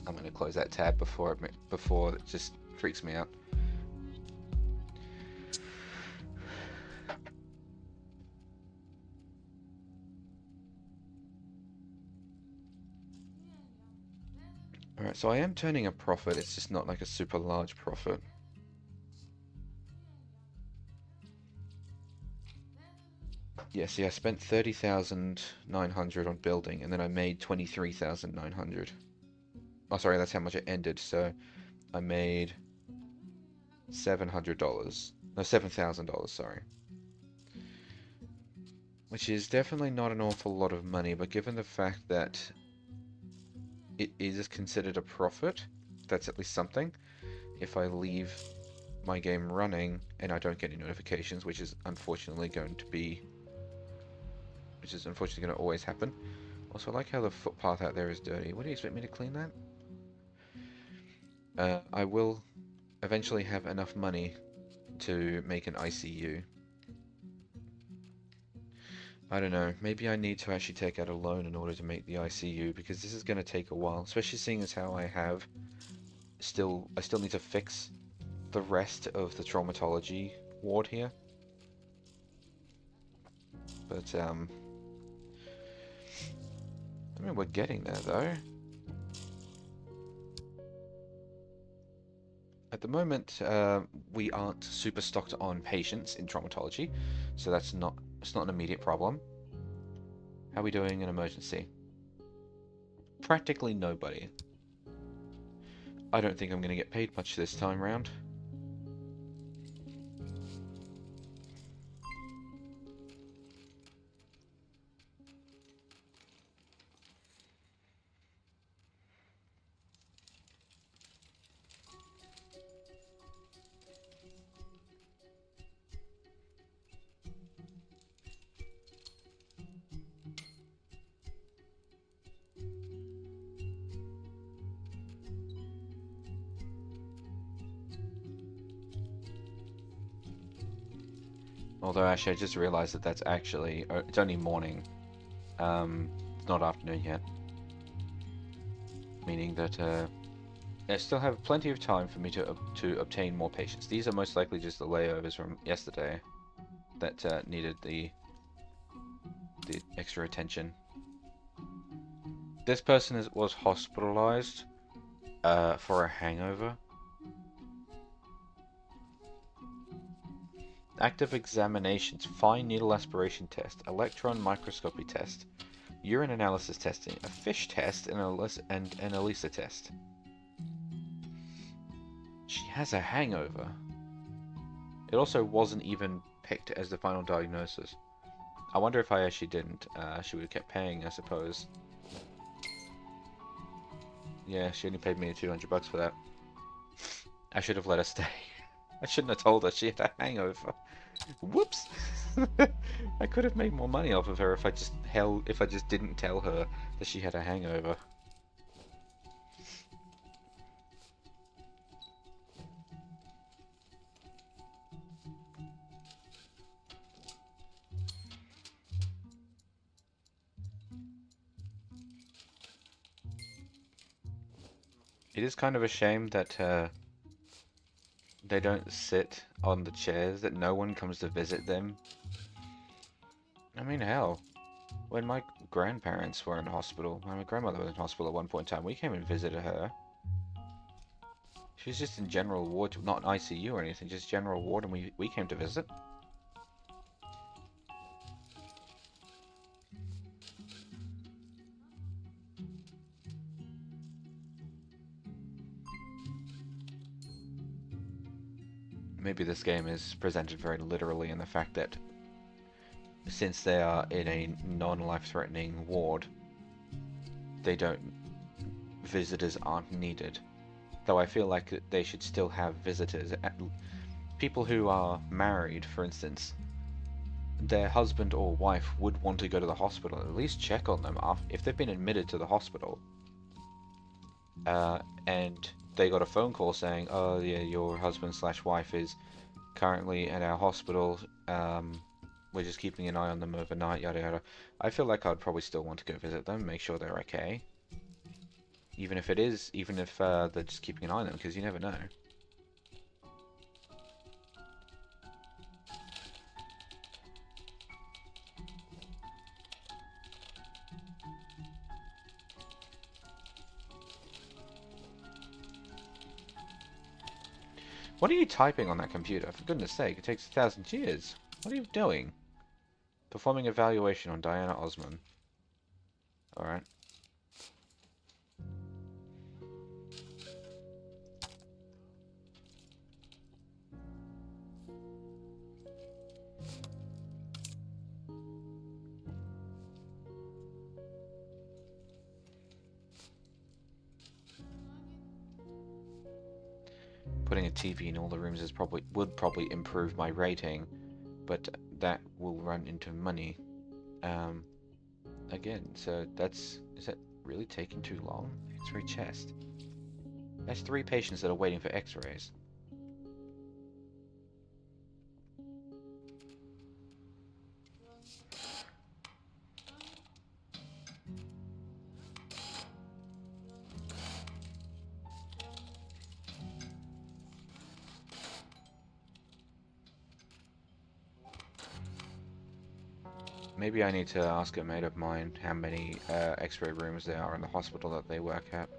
I'm going to close that tab before it just freaks me out. Alright, so I am turning a profit, it's just not like a super large profit. Yeah, see, I spent 30,900 on building, and then I made 23,900. Oh, sorry, that's how much it ended, so I made $700. No, $7,000, sorry. Which is definitely not an awful lot of money, but given the fact that it is considered a profit, that's at least something. If I leave my game running and I don't get any notifications, which is unfortunately going to always happen. Also, I like how the footpath out there is dirty. What do you expect me to clean that? I will eventually have enough money to make an ICU. I don't know, maybe I need to actually take out a loan in order to make the ICU, because this is going to take a while, especially seeing as how I still need to fix the rest of the traumatology ward here. But, I mean, we're getting there, though. At the moment, we aren't super stocked on patients in traumatology, so it's not an immediate problem. How are we doing in emergency? Practically nobody. I don't think I'm going to get paid much this time round. Although actually I just realized that that's actually, it's only morning. It's not afternoon yet. Meaning that I still have plenty of time for me to obtain more patients. These are most likely just the layovers from yesterday that needed the extra attention. This person was hospitalized for a hangover. Active examinations, fine needle aspiration test, electron microscopy test, urine analysis testing, a fish test, and an ELISA test. She has a hangover. It also wasn't even picked as the final diagnosis. I wonder if I actually didn't. She would have kept paying, I suppose. Yeah, she only paid me $200 for that. I should have let her stay. I shouldn't have told her she had a hangover. Whoops! I could have made more money off of her if I just didn't tell her that she had a hangover. It is kind of a shame that they don't sit on the chairs, that no one comes to visit them. I mean, hell, when my grandparents were in hospital, when my grandmother was in hospital at one point in time, we came and visited her. She was just in general ward, not ICU or anything, just general ward, and we came to visit. Maybe this game is presented very literally in the fact that since they are in a non-life-threatening ward, visitors aren't needed. Though I feel like they should still have visitors. People who are married, for instance, their husband or wife would want to go to the hospital, at least check on them if they've been admitted to the hospital. And they got a phone call saying, oh yeah, your husband/wife is currently at our hospital, we're just keeping an eye on them overnight, yada yada. I feel like I'd probably still want to go visit them, make sure they're okay. Even if they're just keeping an eye on them, because you never know. What are you typing on that computer? For goodness sake, it takes 1,000 years. What are you doing? Performing evaluation on Diana Osman. Alright. Putting a TV in all the rooms would probably improve my rating, but that will run into money. Again, so is that really taking too long? X-ray chest. That's 3 patients that are waiting for X-rays. Maybe I need to ask a mate of mine how many X-ray rooms there are in the hospital that they work at.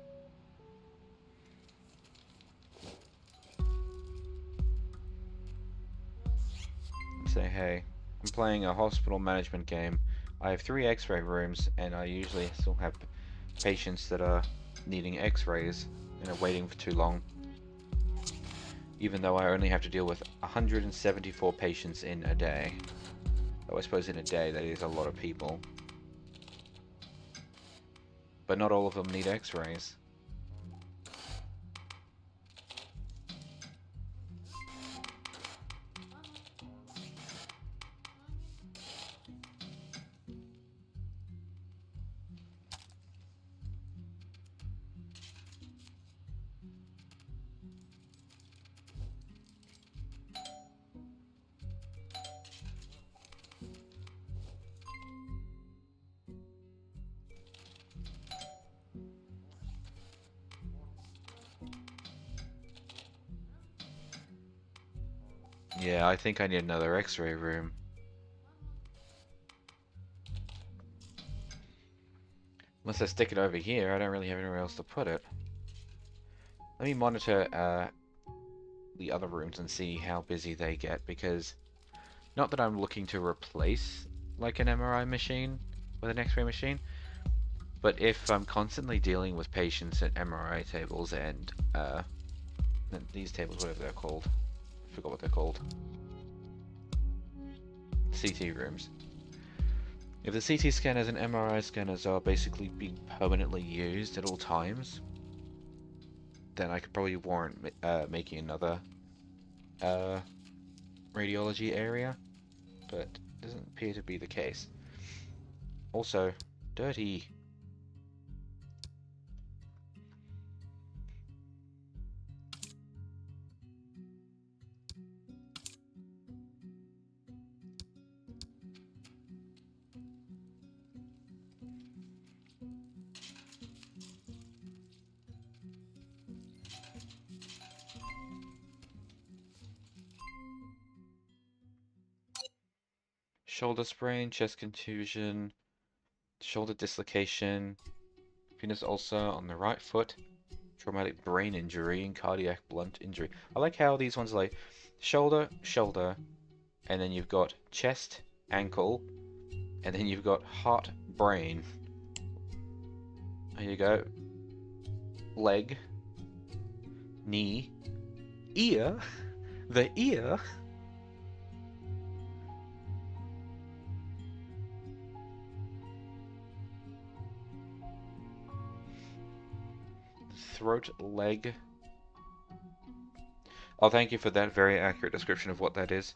Say, hey, I'm playing a hospital management game. I have 3 X-ray rooms, and I usually still have patients that are needing X-rays and are waiting for too long. Even though I only have to deal with 174 patients in a day. I suppose in a day that is a lot of people. But not all of them need X-rays. Yeah, I think I need another X-ray room. Unless I stick it over here, I don't really have anywhere else to put it. Let me monitor the other rooms and see how busy they get, because not that I'm looking to replace like an MRI machine with an X-ray machine, but if I'm constantly dealing with patients at MRI tables and these tables, whatever they're called. I forgot what they're called. CT rooms. If the CT scanners and MRI scanners are basically being permanently used at all times, then I could probably warrant making another radiology area, but it doesn't appear to be the case. Also, dirty. Shoulder sprain, chest contusion, shoulder dislocation, venous ulcer on the right foot, traumatic brain injury, and cardiac blunt injury. I like how these ones are like shoulder, shoulder, and then you've got chest, ankle, and then you've got heart, brain. There you go. Leg, knee, ear, the ear. Throat, leg. Oh, thank you for that very accurate description of what that is.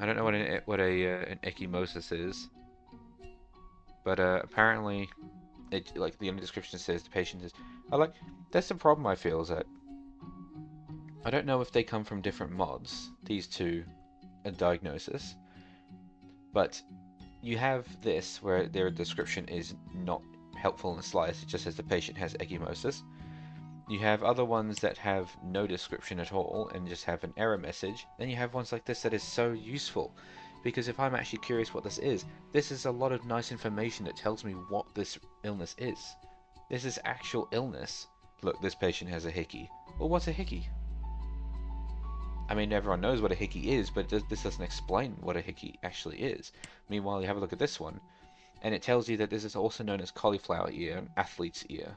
I don't know what an ecchymosis is, but apparently, it like the only description says the patient is. That's the problem I feel is that I don't know if they come from different mods. These two, diagnosis, but you have this where their description is not helpful in the slightest. It just says the patient has ecchymosis. You have other ones that have no description at all and just have an error message. Then you have ones like this that is so useful, because if I'm actually curious what this is a lot of nice information that tells me what this illness is. This is actual illness. Look, this patient has a hickey. Well, what's a hickey? I mean, everyone knows what a hickey is, but this doesn't explain what a hickey actually is. Meanwhile, you have a look at this one, and it tells you that this is also known as cauliflower ear, an athlete's ear.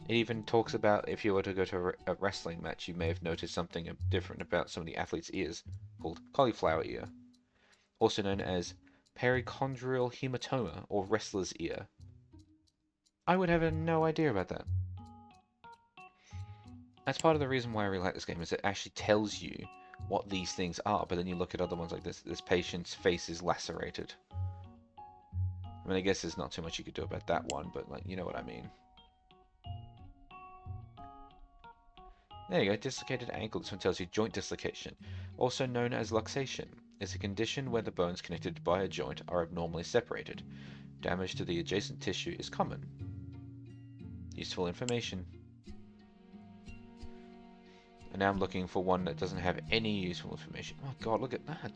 It even talks about if you were to go to a wrestling match, you may have noticed something different about some of the athletes' ears, called cauliflower ear, also known as perichondrial hematoma or wrestler's ear. I would have no idea about that. That's part of the reason why I really like this game, is it actually tells you what these things are, but then you look at other ones like this patient's face is lacerated. I mean, I guess there's not too much you could do about that one, but like, you know what I mean. There you go, dislocated ankle. This one tells you joint dislocation, also known as luxation, is a condition where the bones connected by a joint are abnormally separated. Damage to the adjacent tissue is common. Useful information. And now I'm looking for one that doesn't have any useful information. Oh god, look at that.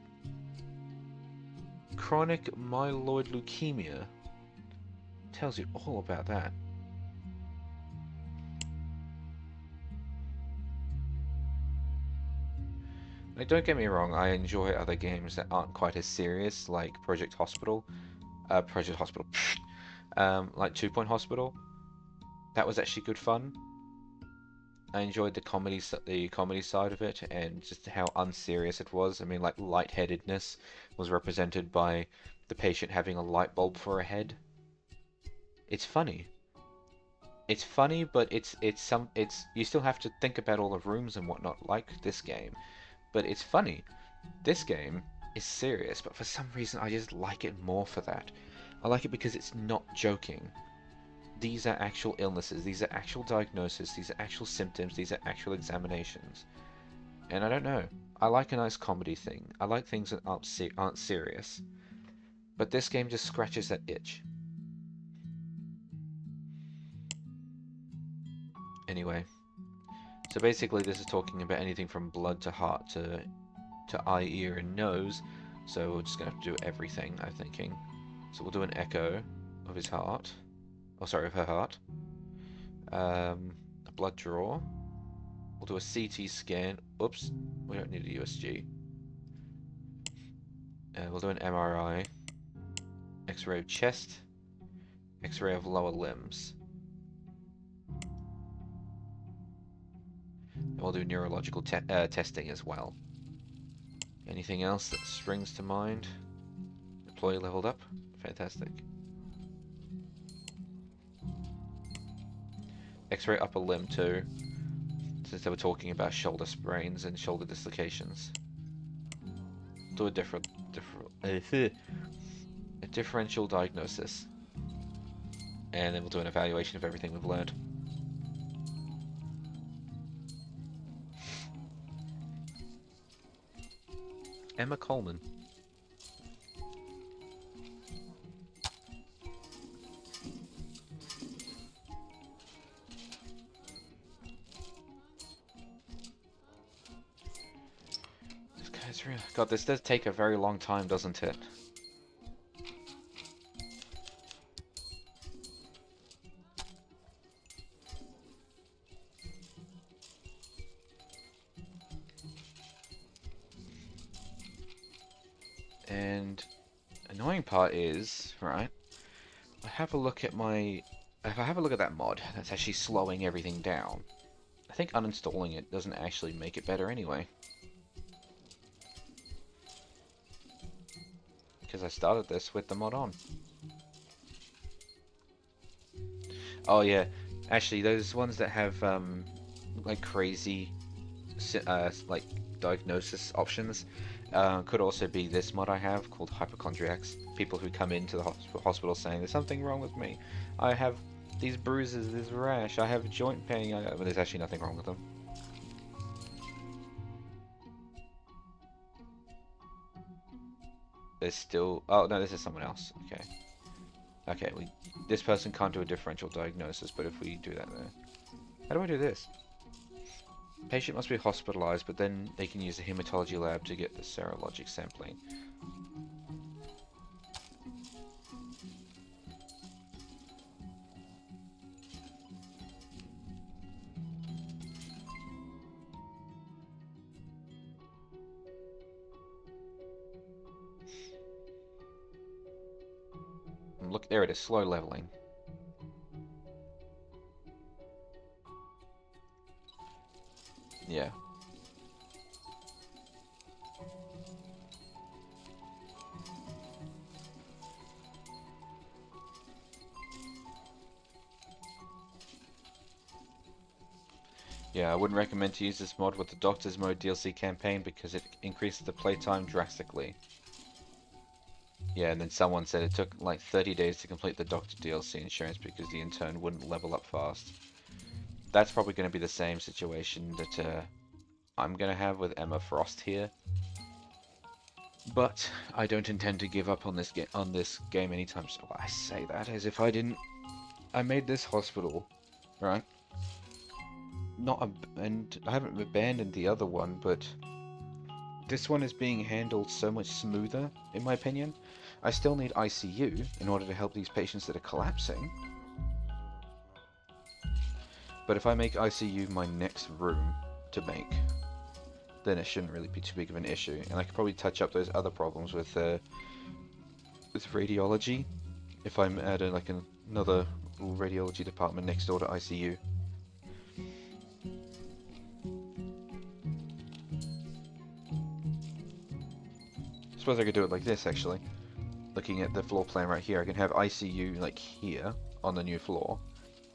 Chronic myeloid leukemia. Tells you all about that. Like, don't get me wrong, I enjoy other games that aren't quite as serious, like Project Hospital. Like 2 Point Hospital. That was actually good fun. I enjoyed the comedy side of it, and just how unserious it was. I mean, like, lightheadedness was represented by the patient having a light bulb for a head. It's funny. It's funny, but it's you still have to think about all the rooms and whatnot, like this game. But it's funny. This game is serious, but for some reason I just like it more for that. I like it because it's not joking. These are actual illnesses, these are actual diagnoses, these are actual symptoms, these are actual examinations. And I don't know, I like a nice comedy thing. I like things that aren't serious. But this game just scratches that itch. Anyway, so basically this is talking about anything from blood to heart to eye, ear, and nose. So we're just going to have to do everything, I'm thinking. So we'll do an echo of his heart. Oh, sorry, of her heart. A blood draw. We'll do a CT scan. Oops, we don't need a USG. We'll do an MRI. X-ray of chest. X-ray of lower limbs. And we'll do neurological testing as well. Anything else that springs to mind? Employee leveled up. Fantastic. X-ray upper limb too, since they were talking about shoulder sprains and shoulder dislocations. Do a differential diagnosis, and then we'll do an evaluation of everything we've learned. Emma Coleman. God, this does take a very long time, doesn't it? And annoying part is, right, I have a look at my... If I have a look at that mod, that's actually slowing everything down. I think uninstalling it doesn't actually make it better anyway. Because I started this with the mod on. Oh yeah, actually those ones that have like crazy like diagnosis options could also be this mod I have called hypochondriacs. People who come into the hospital saying there's something wrong with me. I have these bruises, this rash, I have joint pain, but there's actually nothing wrong with them. There's still... Oh, no, this is someone else. Okay. Okay, this person can't do a differential diagnosis, but if we do that there... How do I do this? Patient must be hospitalized, but then they can use the hematology lab to get the serologic sampling. Look, there it is, slow leveling. Yeah. Yeah, I wouldn't recommend to use this mod with the Doctor's Mode DLC campaign because it increases the playtime drastically. Yeah, and then someone said it took like 30 days to complete the Doctor DLC insurance because the intern wouldn't level up fast. That's probably going to be the same situation that I'm going to have with Emma Frost here. But I don't intend to give up on this game anytime soon. Well, I say that as if I didn't... I made this hospital, right? And I haven't abandoned the other one, but this one is being handled so much smoother, in my opinion. I still need ICU in order to help these patients that are collapsing. But if I make ICU my next room to make, then it shouldn't really be too big of an issue. And I could probably touch up those other problems with radiology if I'm at like another radiology department next door to ICU. I suppose I could do it like this, actually. Looking at the floor plan right here, I can have ICU like here on the new floor,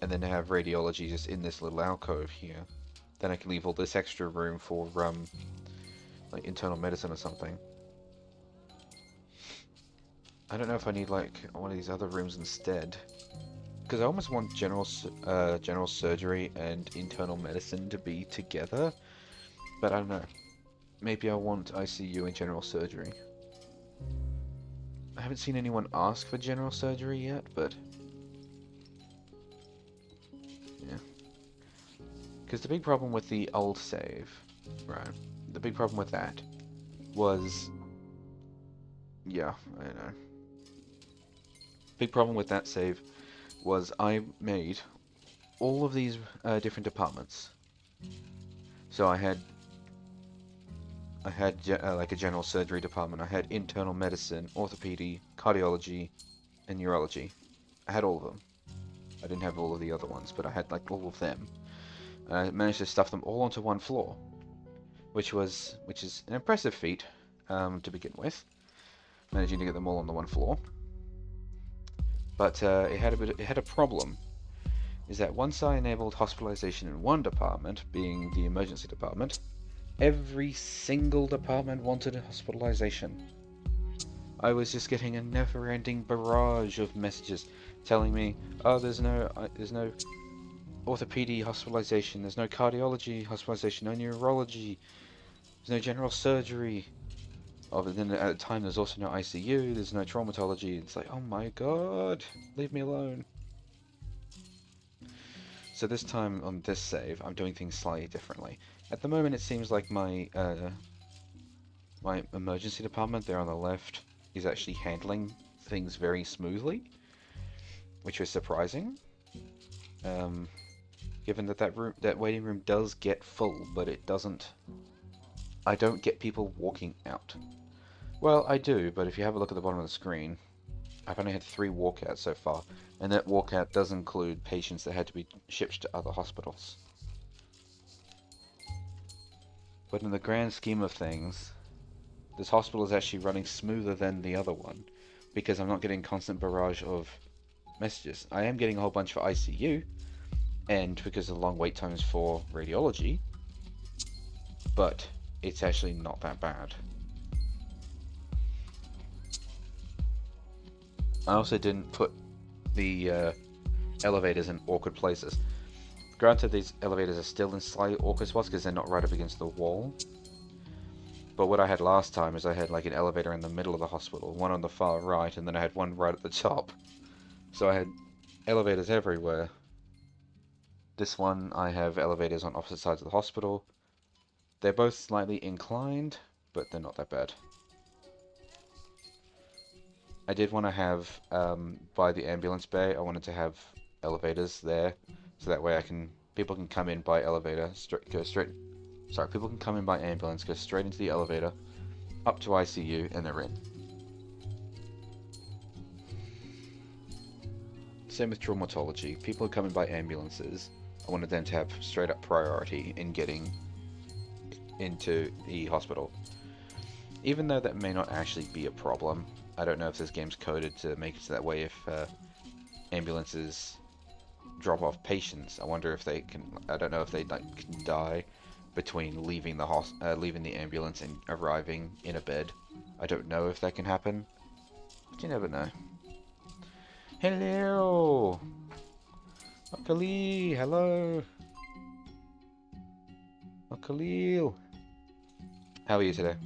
and then have radiology just in this little alcove here. Then I can leave all this extra room for like internal medicine or something. I don't know if I need like one of these other rooms instead, because I almost want general surgery and internal medicine to be together, but I don't know. Maybe I want ICU and general surgery. I haven't seen anyone ask for general surgery yet, but yeah. Because the big problem with the old save, right? The big problem with that was, yeah, I know. Big problem with that save was I made all of these different departments. So I had like a general surgery department. I had internal medicine, orthopedy, cardiology, and neurology. I had all of them. I didn't have all of the other ones, but I had like all of them. And I managed to stuff them all onto one floor, which is an impressive feat to begin with, managing to get them all on the one floor. But it had a problem. Is that once I enabled hospitalization in one department, being the emergency department, every single department wanted a hospitalization. I was just getting a never-ending barrage of messages telling me, "Oh, there's no orthopedic hospitalization, there's no cardiology hospitalization, no neurology, there's no general surgery." Oh, but then at the time, there's also no ICU, there's no traumatology. It's like, oh my god, leave me alone. So this time on this save, I'm doing things slightly differently. At the moment, it seems like my emergency department there on the left is actually handling things very smoothly, which is surprising. Given that that waiting room does get full, but it doesn't. I don't get people walking out. Well, I do, but if you have a look at the bottom of the screen, I've only had 3 walkouts so far, and that walkout does include patients that had to be shipped to other hospitals. But in the grand scheme of things, this hospital is actually running smoother than the other one, because I'm not getting constant barrage of messages. I am getting a whole bunch for ICU, and because of the long wait times for radiology, but it's actually not that bad. I also didn't put the elevators in awkward places. Granted, these elevators are still in slightly awkward spots because they're not right up against the wall. But what I had last time is I had like an elevator in the middle of the hospital, one on the far right, and then I had one right at the top. So I had elevators everywhere. This one, I have elevators on opposite sides of the hospital. They're both slightly inclined, but they're not that bad. I did want to have, by the ambulance bay, I wanted to have elevators there, so that way people can come in by elevator, people can come in by ambulance, go straight into the elevator, up to ICU, and they're in. Same with traumatology. People who come in by ambulances, I wanted them to have straight up priority in getting into the hospital. Even though that may not actually be a problem, I don't know if this game's coded to make it so that way if ambulances drop off patients, I wonder if they can, I don't know if they can die between leaving the ambulance and arriving in a bed. I don't know if that can happen, but you never know. Hello! Khalil, hello! Oh, Khalil! How are you today?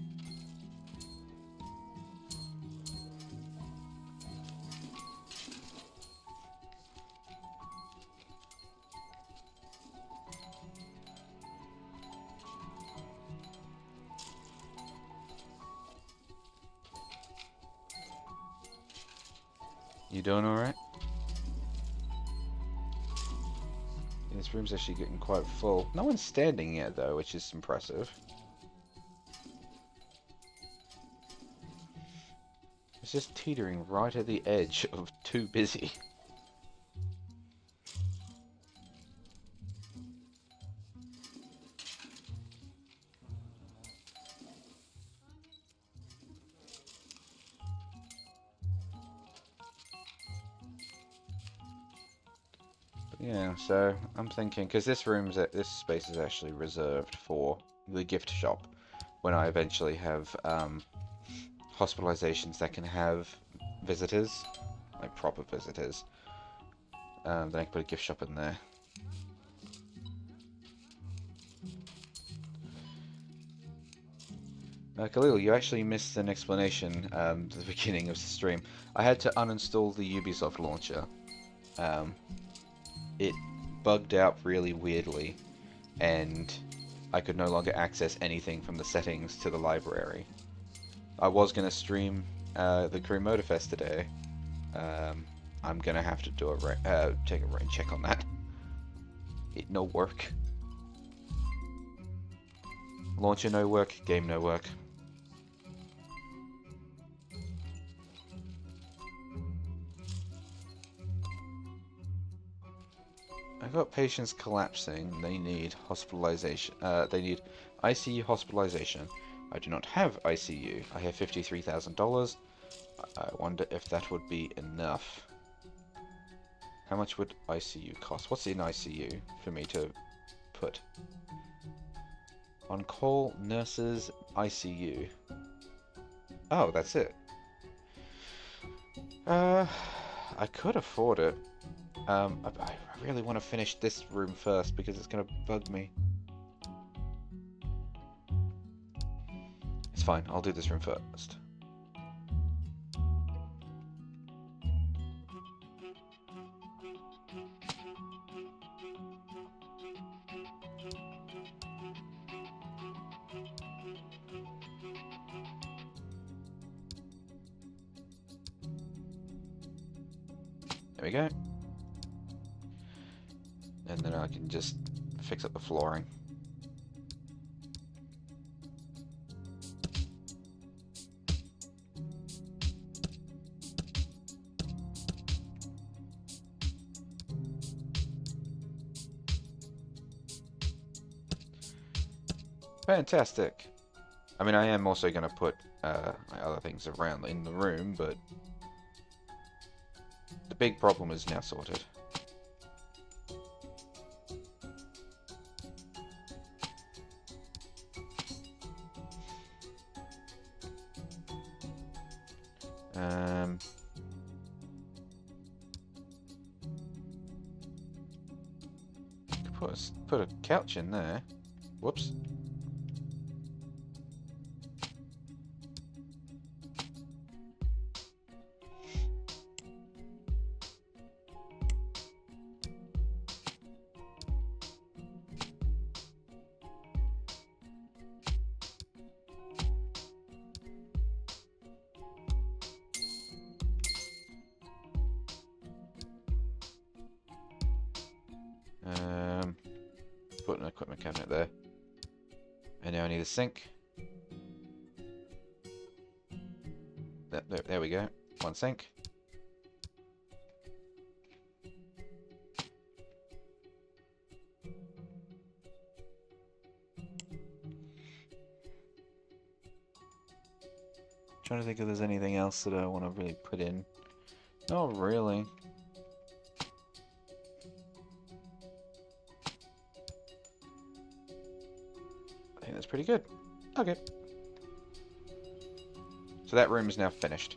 You doing alright? This room's actually getting quite full. No one's standing yet though, which is impressive. It's just teetering right at the edge of too busy. Yeah, so I'm thinking, because this space is actually reserved for the gift shop when I eventually have hospitalizations that can have visitors, like proper visitors. Then I can put a gift shop in there. Khalil, you actually missed an explanation at the beginning of the stream. I had to uninstall the Ubisoft launcher. It bugged out really weirdly, and I could no longer access anything from the settings to the library. I was going to stream the Crew Motorfest today. I'm going to have to do take a rain check on that. It no work. Launcher no work, game no work. I've got patients collapsing. They need hospitalization. They need ICU hospitalization. I do not have ICU. I have $53,000. I wonder if that would be enough. How much would ICU cost? What's in ICU for me to put? On call, nurses, ICU. Oh, that's it. I could afford it. I really want to finish this room first because it's going to bug me. It's fine, I'll do this room first. There we go. And then I can just fix up the flooring. Fantastic. I mean, I am also going to put my other things around in the room, but the big problem is now sorted. Put a couch in there. Whoops. Put an equipment cabinet there. And now I need a sink. There we go. One sink. Trying to think if there's anything else that I want to really put in. Not really. I think that's pretty good. Okay. So that room is now finished.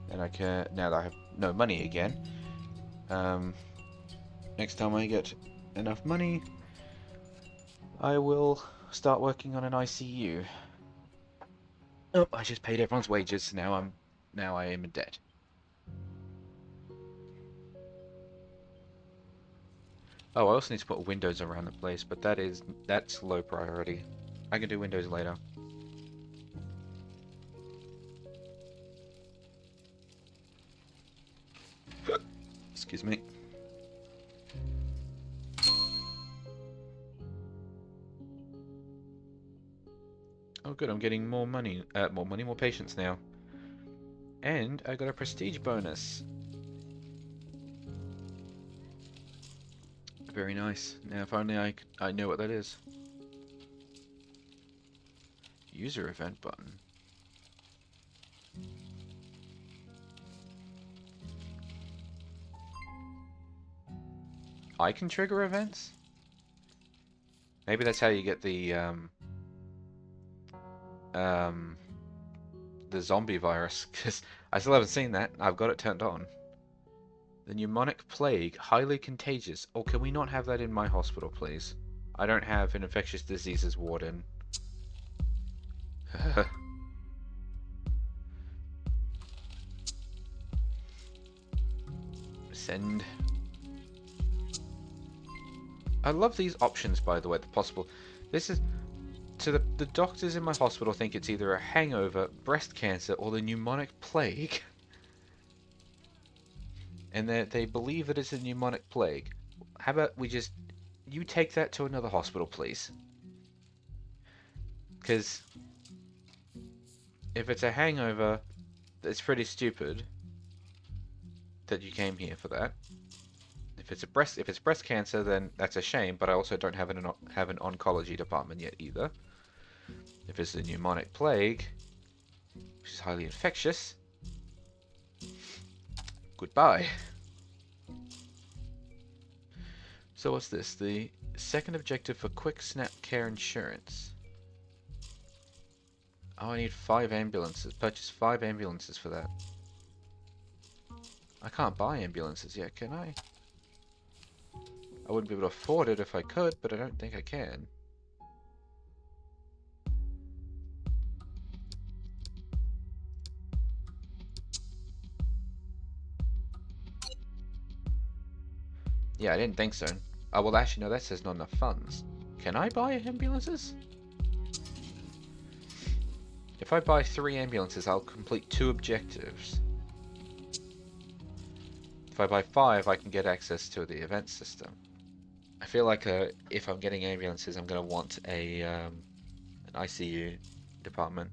And I can, now that I have no money again, next time I get enough money, I will start working on an ICU. Oh, I just paid everyone's wages. Now I am in debt. Oh, I also need to put windows around the place, but that's low priority. I can do windows later. Excuse me. Oh good, I'm getting more money, more patients now. And I got a prestige bonus. Very nice. Now if only I know what that is. User event button. I can trigger events? Maybe that's how you get the zombie virus, because I still haven't seen that. I've got it turned on. The pneumonic plague, highly contagious. Or can we not have that in my hospital, please? I don't have an infectious diseases warden. Send. I love these options, by the way, the possible. This is... So the doctors in my hospital think it's either a hangover, breast cancer, or the pneumonic plague. And they believe that it's a pneumonic plague. How about we just... You take that to another hospital, please. Because... if it's a hangover, it's pretty stupid that you came here for that. If it's breast cancer, then that's a shame. But I also don't have an oncology department yet either. If it's the pneumonic plague, which is highly infectious, goodbye. So what's this? The second objective for Quick Snap Care Insurance. Oh, I need 5 ambulances. Purchase 5 ambulances for that. I can't buy ambulances yet, can I? I wouldn't be able to afford it if I could, but I don't think I can. Yeah, I didn't think so. Oh, well, actually, no, that says not enough funds. Can I buy ambulances? If I buy 3 ambulances, I'll complete 2 objectives. If I buy 5, I can get access to the event system. I feel like if I'm getting ambulances, I'm going to want an ICU department.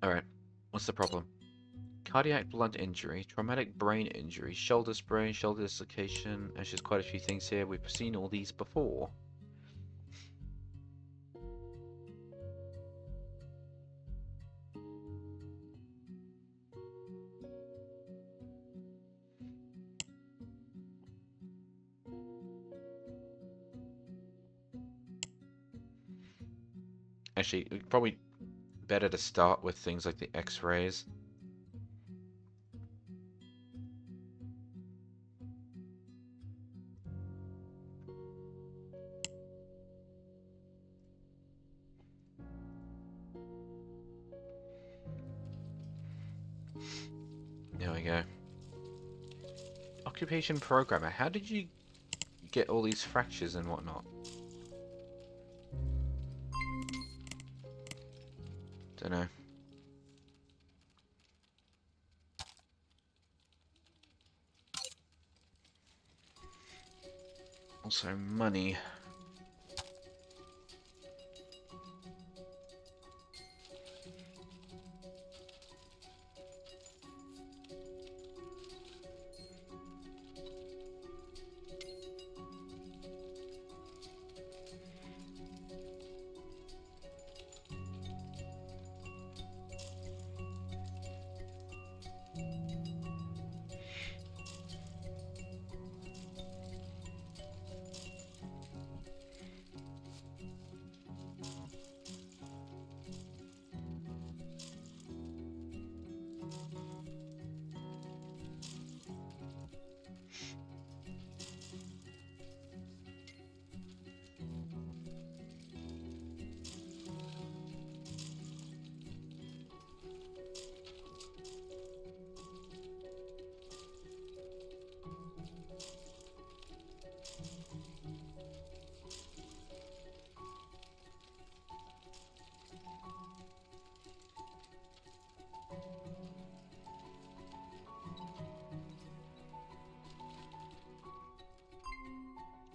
Alright, what's the problem? Cardiac blunt injury, traumatic brain injury, shoulder sprain, shoulder dislocation. There's just quite a few things here. We've seen all these before. Actually, probably better to start with things like the X-rays. There we go. Occupation programmer. How did you get all these fractures and whatnot? Don't know. Also, money.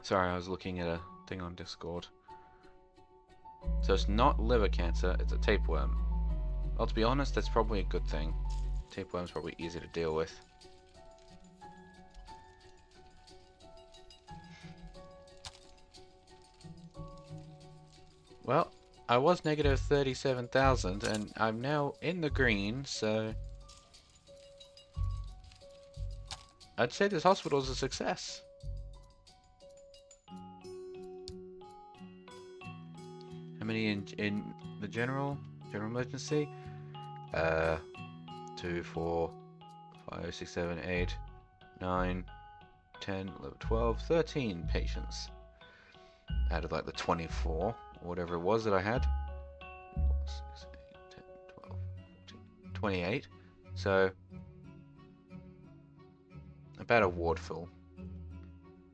Sorry, I was looking at a thing on Discord. So it's not liver cancer, it's a tapeworm. Well, to be honest, that's probably a good thing. Tapeworm's probably easy to deal with. Well, I was negative 37,000 and I'm now in the green, so I'd say this hospital is a success. How many in the general emergency? 2, 4, 5, 6, 7, 8, 9, 10, 11, 12, 13 patients. Out of like the 24, or whatever it was that I had. 6, 8, 10, 12, 14, 28. So, about a ward full.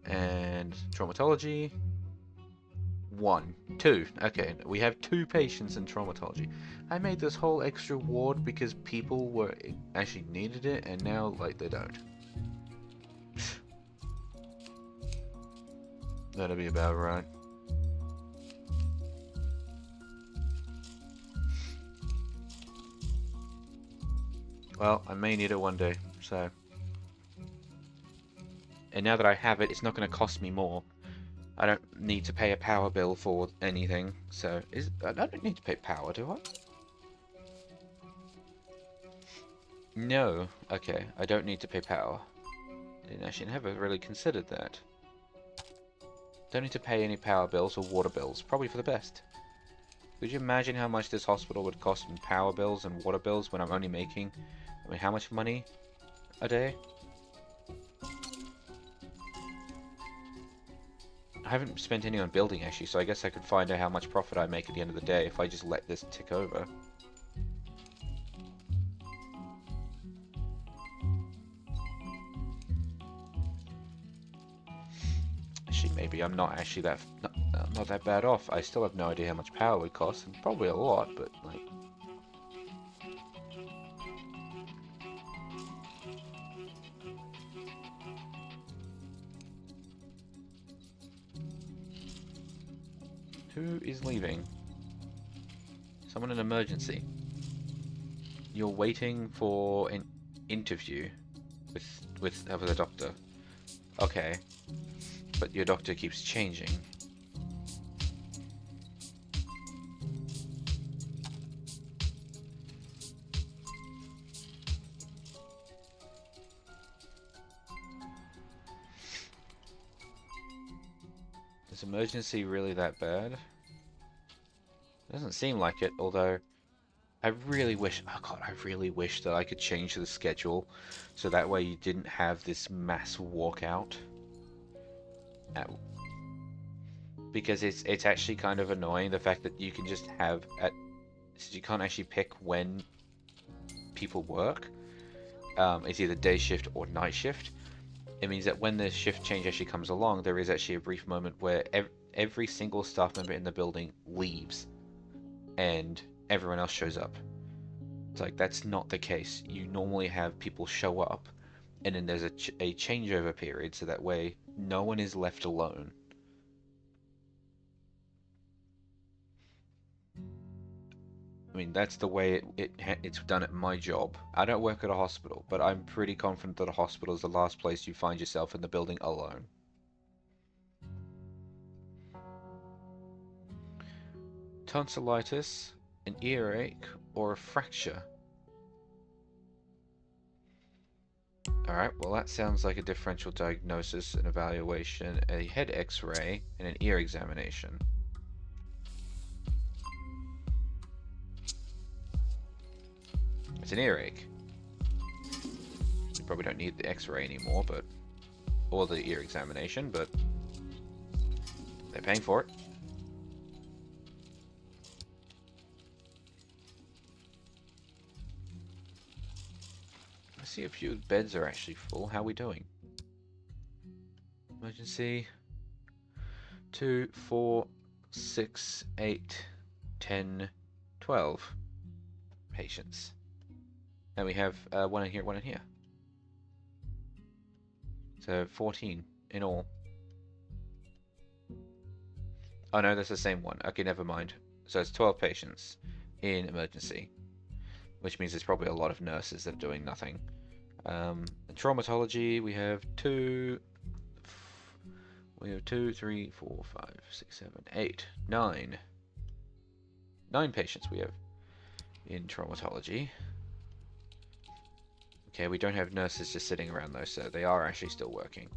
And traumatology. 1. 2. Okay, we have 2 patients in traumatology. I made this whole extra ward because people were actually needed it, and now, like, they don't. That'll be about right. Well, I may need it one day, so... And now that I have it, it's not going to cost me more. I don't need to pay a power bill for anything, so... I don't need to pay power, do I? No. Okay, I don't need to pay power. I didn't actually never really considered that. Don't need to pay any power bills or water bills. Probably for the best. Could you imagine how much this hospital would cost in power bills and water bills when I'm only making... I mean, how much money a day? I haven't spent any on building, actually, so I guess I could find out how much profit I make at the end of the day if I just let this tick over. Actually, maybe I'm not actually not that bad off. I still have no idea how much power would cost, and probably a lot, but, like... Who is leaving? Someone in emergency. You're waiting for an interview with the doctor. Okay. But your doctor keeps changing. Is emergency really that bad? It doesn't seem like it, although I really wish, oh god, I really wish that I could change the schedule so that way you didn't have this mass walkout. Because it's actually kind of annoying, the fact that you can just have you can't actually pick when people work. It's either day shift or night shift. It means that when the shift change actually comes along, there is actually a brief moment where every single staff member in the building leaves and everyone else shows up. It's like, that's not the case. You normally have people show up and then there's a changeover period, so that way no one is left alone. I mean, that's the way it's done at my job. I don't work at a hospital, but I'm pretty confident that a hospital is the last place you find yourself in the building alone. Tonsillitis, an earache, or a fracture? Alright, well that sounds like a differential diagnosis, an evaluation, a head x-ray, and an ear examination. It's an earache. You probably don't need the x-ray anymore, but... or the ear examination, but... they're paying for it. Let's see if a few beds are actually full. How are we doing? Emergency. 2, 4, 6, 8, 10, 12 patients. And we have one in here, one in here. So 14 in all. Oh no, that's the same one. Okay, never mind. So it's 12 patients in emergency, which means there's probably a lot of nurses that are doing nothing. In traumatology, we have 2, 3, 4, 5, 6, 7, 8, 9. 9 patients we have in traumatology. Okay, we don't have nurses just sitting around though, so they are actually still working.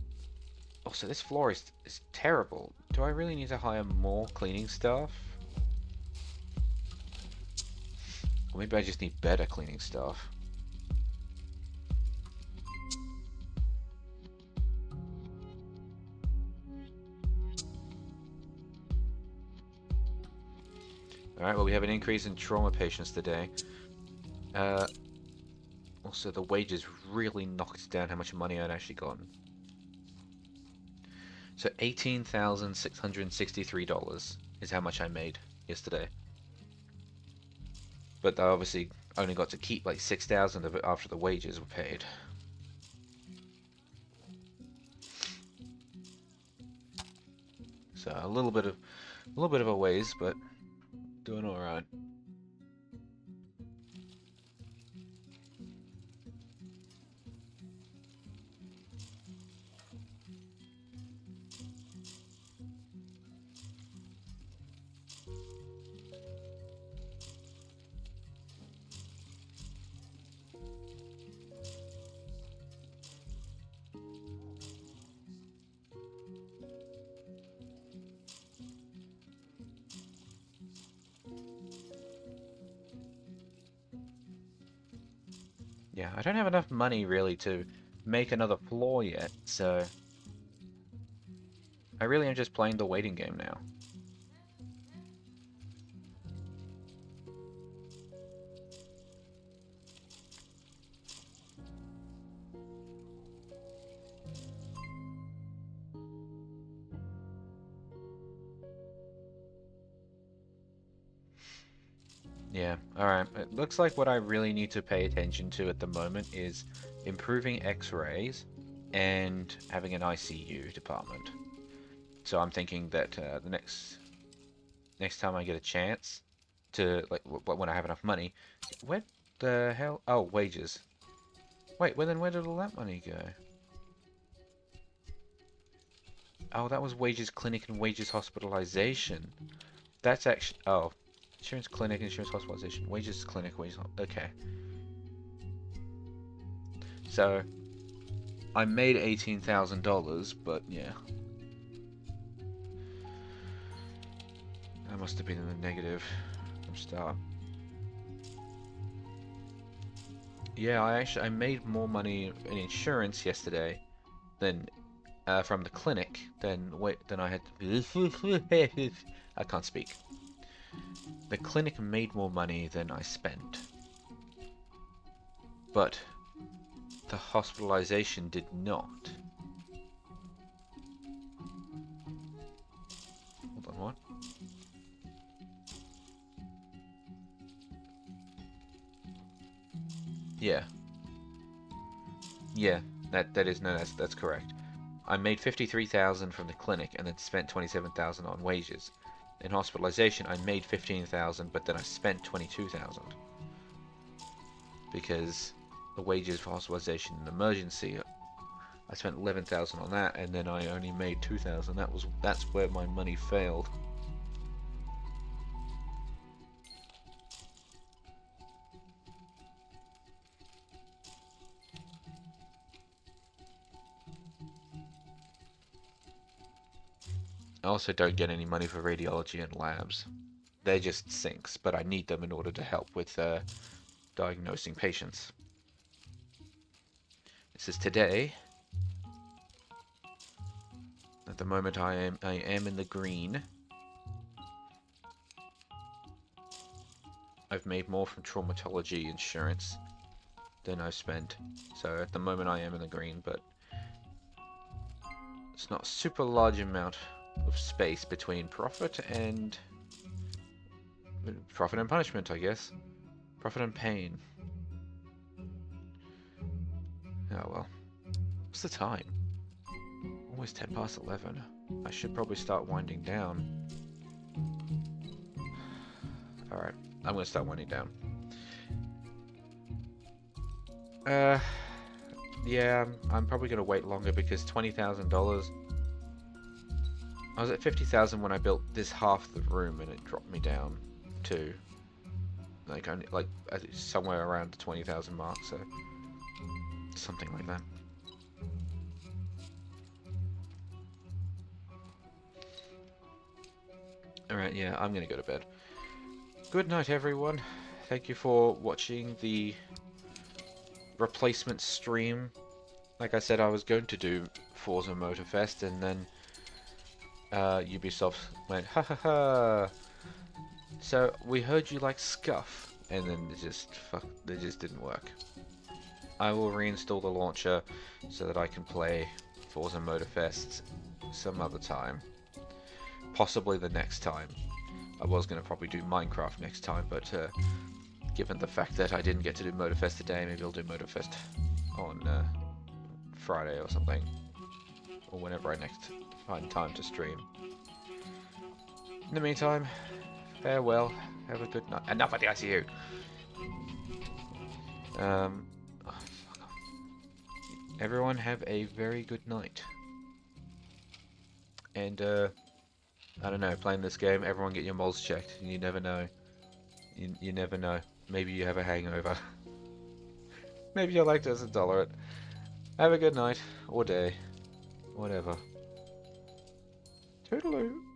Also, this floor is terrible. Do I really need to hire more cleaning staff? Or maybe I just need better cleaning staff. Alright, well we have an increase in trauma patients today. Also, the wages really knocked down how much money I'd actually gotten. So $18,663 is how much I made yesterday. But I obviously only got to keep like 6,000 of it after the wages were paid. So a little bit of a ways, but doing all right. Yeah, I don't have enough money really to make another floor yet, so I really am just playing the waiting game now. Yeah, alright. It looks like what I really need to pay attention to at the moment is improving X-rays and having an ICU department. So I'm thinking that the next time I get a chance to, like, when I have enough money, where the hell? Oh, wages. Wait, well then where did all that money go? Oh, that was wages clinic and wages hospitalization. That's actually, oh, insurance clinic, insurance hospitalization, wages clinic, wages, okay. So, I made $18,000, but yeah. I must have been in the negative from start. Yeah, I made more money in insurance yesterday than from the clinic than I had. I can't speak. The clinic made more money than I spent, but the hospitalization did not. Hold on, what? Yeah. Yeah, that's correct. I made 53,000 from the clinic and then spent 27,000 on wages. In hospitalization, I made 15,000, but then I spent 22,000 because the wages for hospitalization and emergency, I spent 11,000 on that, and then I only made 2,000. That's where my money failed. I also don't get any money for radiology and labs. They're just sinks, but I need them in order to help with diagnosing patients. This is today. At the moment, I am in the green. I've made more from traumatology insurance than I've spent. So at the moment, I am in the green, but it's not a super large amount of space between profit and punishment, I guess. Profit and pain. Oh well. What's the time? Almost 10 past 11. I should probably start winding down. Alright, I'm gonna start winding down. Yeah, I'm probably gonna wait longer because $20,000. I was at 50,000 when I built this half of the room, and it dropped me down to like somewhere around the 20,000 mark, so something like that. Alright, yeah, I'm gonna go to bed. Good night, everyone. Thank you for watching the replacement stream. Like I said, I was going to do Forza Motorfest, and then Ubisoft went, ha ha ha. So we heard you like Scuff, and then it just didn't work. I will reinstall the launcher so that I can play Forza Motorfest some other time. Possibly the next time. I was going to probably do Minecraft next time, but given the fact that I didn't get to do Motorfest today, maybe I'll do Motorfest on Friday or something. Or whenever I next find time to stream. In the meantime, farewell. Have a good night. Enough of the ICU! Oh, fuck off. Everyone have a very good night. And, I don't know, playing this game, everyone get your moles checked. You never know. You never know. Maybe you have a hangover. Maybe your lactose is intolerant. Have a good night, or day. Whatever. Toodaloo.